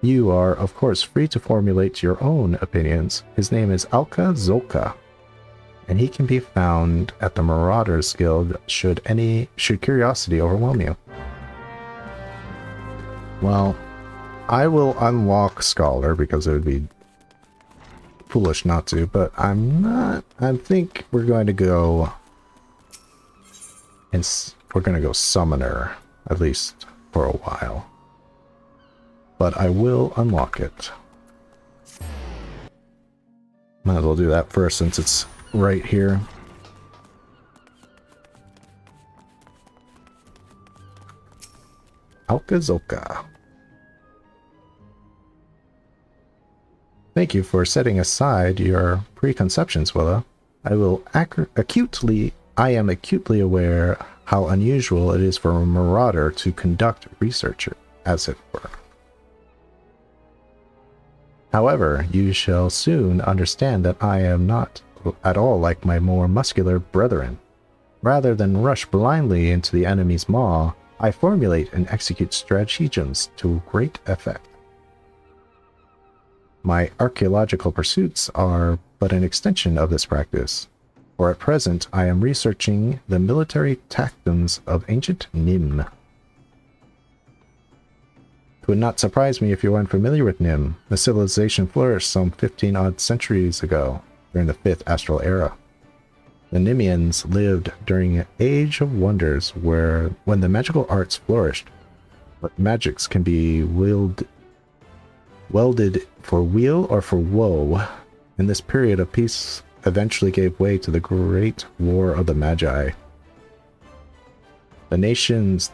you are, of course, free to formulate your own opinions. His name is Alka Zolka, and he can be found at the Marauders Guild should curiosity overwhelm you. Well, I will unlock Scholar because it would be foolish not to, but I'm not. I think we're going to go and we're going to go Summoner, at least for a while. But I will unlock it. Might as well do that first since it's right here. Alka-Zolka. Thank you for setting aside your preconceptions, Willa. I am acutely aware how unusual it is for a marauder to conduct research, as it were. However, you shall soon understand that I am not at all like my more muscular brethren. Rather than rush blindly into the enemy's maw, I formulate and execute stratagems to great effect. My archaeological pursuits are but an extension of this practice, for at present I am researching the military tactics of ancient Nim. It would not surprise me if you weren't familiar with Nim. The civilization flourished some 15-odd centuries ago, during the 5th Astral Era. The Nimians lived during an age of wonders when the magical arts flourished, but magics can be welded for weal or for woe, and this period of peace eventually gave way to the Great War of the Magi. The nations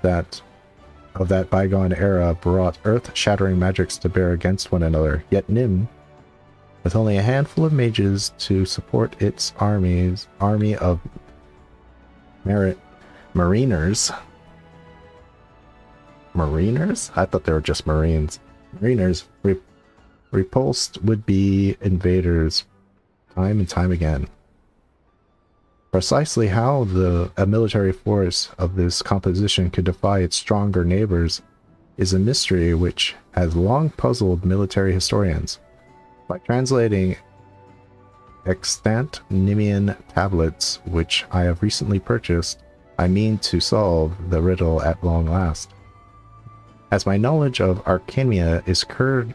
of that bygone era brought earth-shattering magics to bear against one another, yet Nim, with only a handful of mages to support its army of mariners. Mariners? I thought they were just marines. Mariners repulsed would-be invaders time and time again. Precisely how a military force of this composition could defy its stronger neighbors is a mystery which has long puzzled military historians. By translating extant Nimian tablets, which I have recently purchased, I mean to solve the riddle at long last. As my knowledge of Arcania is cursory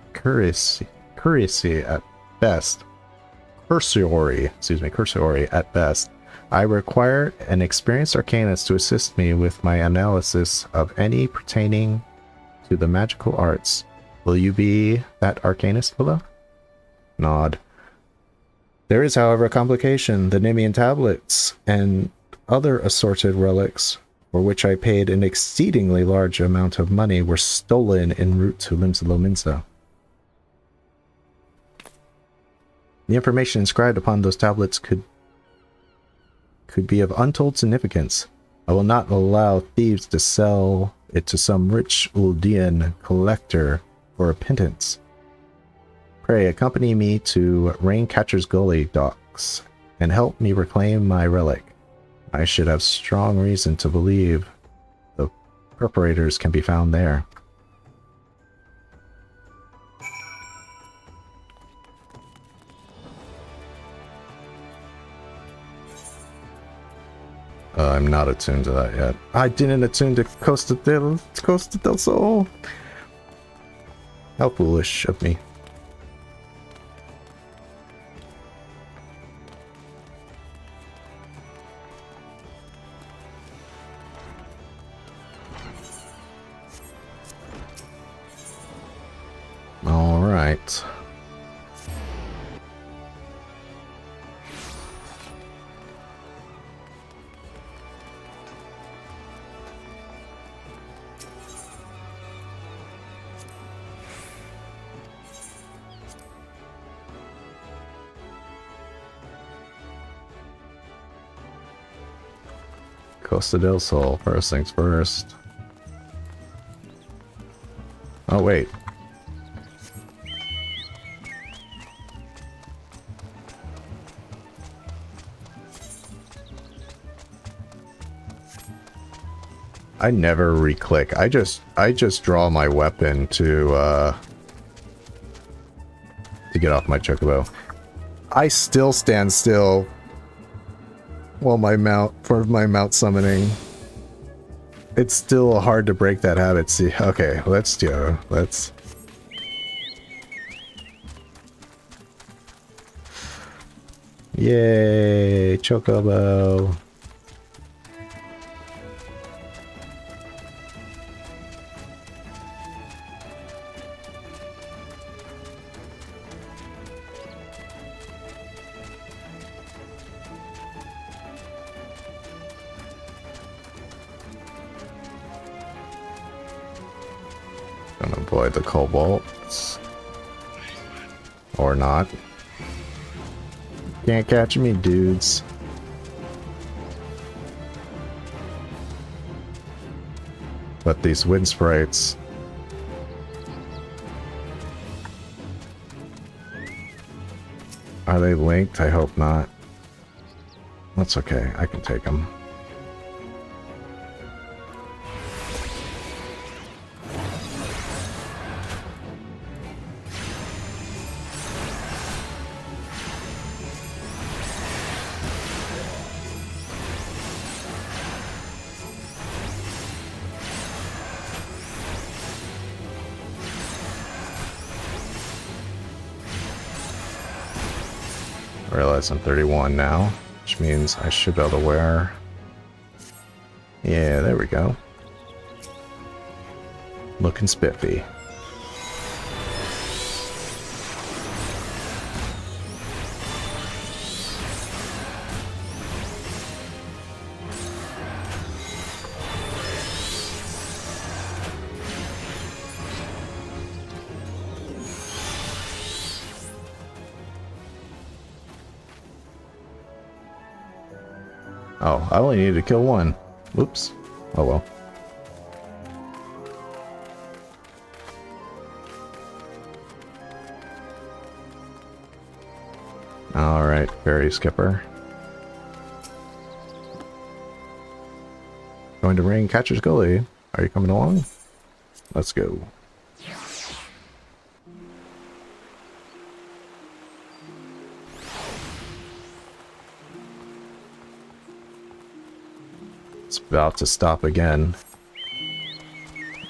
at best, I require an experienced arcanist to assist me with my analysis of any pertaining to the magical arts. Will you be that arcanist, Willa? Nod. There is, however, a complication. The Nimian tablets and other assorted relics, for which I paid an exceedingly large amount of money, were stolen en route to Limsa. The information inscribed upon those tablets could be of untold significance. I will not allow thieves to sell it to some rich Uldian collector for a pittance. Pray accompany me to Raincatcher's Gully docks and help me reclaim my relic. I should have strong reason to believe the perpetrators can be found there. I'm not attuned to that yet. I didn't attune to Costa del Sol. How foolish of me. All right. Costa del Sol, first things first. Oh, wait. I never re-click. I just draw my weapon to get off my chocobo. I still stand still while my mount summoning. It's still hard to break that habit. See, okay, let's. Yay, chocobo. Gonna avoid the kobolds. Or not. Can't catch me, dudes. But these wind sprites. Are they linked? I hope not. That's okay. I can take them. I realize I'm 31 now, which means I should be able to wear... Yeah, there we go. Looking spiffy. Oh, I only needed to kill one. Whoops. Oh well. Alright, Fairy Skipper. Going to ring Catcher's Gully. Are you coming along? Let's go. It's about to stop again.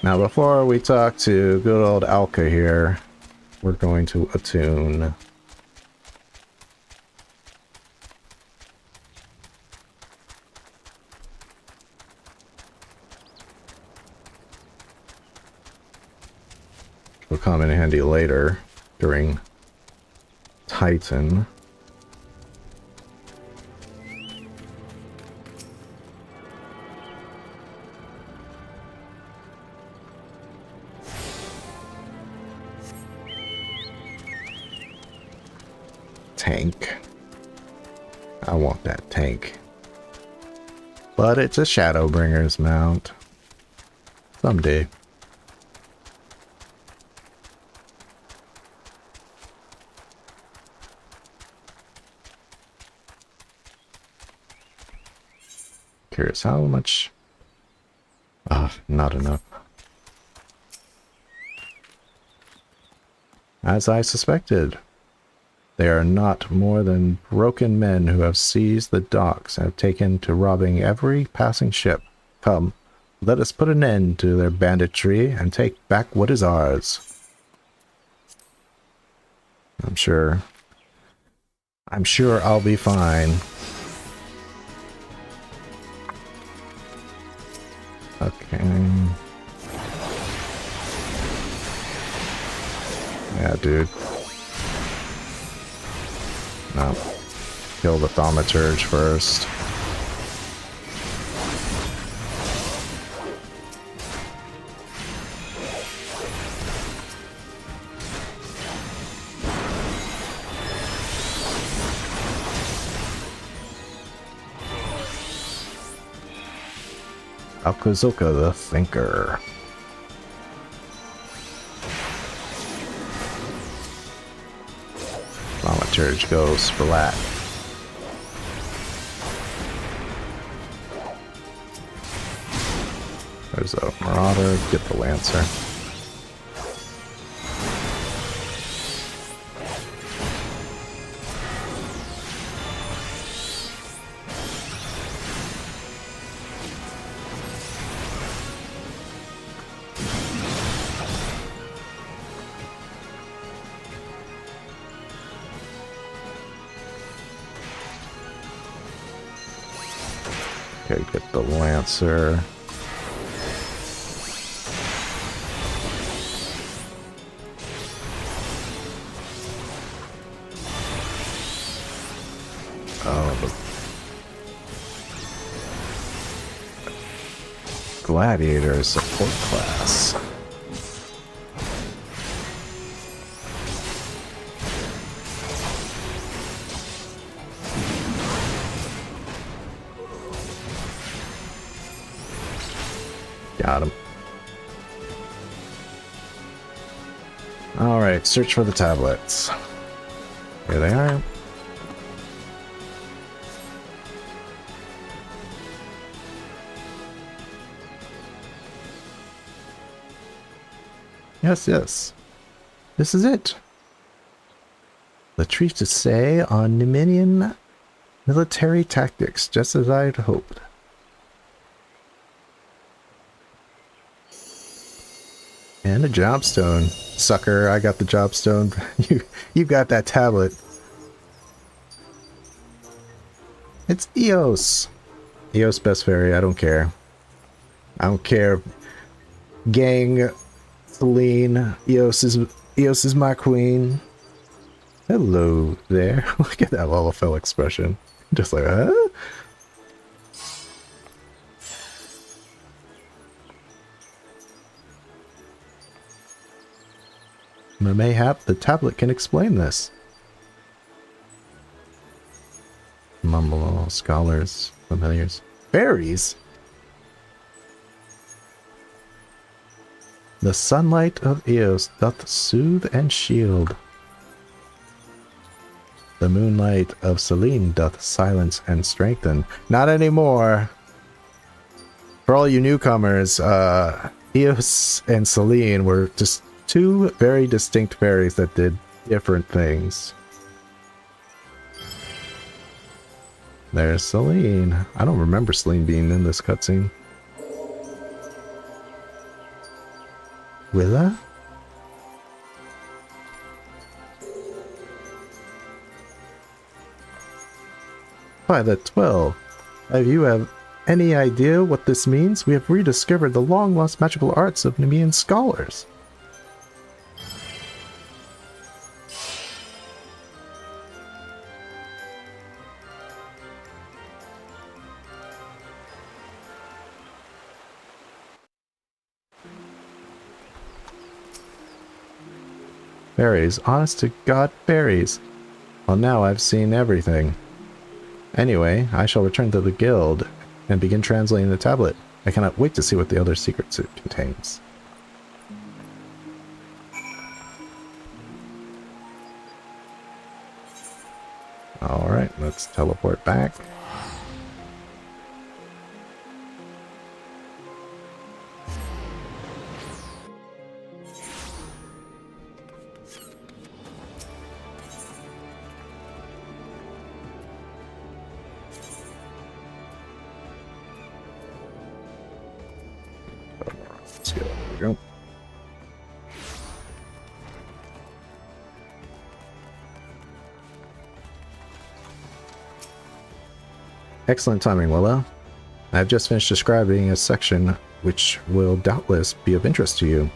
Now before we talk to good old Alka here, we're going to attune. Will come in handy later during Titan. Tank. I want that tank. But it's a Shadowbringer's mount. Someday. Curious how much? Not enough. As I suspected. They are not more than broken men who have seized the docks and have taken to robbing every passing ship. Come, let us put an end to their banditry and take back what is ours. I'm sure I'll be fine. Okay. Yeah, dude. No. Kill the Thaumaturge first. Alkazoka the Thinker. Thaumaturge goes splat. There's a Marauder, get the Lancer. Okay, get the Lancer. Oh, the Gladiator support class. Got him. Alright, search for the tablets. Here they are. Yes, yes. This is it. The treat to say on Nemenian military tactics, just as I had hoped. And a jobstone. Sucker, I got the jobstone. You got that tablet. It's Eos. Eos best fairy, I don't care. I don't care. Gang, Celine, Eos is my queen. Hello there. Look at that Lalafell expression. Just like, huh? Mayhap the tablet can explain this. Mumble, scholars, familiars. Fairies? The sunlight of Eos doth soothe and shield. The moonlight of Selene doth silence and strengthen. Not anymore. For all you newcomers, Eos and Selene were just two very distinct fairies that did different things. There's Selene. I don't remember Selene being in this cutscene. Willa? By the 12. If you have any idea what this means, we have rediscovered the long-lost magical arts of Nemean scholars. Fairies, honest to God, fairies. Well, now I've seen everything. Anyway, I shall return to the guild and begin translating the tablet. I cannot wait to see what the other secrets it contains. Alright, let's teleport back. There we go. Excellent timing, Lala. I have just finished describing a section which will doubtless be of interest to you.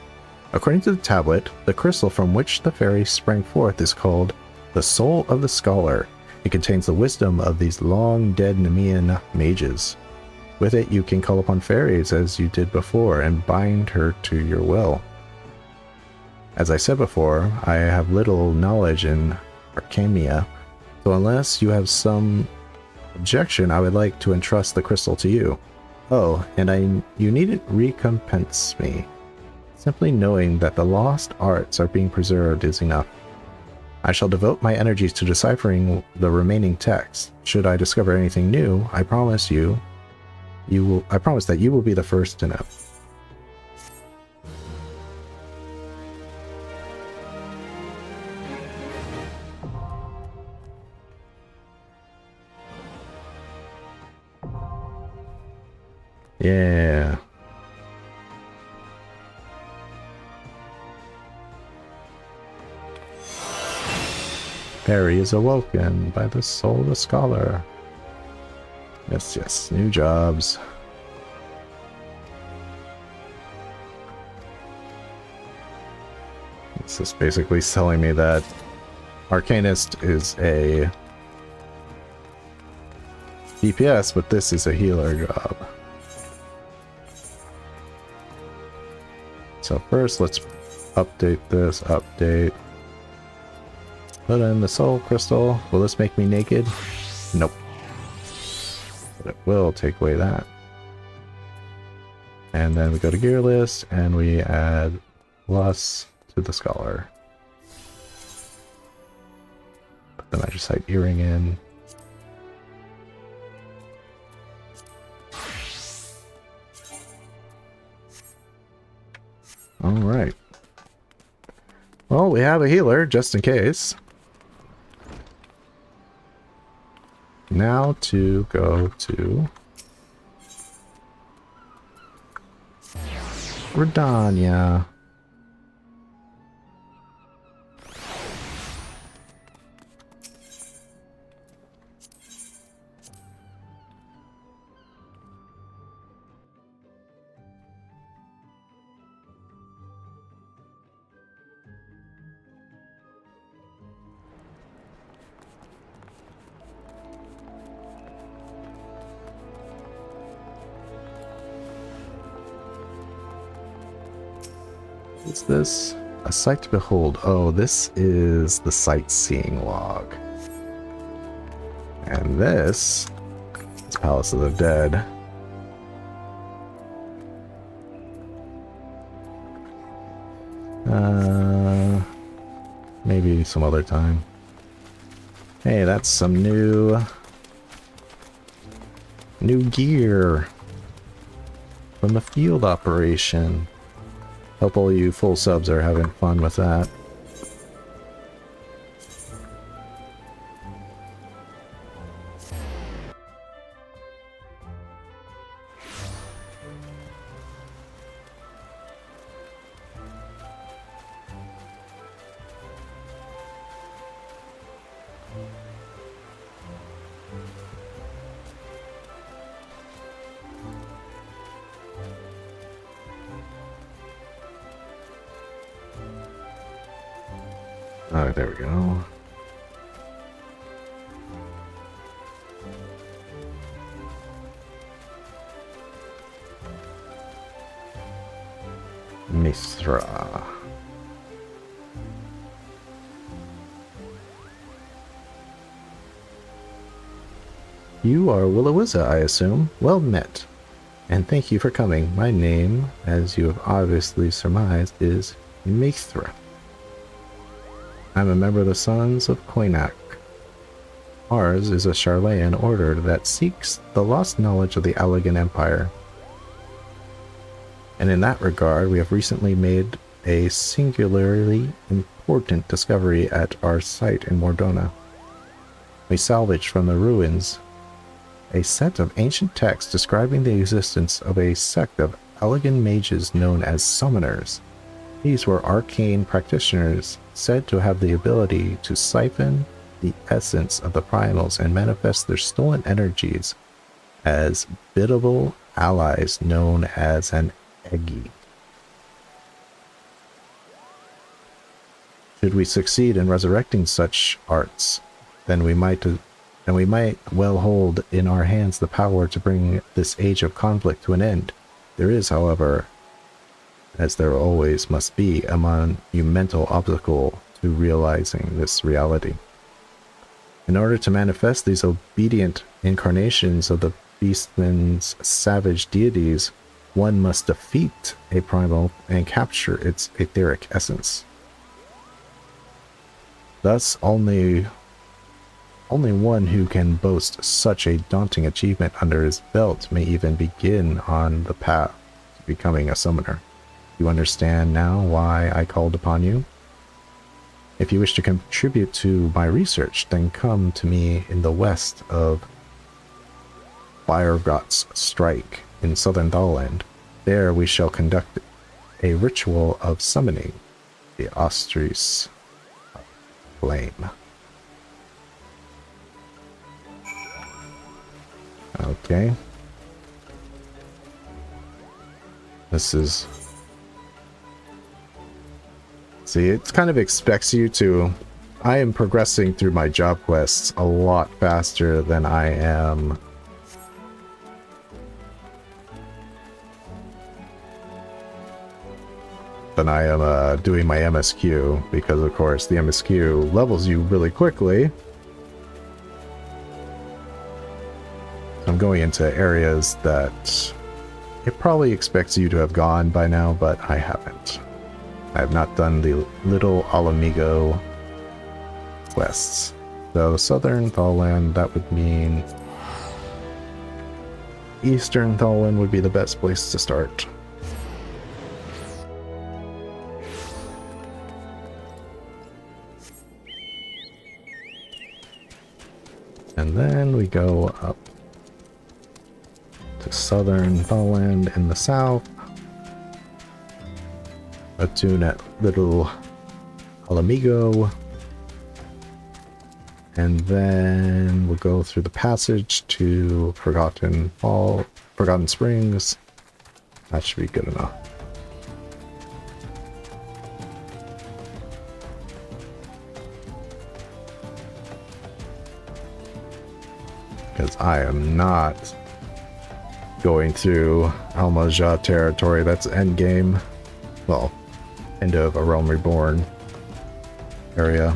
According to the tablet, the crystal from which the fairy sprang forth is called the Soul of the Scholar. It contains the wisdom of these long-dead Nemean mages. With it, you can call upon fairies as you did before and bind her to your will. As I said before, I have little knowledge in Arcania, so unless you have some objection, I would like to entrust the crystal to you. Oh, and you needn't recompense me. Simply knowing that the lost arts are being preserved is enough. I shall devote my energies to deciphering the remaining text. Should I discover anything new, I promise that you will be the first to know. Yeah. Fairy is awoken by the soul of the scholar. Yes, yes, new jobs. It's just basically telling me that Arcanist is a DPS, but this is a healer job. So first, let's update this. Update. Put in the soul crystal. Will this make me naked? Nope. But it will take away that. And then we go to gear list and we add plus to the scholar. Put the magicite earring in. Alright. Well, we have a healer, just in case. Now to go to Redania. What's this? A sight to behold. Oh, this is the sightseeing log. And this is Palace of the Dead. Maybe some other time. Hey, that's some new gear from the field operation. Hope all you full subs are having fun with that. Oh, there we go. Mistra. You are Willowiza, I assume. Well met. And thank you for coming. My name, as you have obviously surmised, is Mithra. I'm a member of the Sons of Koinak. Ours is a Charlayan order that seeks the lost knowledge of the Allegan Empire. And in that regard, we have recently made a singularly important discovery at our site in Mordona. We salvaged from the ruins a set of ancient texts describing the existence of a sect of Allegan mages known as summoners. These were arcane practitioners said to have the ability to siphon the essence of the primals and manifest their stolen energies as biddable allies known as an Eggy. Should we succeed in resurrecting such arts, then we might well hold in our hands the power to bring this age of conflict to an end. There is, however, as there always must be, a monumental obstacle to realizing this reality. In order to manifest these obedient incarnations of the beastman's savage deities, one must defeat a primal and capture its etheric essence. Thus, only one who can boast such a daunting achievement under his belt may even begin on the path to becoming a summoner. You understand now why I called upon you? If you wish to contribute to my research, then come to me in the west of Firegot's Strike in southern Thaland. There we shall conduct a ritual of summoning the Ostris Flame. Okay. This is... See, it kind of expects you to... I am progressing through my job quests a lot faster than I am... doing my MSQ, because of course the MSQ levels you really quickly. I'm going into areas that it probably expects you to have gone by now, but I haven't. I have not done the Little Alamigo quests. So Southern Thawland, that would mean Eastern Thawland would be the best place to start. And then we go up to Southern Thawland in the south. Attune at Little Alamigo. And then we'll go through the passage to Forgotten Springs. That should be good enough. Because I am not going through Almazja territory. That's endgame. Well, end of A Realm Reborn area.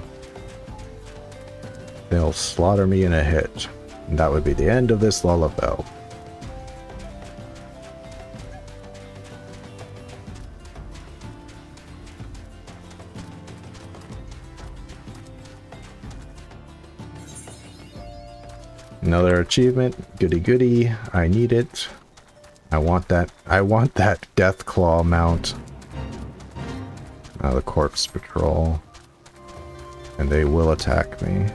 They'll slaughter me in a hit. And that would be the end of this Lalafell. Another achievement. Goody goody. I need it. I want that Death Claw mount. The Corpse Patrol. And they will attack me.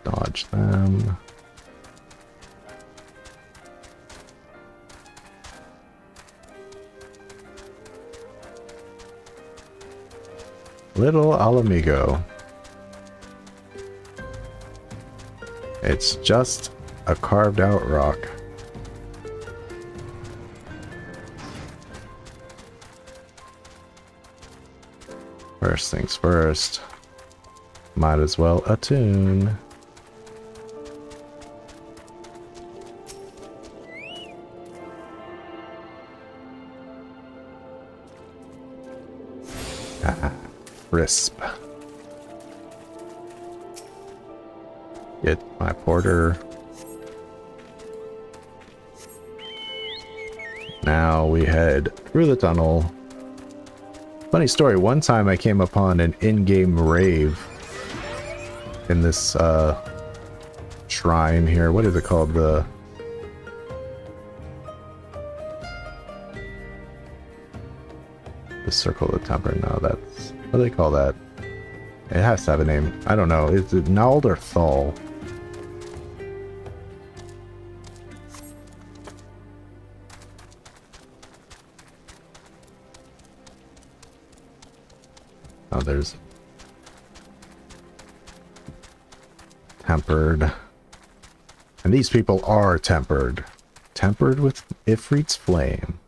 Dodge them. Little Alamigo. It's just a carved out rock. First things first. Might as well attune. Crisp. Get my porter. Now we head through the tunnel. Funny story, one time I came upon an in-game rave in this shrine here. What is it called? The Circle of the Temper. No, that's... What do they call that? It has to have a name. I don't know. Is it Nald or Thal? Oh, there's... Tempered. And these people are tempered. Tempered with Ifrit's flame.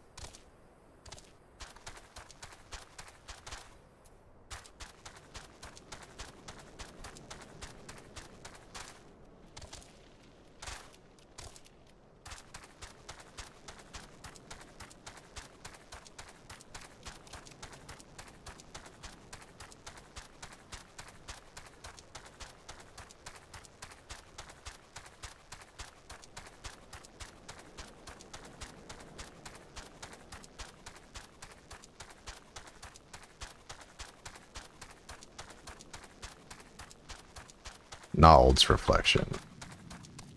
Nald's reflection.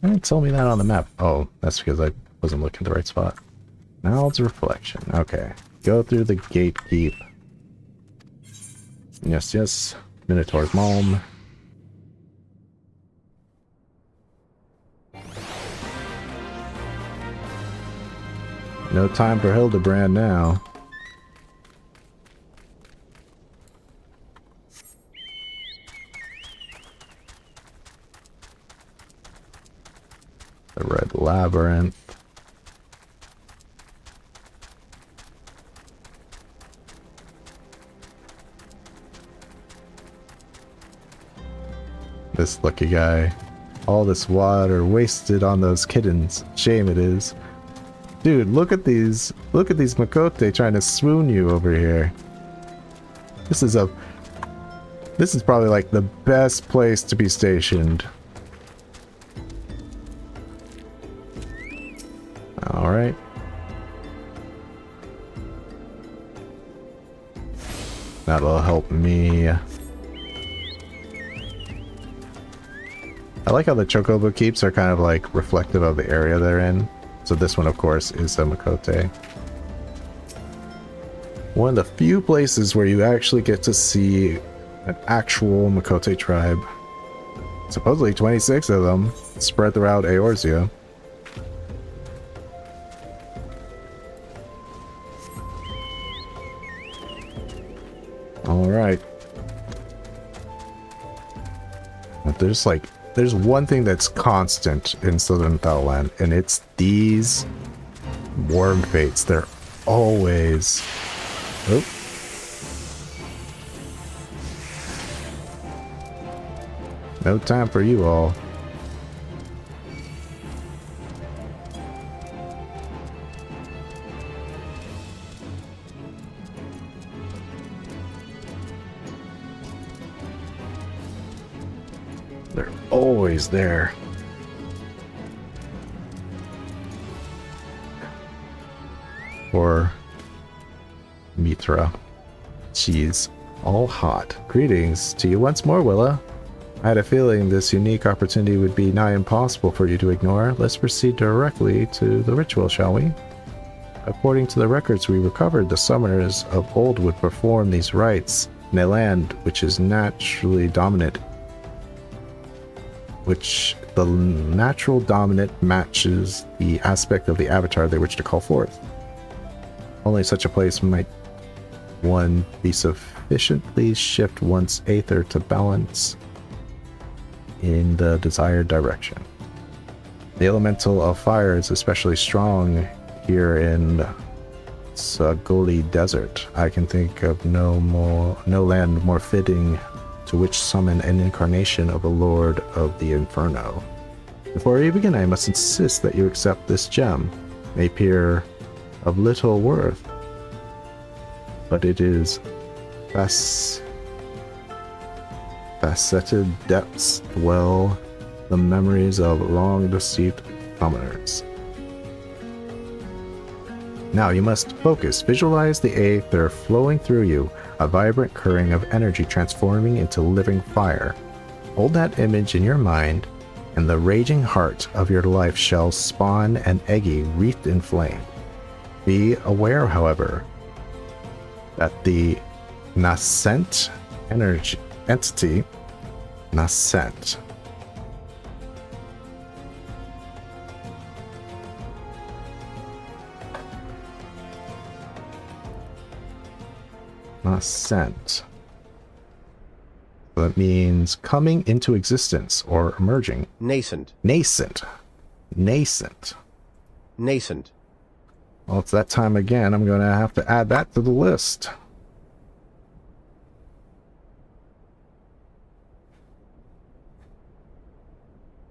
Didn't tell me that on the map. Oh, that's because I wasn't looking at the right spot. Nald's reflection. Okay. Go through the gatekeep. Yes, yes. Minotaur's Malm. No time for Hildebrand now. The red labyrinth. This lucky guy. All this water wasted on those kittens. Shame it is. Dude, look at these. Look at these Miqo'te trying to swoon you over here. This is probably like the best place to be stationed. Alright. That'll help me. I like how the Chocobo keeps are kind of like reflective of the area they're in. So this one, of course, is a Miqo'te. One of the few places where you actually get to see an actual Miqo'te tribe. Supposedly 26 of them spread throughout Eorzea. Alright. But there's one thing that's constant in Southern Thailand, and it's these worm fates. They're always... Oh. No time for you all. They're always there. Or Mitra. Cheese. All hot. Greetings to you once more, Willa. I had a feeling this unique opportunity would be nigh impossible for you to ignore. Let's proceed directly to the ritual, shall we? According to the records we recovered, the summoners of old would perform these rites in a land which is naturally dominant. Which the natural dominant matches the aspect of the avatar they wish to call forth. Only such a place might one be sufficiently shift one's aether to balance in the desired direction. The elemental of fire is especially strong here in Sagoli Desert. I can think of no land more fitting to which summon an incarnation of a Lord of the Inferno. Before we begin, I must insist that you accept this gem. It may appear of little worth, but it is faceted depths dwell the memories of long-deceased summoners. Now you must focus. Visualize the aether flowing through you, a vibrant current of energy transforming into living fire. Hold that image in your mind, and the raging heart of your life shall spawn an eggy wreathed in flame. Be aware, however, that the nascent entity nascent so that means coming into existence or emerging. Nascent. Nascent. Well, it's that time again. I'm going to have to add that to the list.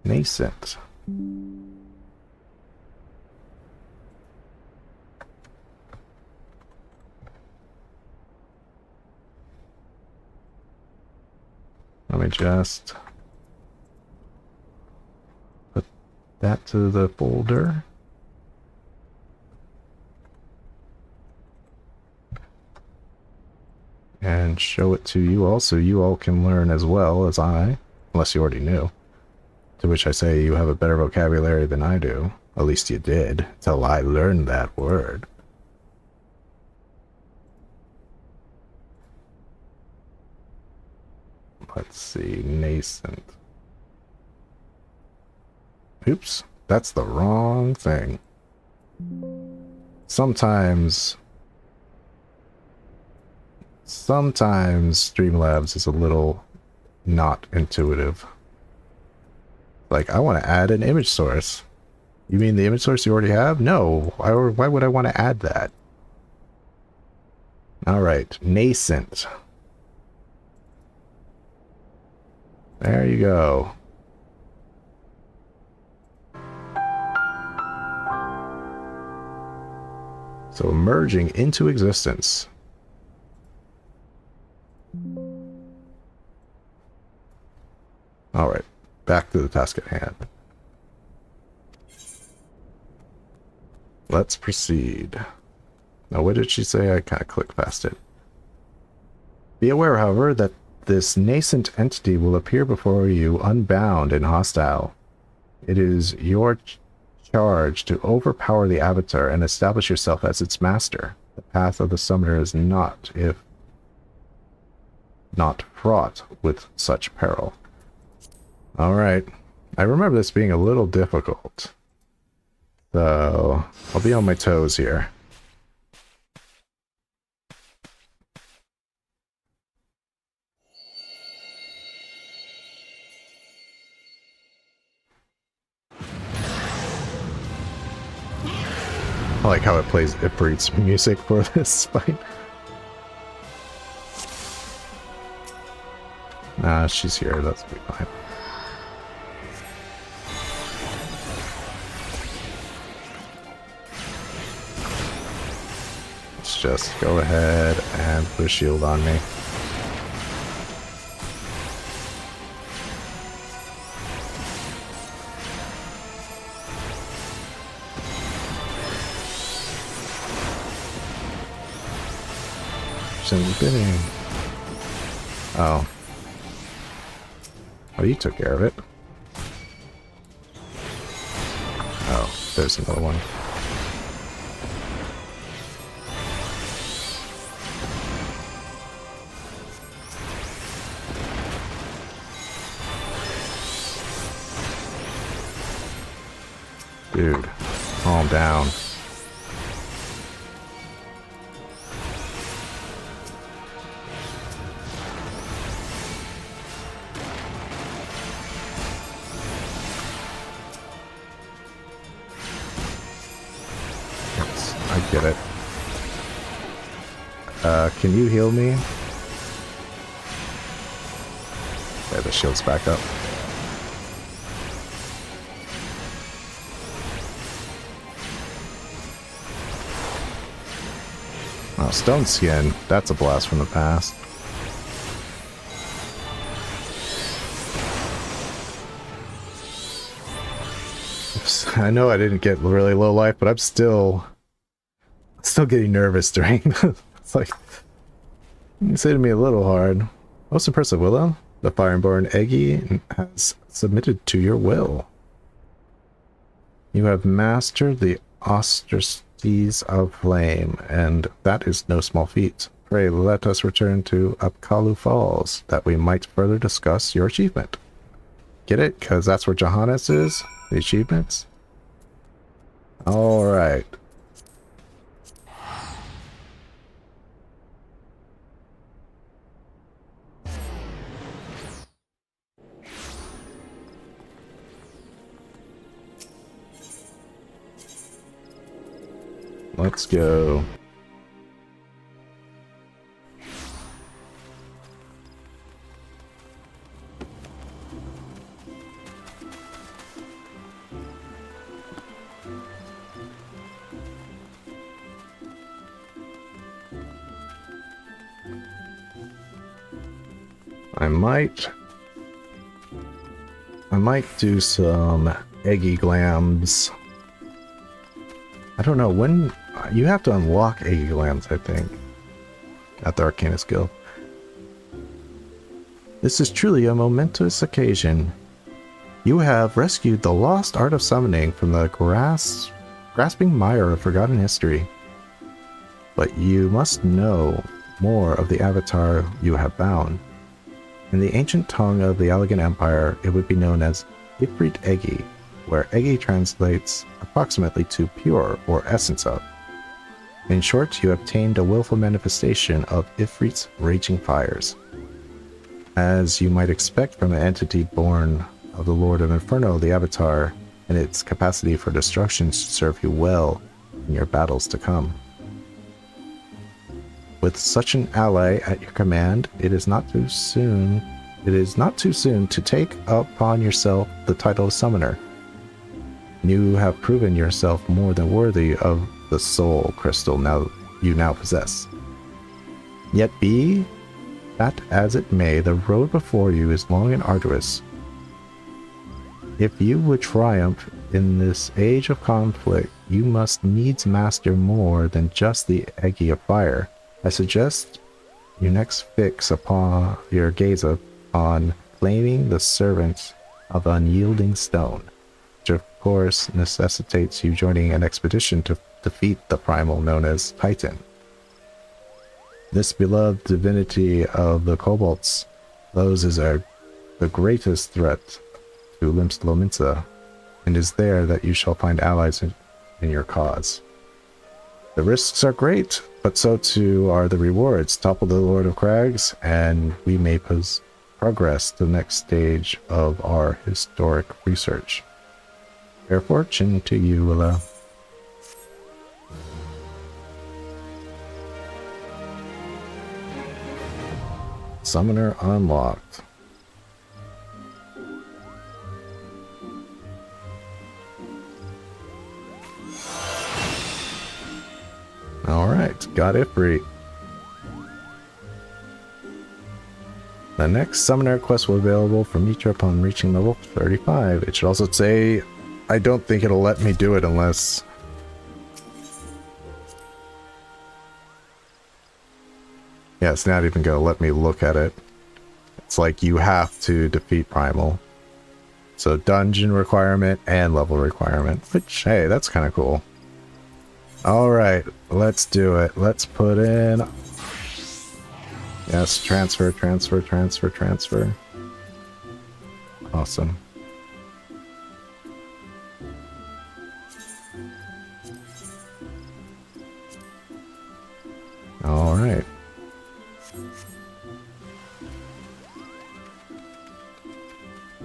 Nascent. Let me just put that to the folder. And show it to you all so you all can learn as well as I, unless you already knew. To which I say you have a better vocabulary than I do. At least you did, till I learned that word. Let's see, nascent. Oops, that's the wrong thing. sometimes Streamlabs is a little not intuitive. Like, I want to add an image source. You mean the image source you already have? No. Why would I want to add that? Alright, nascent. There you go. So emerging into existence. Alright, back to the task at hand. Let's proceed. Now, what did she say? I kind of clicked past it. Be aware, however, that this nascent entity will appear before you unbound and hostile. It is your charge to overpower the avatar and establish yourself as its master. The path of the summoner is not fraught with such peril. Alright. I remember this being a little difficult. So, I'll be on my toes here. I like how it plays Ifrit's music for this fight. Nah, she's here. That's be fine. Let's just go ahead and put a shield on me. Bidding. Oh. Oh, you took care of it. Oh, there's another one. Dude, calm down. Get it. Can you heal me? Yeah, the shield's back up. Oh, stone skin. That's a blast from the past. Oops. I know I didn't get really low life, but I'm still getting nervous during it's like, it's hitting me a little hard. Most impressive, Willow. The Fireborn Eggy has submitted to your will. You have mastered the austerities of flame, and that is no small feat. Pray let us return to Upkalu Falls, that we might further discuss your achievement. Get it? Because that's where Johannes is? The achievements? Alright. Let's go. I might do some eggy glams. I don't know when you have to unlock eggy glams, I think, at the Arcanist Guild. This is truly a momentous occasion. You have rescued the lost art of summoning from the grasping mire of forgotten history. But you must know more of the avatar you have bound. In the ancient tongue of the Elegant Empire, it would be known as Ifrit Eggy, where Eggy translates approximately to pure or essence of. In short, you obtained a willful manifestation of Ifrit's raging fires. As you might expect from an entity born of the Lord of Inferno, the Avatar and its capacity for destruction should serve you well in your battles to come. With such an ally at your command, it is not too soon to take upon yourself the title of Summoner. You have proven yourself more than worthy of the soul crystal you now possess. Yet be that as it may, the road before you is long and arduous. If you would triumph in this age of conflict, you must needs master more than just the Eggy of Fire. I suggest you next fix upon your gaze upon claiming the servant of unyielding stone, which of course necessitates you joining an expedition to defeat the primal known as Titan. This beloved divinity of the kobolds, those is the greatest threat to Limslominsa, and is there that you shall find allies in your cause. The risks are great, but so too are the rewards. Topple the Lord of Crags, and we may progress to the next stage of our historic research. Fair fortune to you, Lala. Summoner unlocked. Alright, got Ifrit. The next summoner quest will be available for Mitra upon reaching level 35. It should also say, I don't think it'll let me do it unless... Yeah, it's not even gonna let me look at it. It's like you have to defeat Primal. So dungeon requirement and level requirement, which, hey, that's kind of cool. Alright, let's do it. Let's put in... Yes, transfer, transfer, transfer, transfer. Awesome. Alright.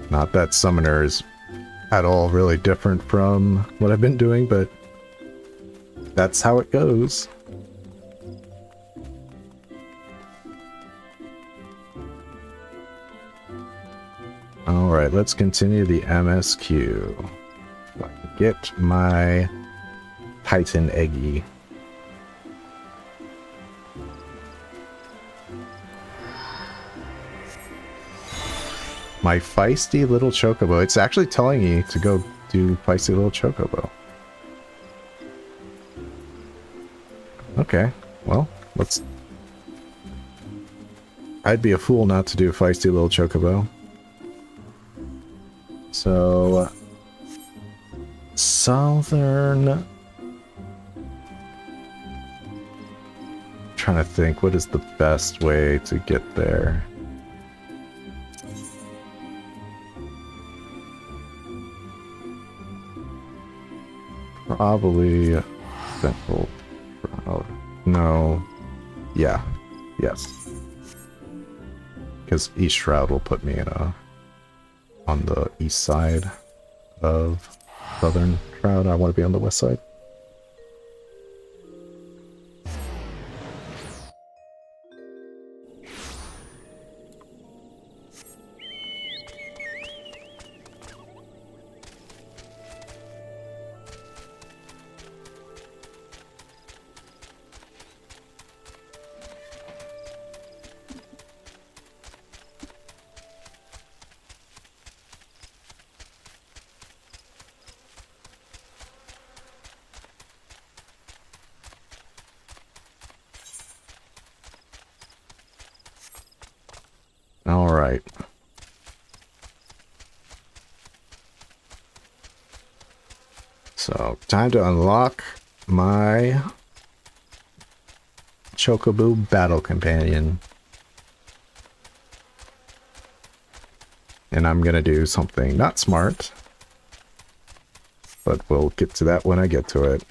Not that Summoner is at all really different from what I've been doing, but that's how it goes. Alright, let's continue the MSQ. Get my Titan Eggy. My feisty little chocobo. It's actually telling me to go do feisty little chocobo. Okay, well, let's... I'd be a fool not to do feisty little chocobo. So... Southern... Trying to think, what is the best way to get there? Probably Central Shroud. No. Yeah. Yes. Because East Shroud will put me in on the east side of Southern Shroud. I want to be on the west side. Alright. So, time to unlock my Chocobo Battle Companion. And I'm gonna do something not smart, but we'll get to that when I get to it.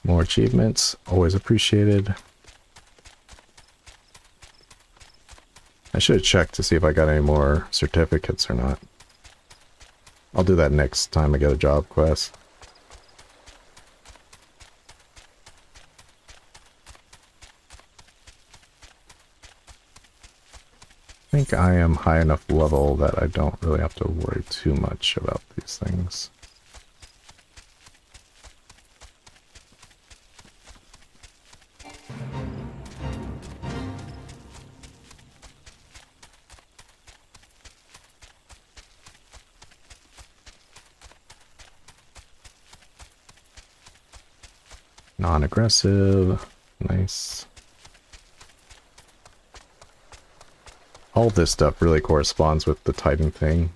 More achievements, always appreciated. I should have checked to see if I got any more certificates or not. I'll do that next time I get a job quest. I think I am high enough level that I don't really have to worry too much about these things. Non-aggressive, nice. All this stuff really corresponds with the Titan thing.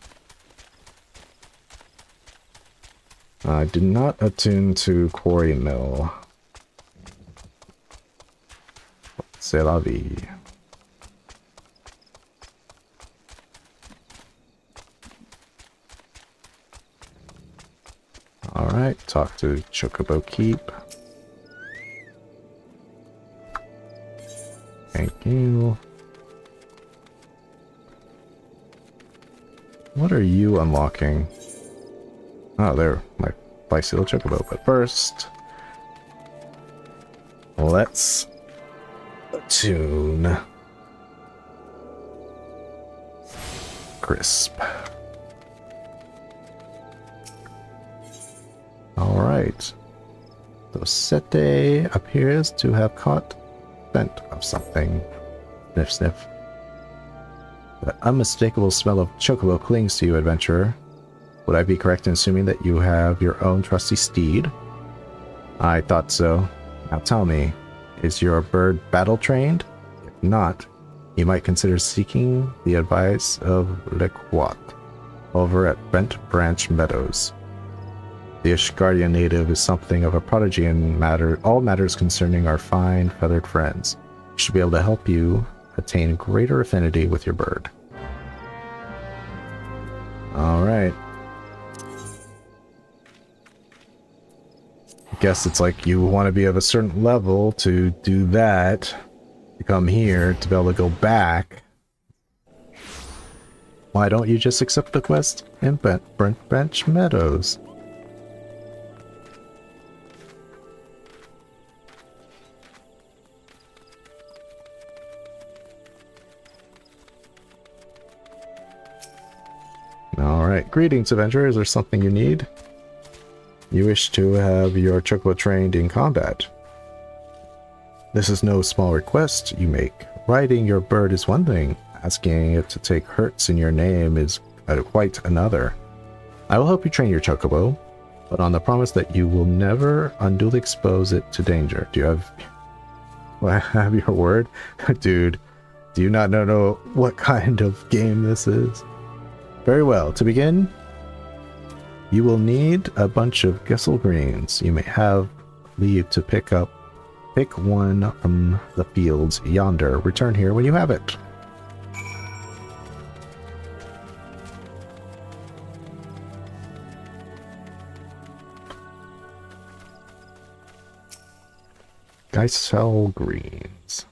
I did not attune to Quarry Mill. C'est la vie. Alright, talk to Chocobo Keep. Thank you. What are you unlocking? Oh, there, my bicycle chocobo. But first, let's attune Crisp. Alright. So Sete appears to have caught scent of something. Sniff, sniff. The unmistakable smell of chocobo clings to you, adventurer. Would I be correct in assuming that you have your own trusty steed? I thought so. Now tell me, is your bird battle-trained? If not, you might consider seeking the advice of Miqo'te over at Bent Branch Meadows. The Ishgardia native is something of a prodigy in all matters concerning our fine feathered friends. He should be able to help you attain greater affinity with your bird. Alright. I guess it's like you want to be of a certain level to do that. To come here to be able to go back. Why don't you just accept the quest in Bent Branch Meadows? Alright, greetings adventurer, is there something you need? You wish to have your chocobo trained in combat. This is no small request you make. Riding your bird is one thing, asking it to take hurts in your name is quite another. I will help you train your chocobo, but on the promise that you will never unduly expose it to danger. Do you have your word? Dude, do you not know what kind of game this is? Very well, to begin, you will need a bunch of Gessel greens. You may have leave to pick one from the fields yonder. Return here when you have it. Gessel greens.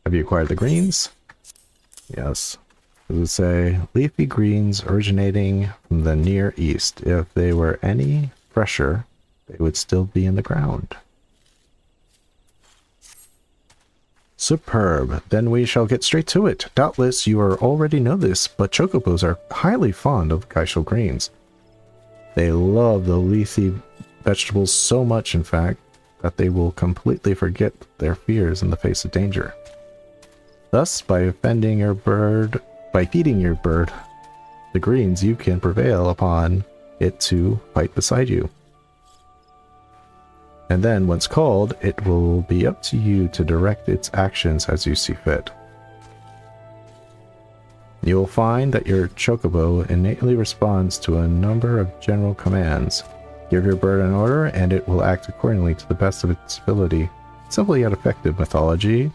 Have you acquired the greens? Yes. It would say leafy greens originating from the Near East. If they were any fresher, they would still be in the ground. Superb. Then we shall get straight to it. Doubtless you already know this, but chocobos are highly fond of Gessel greens. They love the leafy vegetables so much, in fact, that they will completely forget their fears in the face of danger. Thus, by feeding your bird the greens, you can prevail upon it to fight beside you. And then, once called, it will be up to you to direct its actions as you see fit. You will find that your chocobo innately responds to a number of general commands. Give your bird an order, and it will act accordingly to the best of its ability. Simple yet effective mythology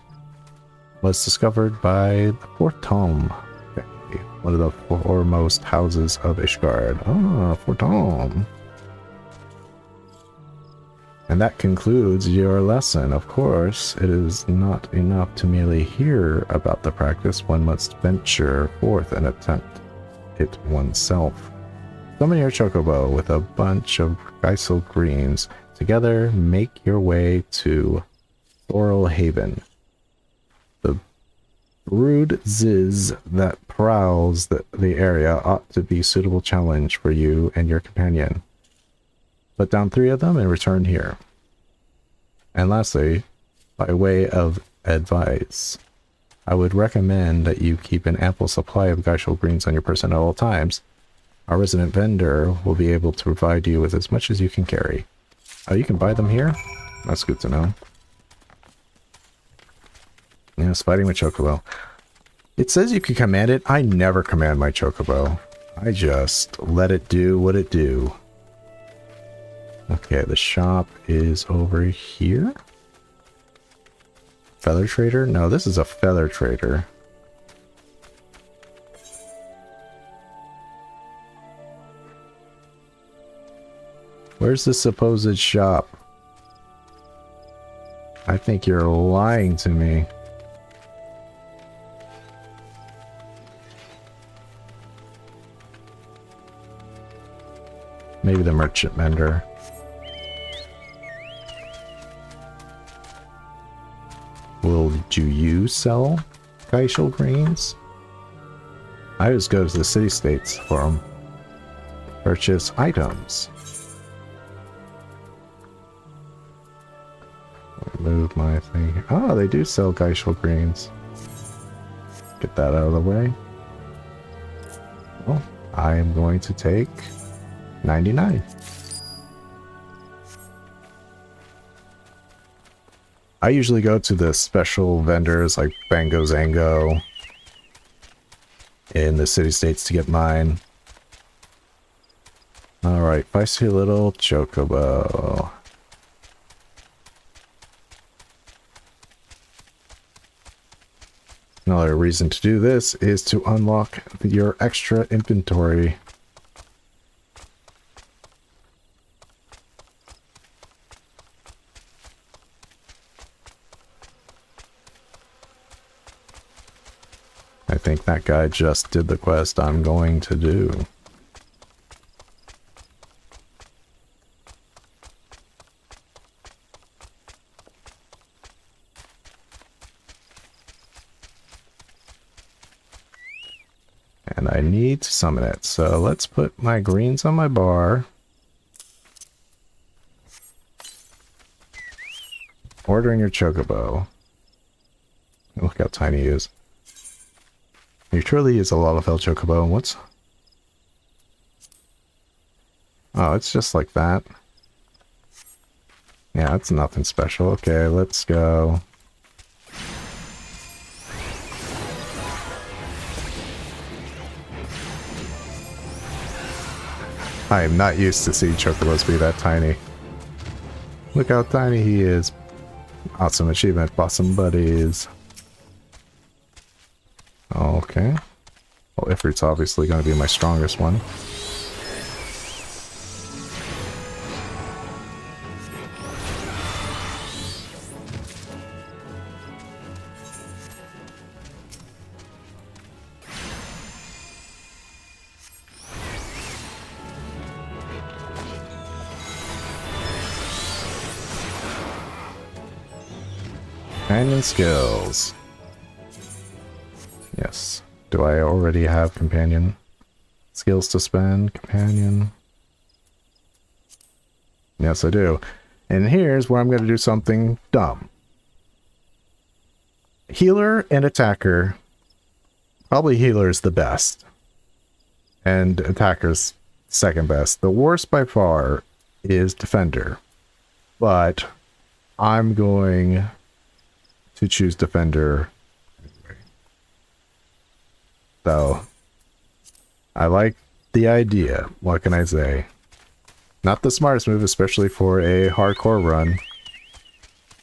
was discovered by the Fourth Tome, one of the foremost houses of Ishgard. Ah, Fourth Tome. And that concludes your lesson. Of course, it is not enough to merely hear about the practice. One must venture forth and attempt it oneself. Summon your chocobo with a bunch of Geisel greens. Together, make your way to Thorl Haven. The brood ziz that prowls the area ought to be a suitable challenge for you and your companion. Put down 3 of them and return here. And lastly, by way of advice, I would recommend that you keep an ample supply of Geisel greens on your person at all times. Our resident vendor will be able to provide you with as much as you can carry. Oh, you can buy them here? That's good to know. Yes, fighting with Chocobo. It says you can command it. I never command my Chocobo. I just let it do what it do. Okay, the shop is over here. Feather trader? No, this is a feather trader. Where's the supposed shop? I think you're lying to me. Maybe the merchant vendor. Do you sell Geisel greens? I just go to the city-states for them. Purchase items. Move my thing. Oh, they do sell Geisel greens. Get that out of the way. Well, I am going to take 99. I usually go to the special vendors like Bango Zango in the city-states to get mine. Alright, feisty little chocobo. Another reason to do this is to unlock your extra inventory. I think that guy just did the quest I'm going to do. And I need to summon it, so let's put my greens on my bar. Ordering your chocobo. Look how tiny he is. He truly is a Lalafell chocobo. What's... Oh, it's just like that. Yeah, it's nothing special. Okay, let's go. I am not used to seeing chocobos be that tiny. Look how tiny he is. Awesome achievement, Bossum Buddies. Okay. Well, Ifrit's obviously going to be my strongest one. Companion skills. Yes. Do I already have companion skills to spend? Companion. Yes, I do. And here's where I'm going to do something dumb. Healer and attacker. Probably healer is the best. And attacker's second best. The worst by far is defender. But I'm going to choose defender. So, I like the idea. What can I say? Not the smartest move, especially for a hardcore run.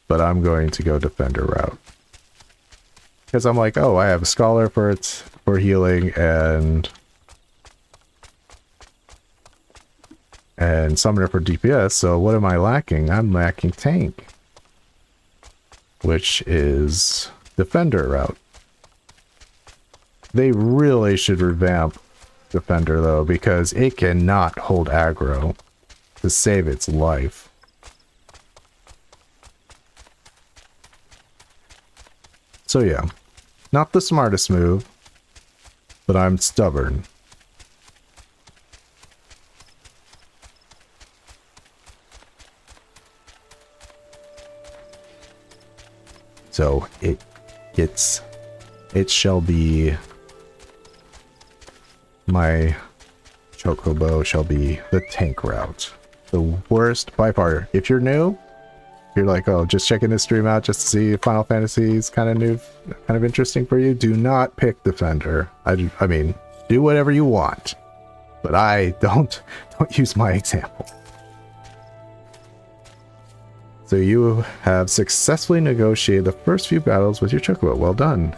But I'm going to go defender route. Because I'm like, oh, I have a scholar for healing and summoner for DPS, so what am I lacking? I'm lacking tank. Which is defender route. They really should revamp defender though, because it cannot hold aggro to save its life. So yeah, not the smartest move, but I'm stubborn. So it shall be, my chocobo shall be the tank route. The worst by far. If you're new, you're like, oh, just checking this stream out just to see if Final Fantasy is kind of new, kind of interesting for you. Do not pick defender. I mean, do whatever you want, but don't use my example. So you have successfully negotiated the first few battles with your chocobo. Well done.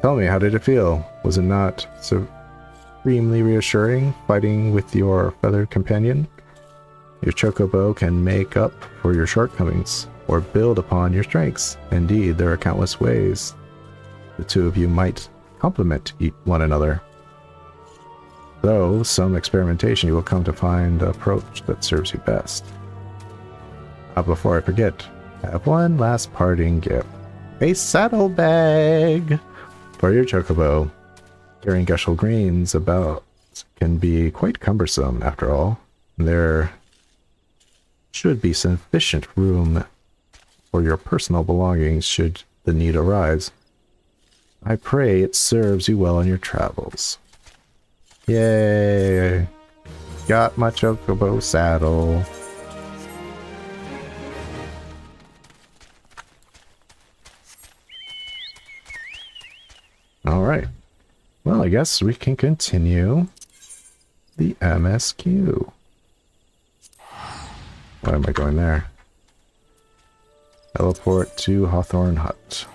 Tell me, how did it feel? Was it not supremely reassuring fighting with your feathered companion? Your chocobo can make up for your shortcomings or build upon your strengths. Indeed, there are countless ways the two of you might complement one another. Though some experimentation, you will come to find the approach that serves you best. Before I forget, I have one last parting gift. A saddlebag for your chocobo. Carrying Gushel Greens about can be quite cumbersome after all. There should be sufficient room for your personal belongings should the need arise. I pray it serves you well on your travels. Yay! Got my chocobo saddle. Alright. Well, I guess we can continue the MSQ. Why am I going there? Teleport to Hawthorne Hut.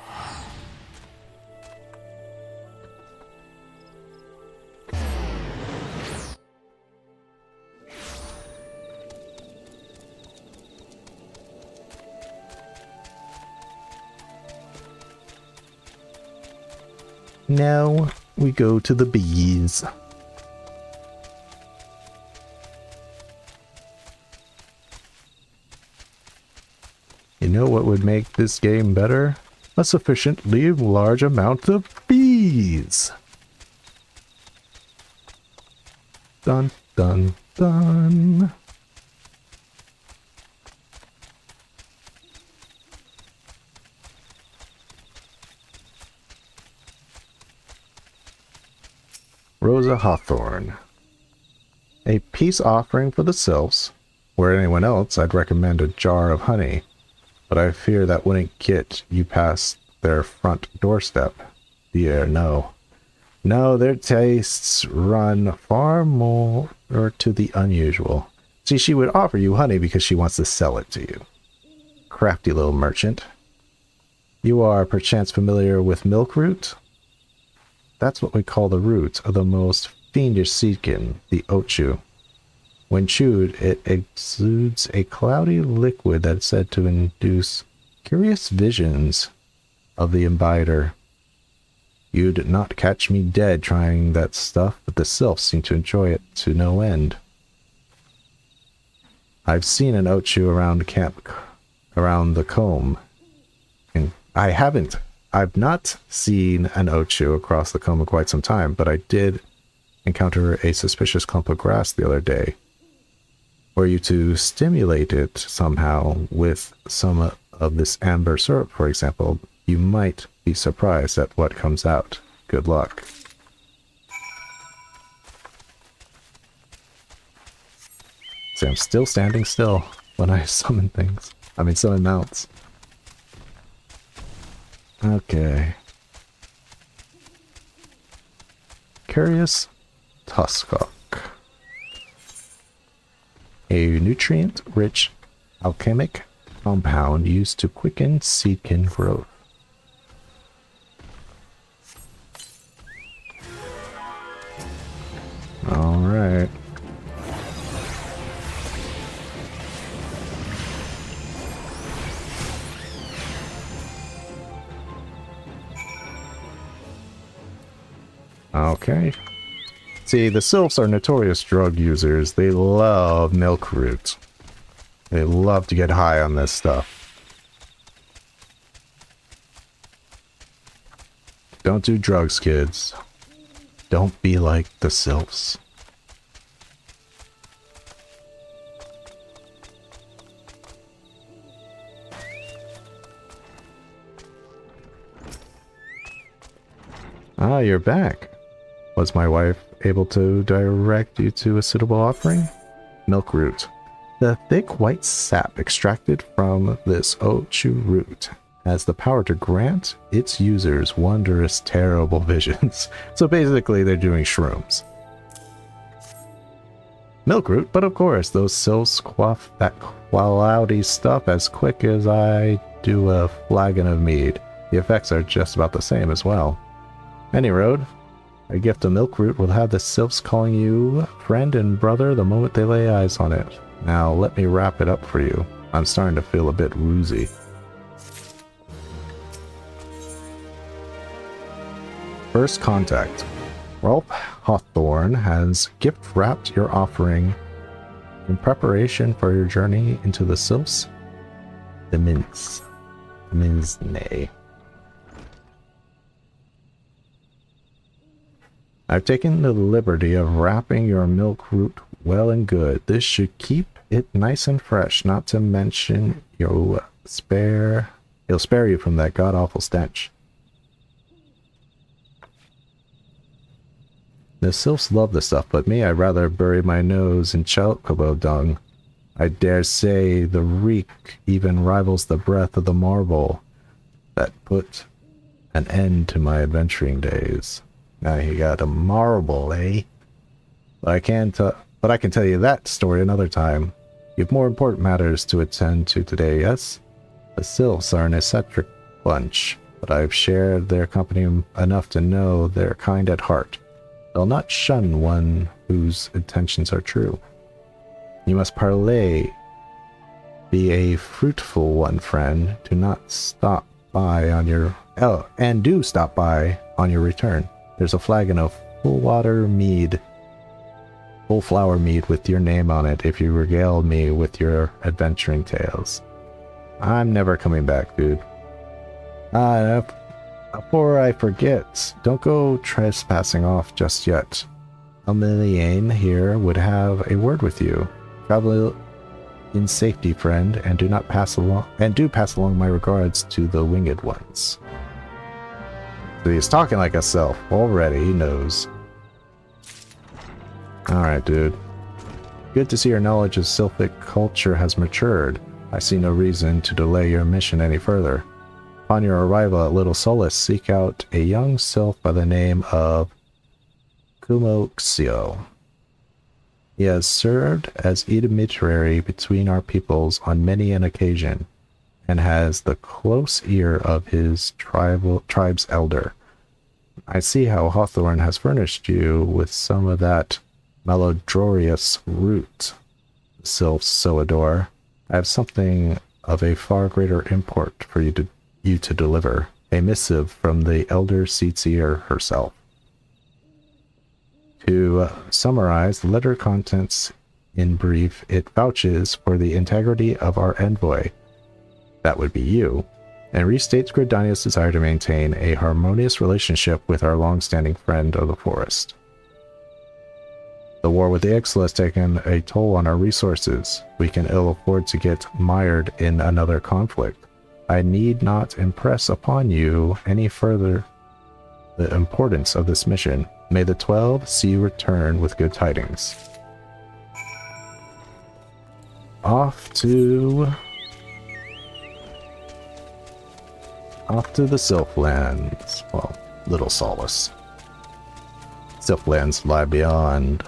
Now we go to the bees. You know what would make this game better? A sufficiently large amount of bees. Dun dun dun. Rosa Hawthorne. A peace offering for the sylphs. Were anyone else, I'd recommend a jar of honey, but I fear that wouldn't get you past their front doorstep. Dear, no. No, their tastes run far more to the unusual. See, she would offer you honey because she wants to sell it to you. Crafty little merchant. You are perchance familiar with milkroot? That's what we call the root of the most fiendish seedkin, the OJo. When chewed, it exudes a cloudy liquid that's said to induce curious visions of the imbiber. You'd not catch me dead trying that stuff, but the sylphs seem to enjoy it to no end. I've seen an OJo around the comb, and I've not seen an OJo across the comb in quite some time, but I did encounter a suspicious clump of grass the other day. Were you to stimulate it somehow with some of this amber syrup, for example, you might be surprised at what comes out. Good luck. See, I'm still standing still when I summon things. I mean, summon mounts. Okay. Curious Tuskok. a nutrient-rich alchemic compound used to quicken seedkin growth. All right. Okay. See, the sylphs are notorious drug users. They love milk root. They love to get high on this stuff. Don't do drugs, kids. Don't be like the sylphs. Ah, you're back. Was my wife able to direct you to a suitable offering? Milk root. The thick white sap extracted from this Ochu root has the power to grant its users wondrous, terrible visions. So basically, they're doing shrooms. Milk root, but of course, those sylphs quaff that cloudy stuff as quick as I do a flagon of mead. The effects are just about the same as well. Any road, a gift of milk root will have the sylphs calling you friend and brother the moment they lay eyes on it. Now let me wrap it up for you. I'm starting to feel a bit woozy. First contact. Rolf Hawthorne has gift wrapped your offering in preparation for your journey into the sylphs. The Minsne. I've taken the liberty of wrapping your milk root well and good. This should keep it nice and fresh, not to mention it'll spare you from that god-awful stench. The sylphs love the stuff, but me, I'd rather bury my nose in chocobo dung. I dare say the reek even rivals the breath of the marble that put an end to my adventuring days. Now you got a marble, eh? But I can tell you that story another time. You've more important matters to attend to today, yes? The sylphs are an eccentric bunch, but I've shared their company enough to know they're kind at heart. They'll not shun one whose intentions are true. You must parley. Be a fruitful one, friend. Do not stop by on your... Oh, and do stop by on your return. There's a flagon of full flower mead with your name on it if you regale me with your adventuring tales. I'm never coming back, dude. Before I forget, don't go trespassing off just yet. Amelie here would have a word with you. Travel in safety, friend, and do pass along my regards to the winged ones. So he's talking like a sylph already, he knows. Alright, dude. Good to see your knowledge of sylphic culture has matured. I see no reason to delay your mission any further. Upon your arrival at Little Solace, seek out a young sylph by the name of Kumoxio. He has served as intermediary between our peoples on many an occasion, and has the close ear of his tribe's elder. I see how Hawthorne has furnished you with some of that malodorous root the sylphs so adore. I have something of a far greater import for you to deliver, a missive from the elder Seatseer herself. To summarize the letter contents in brief, it vouches for the integrity of our envoy, that would be you, and restates Gridania's desire to maintain a harmonious relationship with our long-standing friend of the forest. The war with the Ixtla has taken a toll on our resources. We can ill afford to get mired in another conflict. I need not impress upon you any further the importance of this mission. May the 12 see you return with good tidings. Off to the Sylphlands. Well, Little Solace. Sylphlands lie beyond.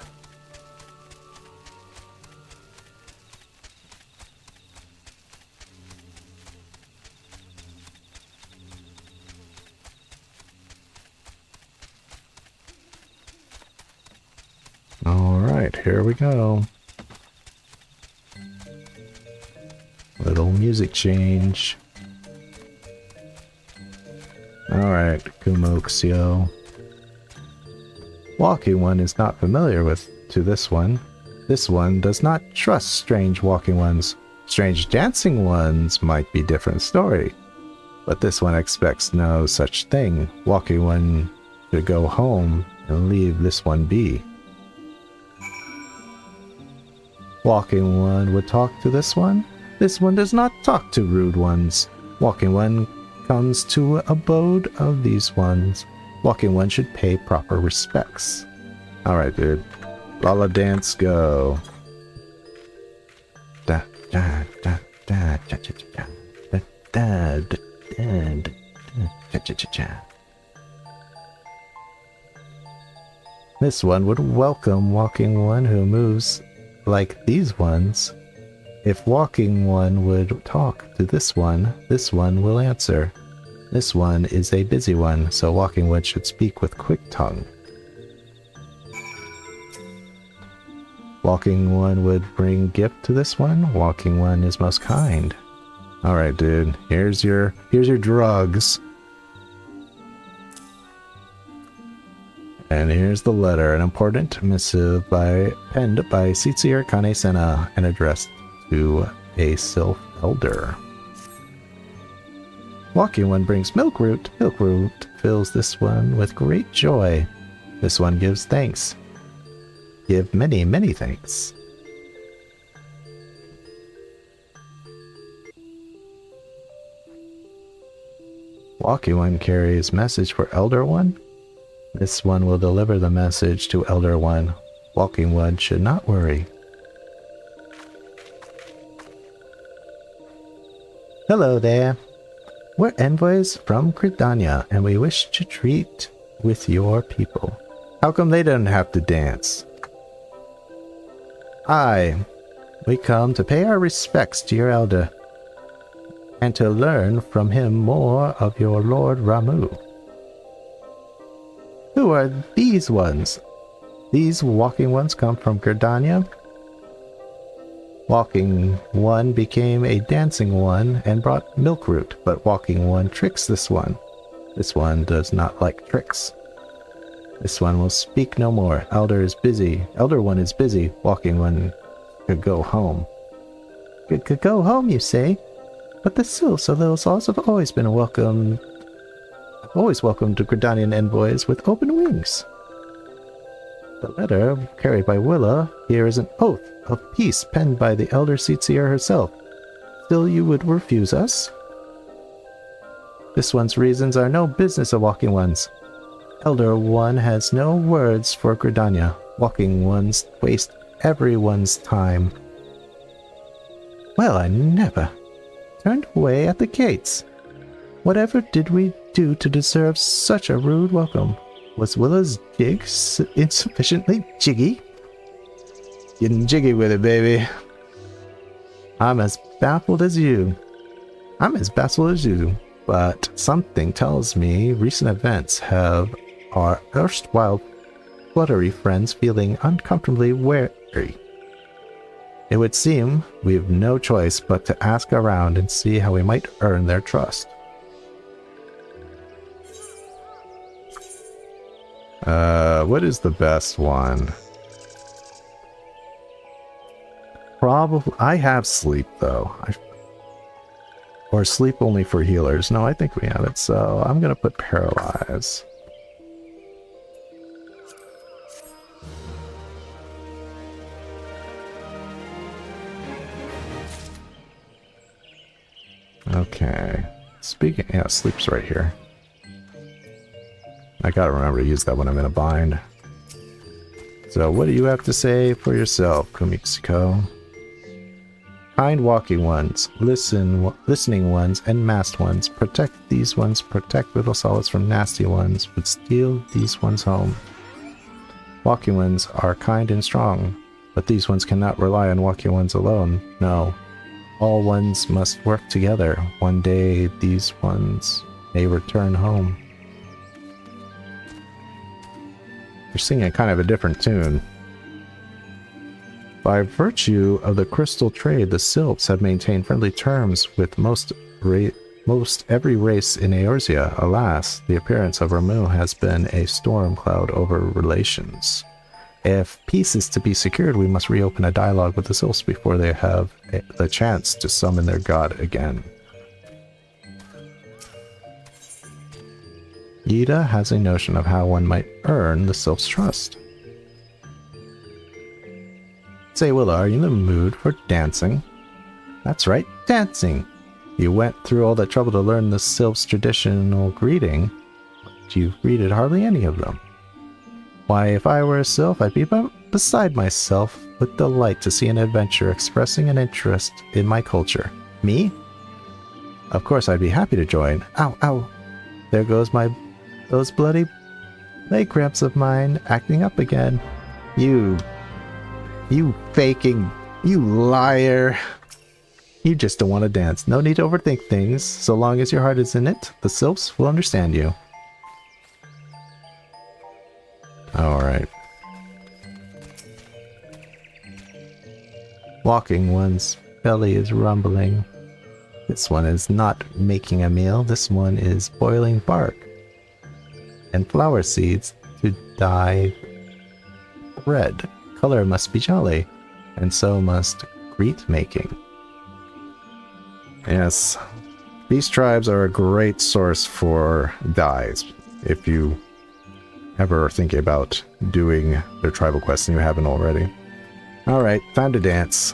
here we go. Little music change. Alright, Kumoxio. Walking One is not familiar to this one. This one does not trust strange walking ones. Strange dancing ones might be different story. But this one expects no such thing. Walking One should go home and leave this one be. Walking One would talk to this one. This one does not talk to rude ones. Walking One comes to abode of these ones. Walking One should pay proper respects. Alright, dude. Lala dance, go. Da da da da cha cha cha da da da da cha cha cha cha. This one would welcome Walking One who moves like these ones. If Walking One would talk to this one will answer. This one is a busy one, so Walking One should speak with quick tongue. Walking One would bring gift to this one. Walking One is most kind. Alright, dude. Here's your drugs. And here's the letter, an important missive penned by Sitsier Kane-sena and addressed to a Sylph elder. Walking One brings milkroot. Milkroot fills this one with great joy. This one gives thanks. Give many, many thanks. Walking One carries message for Elder One. This one will deliver the message to Elder One. Walking One should not worry. Hello there. We're envoys from Gridania, and we wish to treat with your people. How come they don't have to dance? We come to pay our respects to your elder, and to learn from him more of your Lord Ramu. Who are these ones? These Walking Ones come from Gridania. Walking One became a dancing one and brought milkroot, but Walking One tricks this one. This one does not like tricks. This one will speak no more. Elder One is busy. Walking One could go home. Could go home, you say? But the Sylphs of those laws have always been welcomed to Gridanian envoys with open wings. The letter, carried by Willa, here is an oath of peace penned by the Elder Sitsier herself. Still you would refuse us? This one's reasons are no business of Walking One's. Elder One has no words for Gridania. Walking Ones waste everyone's time. Well, I never. Turned away at the gates. Whatever did we do to deserve such a rude welcome? Was Willa's jig insufficiently jiggy? Getting jiggy with it, baby. I'm as baffled as you. But something tells me recent events have our erstwhile fluttery friends feeling uncomfortably wary. It would seem we've no choice but to ask around and see how we might earn their trust. What is the best one? Probably, I have sleep though. Or sleep only for healers. No, I think we have it, so I'm gonna put paralyze. Okay. Sleep's right here. I gotta remember to use that when I'm in a bind. So what do you have to say for yourself, Kumixiko? Kind Walking Ones, listening ones, and masked ones. Protect these ones, protect little solids from nasty ones, but steal these ones home. Walking Ones are kind and strong, but these ones cannot rely on Walking Ones alone. No. All ones must work together. One day, these ones may return home. You're singing kind of a different tune. By virtue of the crystal trade, the Sylphs have maintained friendly terms with most every race in Eorzea. Alas, the appearance of Ramu has been a storm cloud over relations. If peace is to be secured, we must reopen a dialogue with the Sylphs before they have the chance to summon their god again. Yida has a notion of how one might earn the Sylphs' trust. Say, Willa, are you in the mood for dancing? That's right, dancing! You went through all that trouble to learn the Sylphs' traditional greeting, but you've greeted hardly any of them. Why, if I were a Sylph, I'd be beside myself with delight to see an adventurer expressing an interest in my culture. Me? Of course I'd be happy to join. Ow, ow! There goes those bloody leg cramps of mine acting up again. You faking, you liar. You just don't want to dance. No need to overthink things. So long as your heart is in it, the Sylphs will understand you. Alright. Walking one's belly is rumbling. This one is not making a meal. This one is boiling bark and flower seeds to dye red. Color must be jolly, and so must greet making. Yes, these tribes are a great source for dyes. If you ever thinking about doing their tribal quests and you haven't already. Alright, time to dance.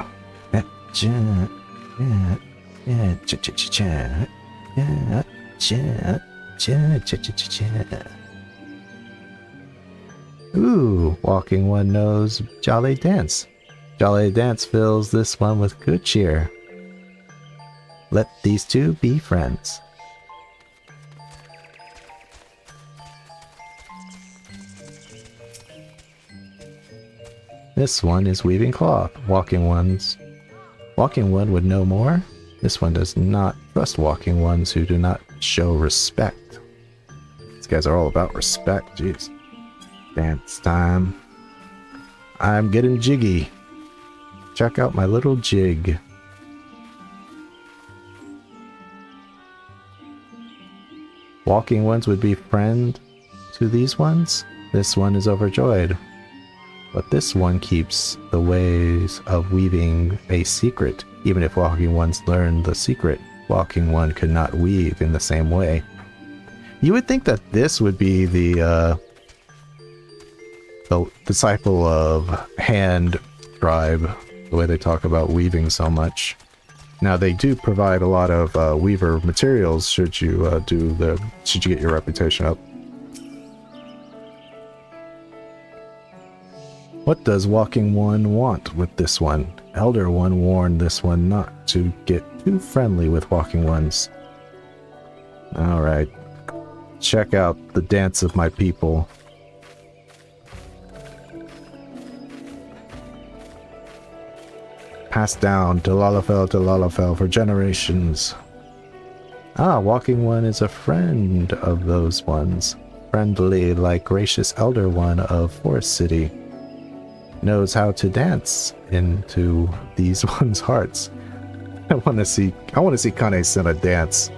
Ooh, walking one knows jolly dance. Jolly dance fills this one with good cheer. Let these two be friends. This one is weaving cloth. Walking one would know more. This one does not trust walking ones who do not show respect. These guys are all about respect, jeez. Dance time. I'm getting jiggy. Check out my little jig. Walking ones would be friend to these ones. This one is overjoyed. But this one keeps the ways of weaving a secret. Even if walking ones learned the secret, walking one could not weave in the same way. You would think that this would be the disciple of Hand tribe, the way they talk about weaving so much. Now they do provide a lot of weaver materials should you get your reputation up. What does walking one want with this one? Elder one warned this one not to get too friendly with walking ones. Alright. Check out the dance of my people. Passed down to Lalafell for generations. Ah, walking one is a friend of those ones. Friendly like gracious elder one of Forest City. Knows how to dance into these ones' hearts. I want to see Kane-sama dance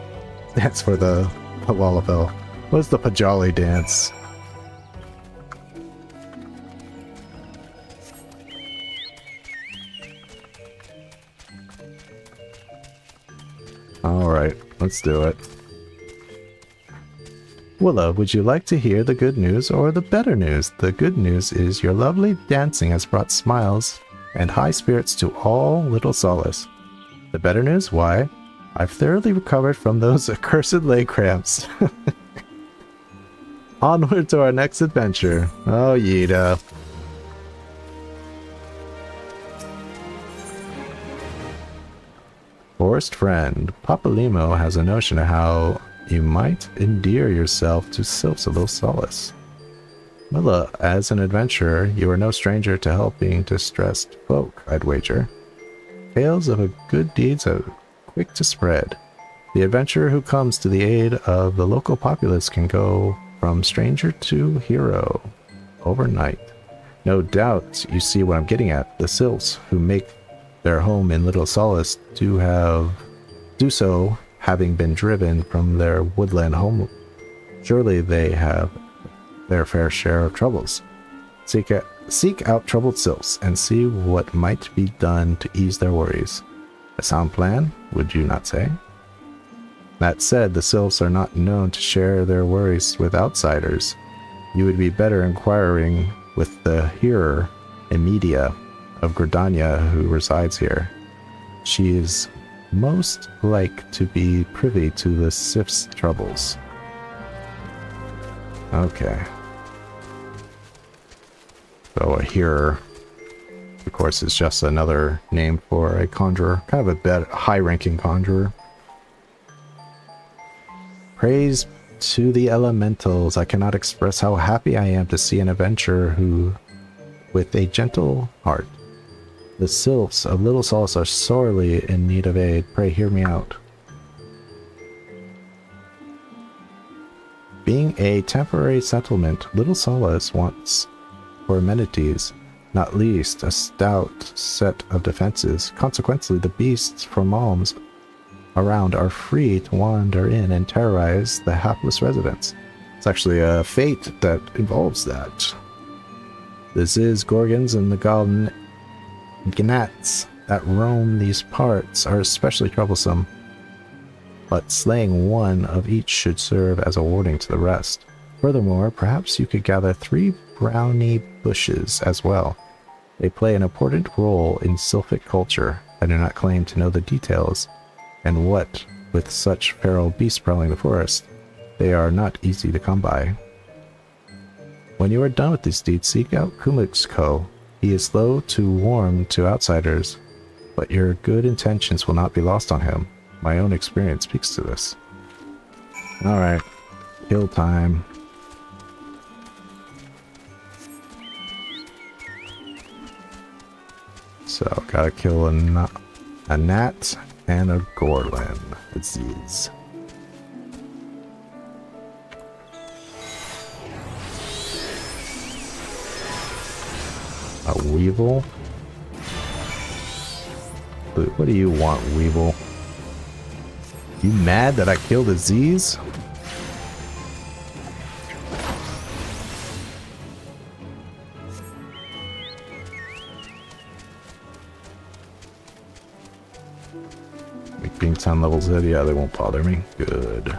for the Lalafell. What's the Pajali dance? Alright, let's do it. Willa, would you like to hear the good news or the better news? The good news is your lovely dancing has brought smiles and high spirits to all Little Solace. The better news? Why, I've thoroughly recovered from those accursed leg cramps. Onward to our next adventure. Oh, Yida. Forest friend, Papa Limo has a notion of how you might endear yourself to Sylphs of Little Solace. Willa, as an adventurer, you are no stranger to helping distressed folk, I'd wager. Tales of good deeds are quick to spread. The adventurer who comes to the aid of the local populace can go from stranger to hero overnight. No doubt you see what I'm getting at. The sylphs who make their home in Little Solace do so having been driven from their woodland home. Surely they have their fair share of troubles. Seek out troubled sylphs and see what might be done to ease their worries. A sound plan, would you not say? That said, the sylphs are not known to share their worries with outsiders. You would be better inquiring with the hearer, Emidia of Gridania, who resides here. She is most like to be privy to the sylphs' troubles. Okay. So a hearer, of course, is just another name for a conjurer, kind of a high-ranking conjurer. Praise to the elementals. I cannot express how happy I am to see an adventurer who, with a gentle heart. The sylphs of Little Solace are sorely in need of aid. Pray hear me out. Being a temporary settlement, Little Solace wants for amenities, not least a stout set of defenses. Consequently, the beasts from alms around are free to wander in and terrorize the hapless residents. It's actually a fate that involves that. The Ziz, Gorgons, and the Golden Gnats that roam these parts are especially troublesome, but slaying one of each should serve as a warning to the rest. Furthermore, perhaps you could gather 3 brownie bushes as well. They play an important role in sylphic culture. I do not claim to know the details, and what with such feral beasts prowling the forest, they are not easy to come by. When you are done with these deeds, seek out Kumuk's-ko. He is slow to warm to outsiders, but your good intentions will not be lost on him. My own experience speaks to this. Alright, kill time. So, gotta kill a gnat and a gorlin. Disease. A weevil? What do you want, weevil? You mad that I killed a Z's? Being 10 levels in, yeah, they won't bother me. Good.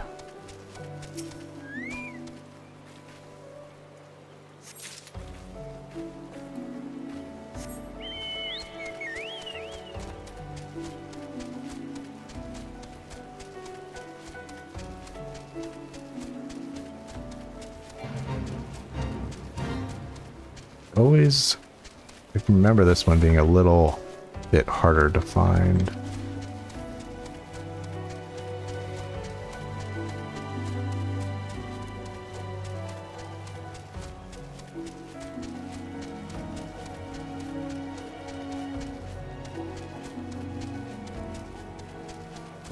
Always, I can remember this one being a little bit harder to find.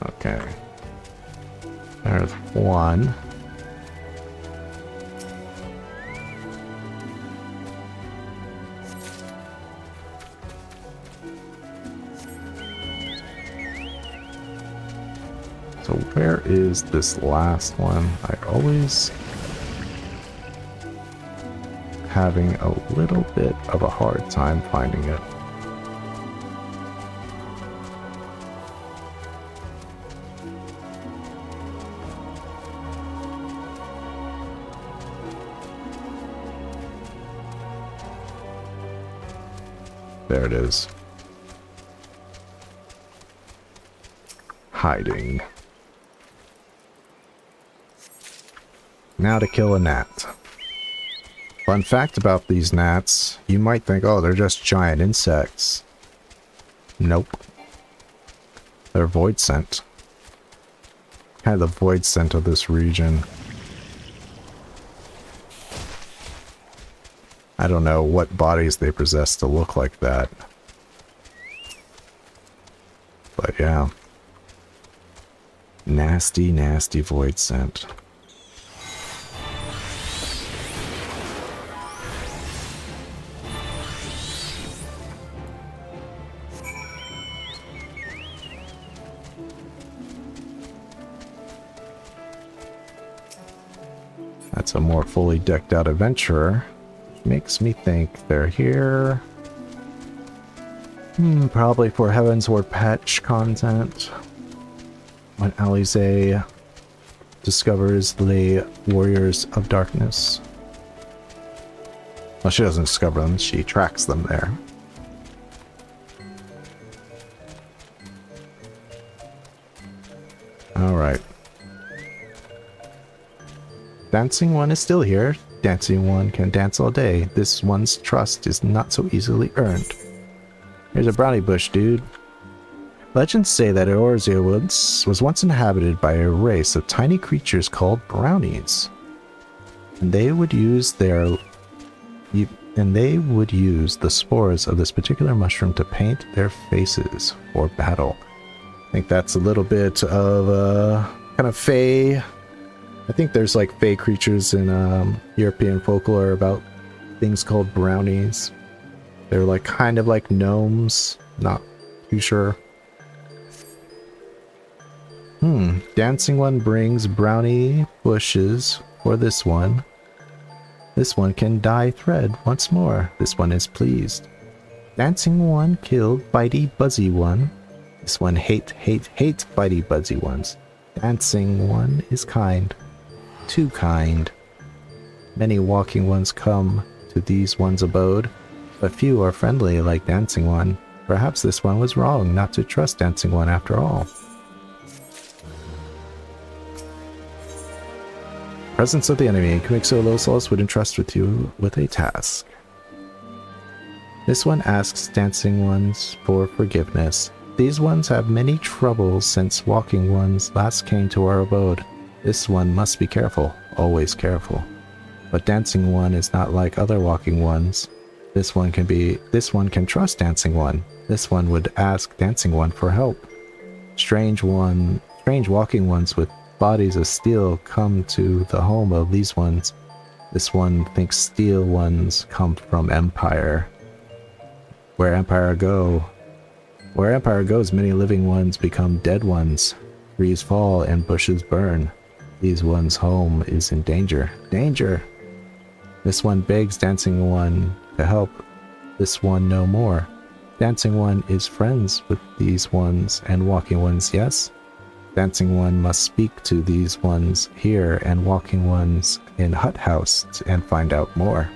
Okay. There's one. So where is this last one? I always having a little bit of a hard time finding it. There it is. Hiding. Now to kill a gnat. Fun fact about these gnats, you might think, oh, they're just giant insects. Nope. They're void scent. Kind of the void scent of this region. I don't know what bodies they possess to look like that. But yeah. Nasty, nasty void scent. That's a more fully decked out adventurer. Makes me think they're here. Probably for Heavensward patch content. When Alize discovers the Warriors of Darkness. Well, she doesn't discover them, she tracks them there. Alright. Dancing One is still here. Dancing One can dance all day. This one's trust is not so easily earned. Here's a brownie bush, dude. Legends say that Eorzea Woods was once inhabited by a race of tiny creatures called brownies. And they would use the spores of this particular mushroom to paint their faces for battle. I think that's a little bit of kind of fae. I think there's like fae creatures in European folklore about things called brownies. They're like kind of like gnomes, not too sure. Dancing One brings brownie bushes for this one. This one can dye thread once more. This one is pleased. Dancing One killed Bitey Buzzy One. This one hate Bitey Buzzy Ones. Dancing One is kind. Too kind. Many walking ones come to these one's abode, but few are friendly like Dancing One. Perhaps this one was wrong not to trust Dancing One after all. Presence of the enemy. Miqo'te would entrust with you with a task. This one asks Dancing Ones for forgiveness. These ones have many troubles since walking ones last came to our abode. This one must be careful, always careful. But Dancing One is not like other walking ones. This one can trust Dancing One. This one would ask Dancing One for help. Strange walking ones with bodies of steel come to the home of these ones. This one thinks steel ones come from Empire. Where Empire goes, many living ones become dead ones. Trees fall and bushes burn. These ones' home is in danger. Danger! This one begs Dancing One to help this one no more. Dancing One is friends with these ones and walking ones, yes? Dancing One must speak to these ones here and walking ones in Hut House and find out more.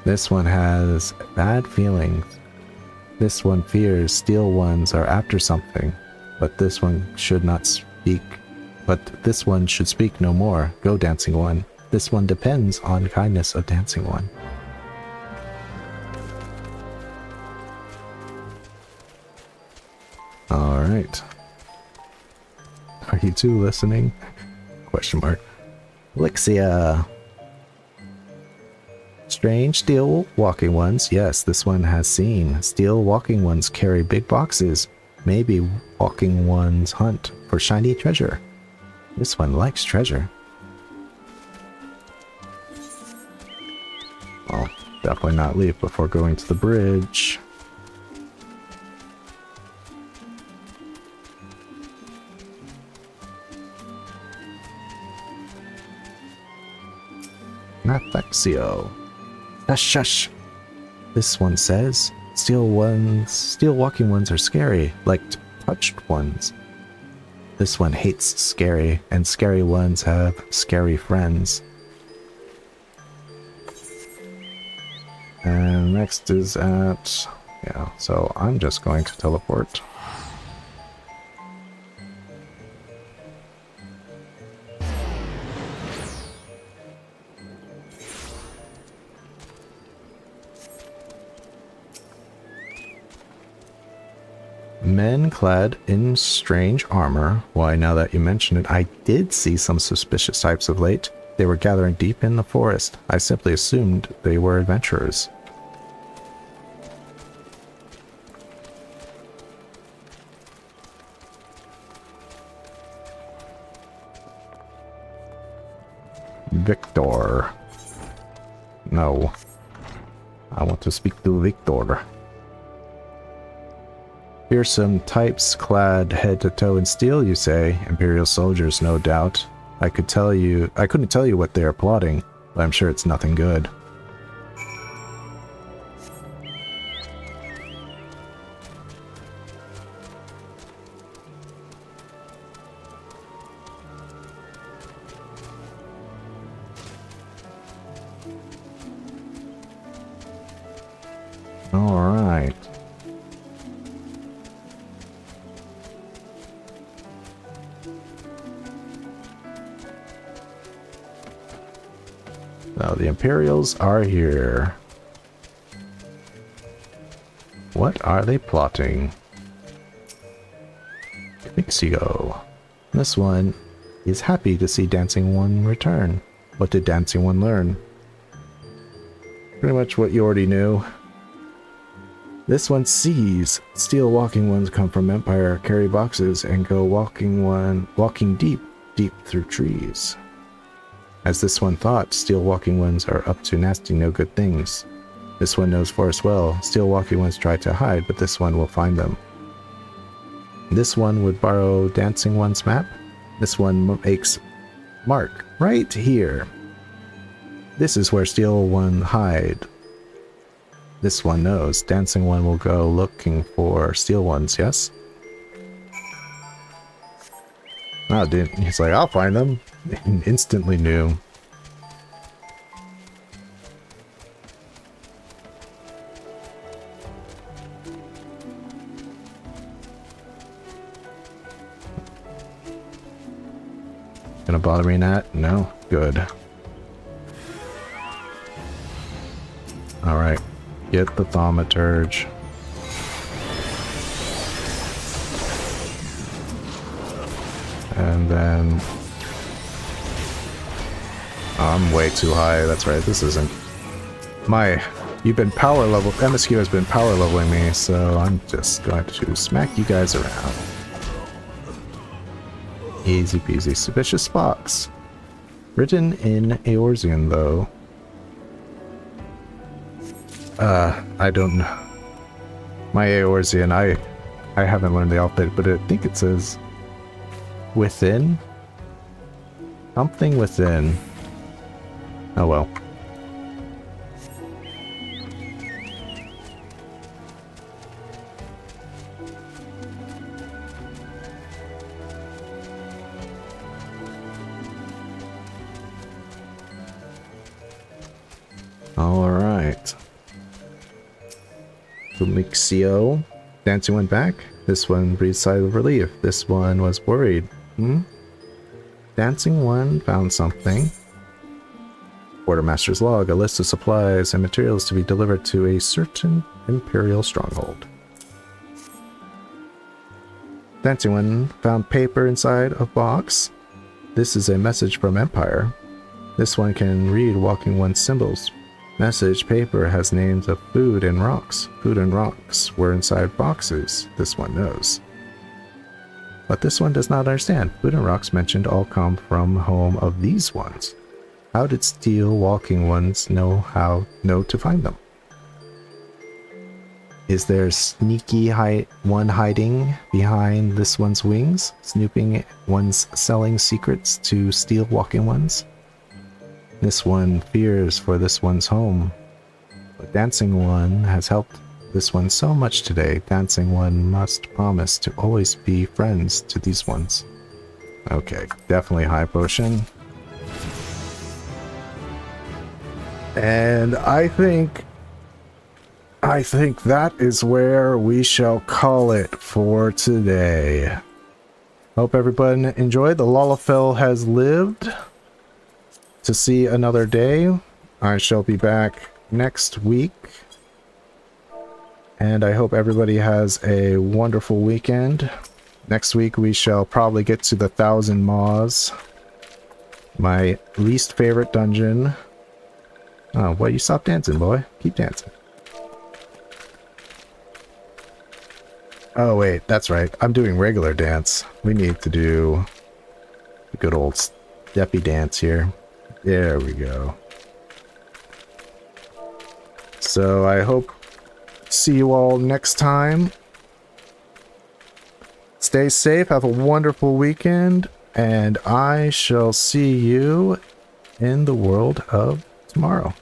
This one has bad feelings. This one fears steel ones are after something, but this one should not speak. But this one should speak no more. Go, Dancing One. This one depends on kindness of Dancing One. Alright. Are you two listening? Question mark. Elixia. Strange steel walking ones. Yes, this one has seen. Steel walking ones carry big boxes. Maybe walking ones hunt for shiny treasure. This one likes treasure. Well, definitely not leave before going to the bridge. Nathexio. Shush, shush. This one says, steel walking ones are scary, like touched ones. This one hates scary, and scary ones have scary friends. And next is at... yeah, so I'm just going to teleport. Men clad in strange armor. Why, now that you mention it, I did see some suspicious types of late. They were gathering deep in the forest. I simply assumed they were adventurers. Victor. No. I want to speak to Victor. Fearsome types clad head to toe in steel, you say? Imperial soldiers, no doubt. I couldn't tell you what they are plotting, but I'm sure it's nothing good. Alright. Now the Imperials are here. What are they plotting? Miqo'te. This one is happy to see Dancing One return. What did Dancing One learn? Pretty much what you already knew. This one sees steel walking ones come from Empire, carry boxes, and go walking deep through trees. As this one thought, steel walking ones are up to nasty no good things. This one knows forest well. Steel walking ones try to hide, but this one will find them. This one would borrow Dancing One's map. This one makes mark right here. This is where Steel One hide. This one knows. Dancing One will go looking for Steel Ones, yes? Oh, dude. He's like, I'll find them. He instantly knew. Gonna bother me, Nat? No? Good. Alright. Get the thaumaturge. And then... Oh, I'm way too high. That's right. This isn't... You've been power level... MSQ has been power leveling me, so I'm just going to smack you guys around. Easy peasy. Suspicious box. Written in Eorzean, though. I don't know. My Eorzean, I haven't learned the alphabet, but I think it says within? Something within. Oh well. Alright. Miqo'te. Dancing One back. This one breathed sigh of relief. This one was worried. Dancing One found something. Quartermaster's log. A list of supplies and materials to be delivered to a certain Imperial stronghold. Dancing One found paper inside a box. This is a message from Empire. This one can read Walking One's symbols. Message paper has names of food and rocks. Food and rocks were inside boxes. This one knows. But this one does not understand. Food and rocks mentioned all come from home of these ones. How did steel walking ones know to find them? Is there sneaky one hiding behind this one's wings? Snooping one's selling secrets to steel walking ones? This one fears for this one's home. But Dancing One has helped this one so much today. Dancing One must promise to always be friends to these ones. Okay, definitely high potion. And I think that is where we shall call it for today. Hope everyone enjoyed. The Lalafell has lived to see another day. I shall be back next week. And I hope everybody has a wonderful weekend. Next week we shall probably get to the 1,000 Maws. My least favorite dungeon. Oh, well, you stop dancing, boy. Keep dancing. Oh, wait, that's right. I'm doing regular dance. We need to do the good old steppy dance here. There we go. So I hope to see you all next time. Stay safe, have a wonderful weekend, and I shall see you in the world of tomorrow.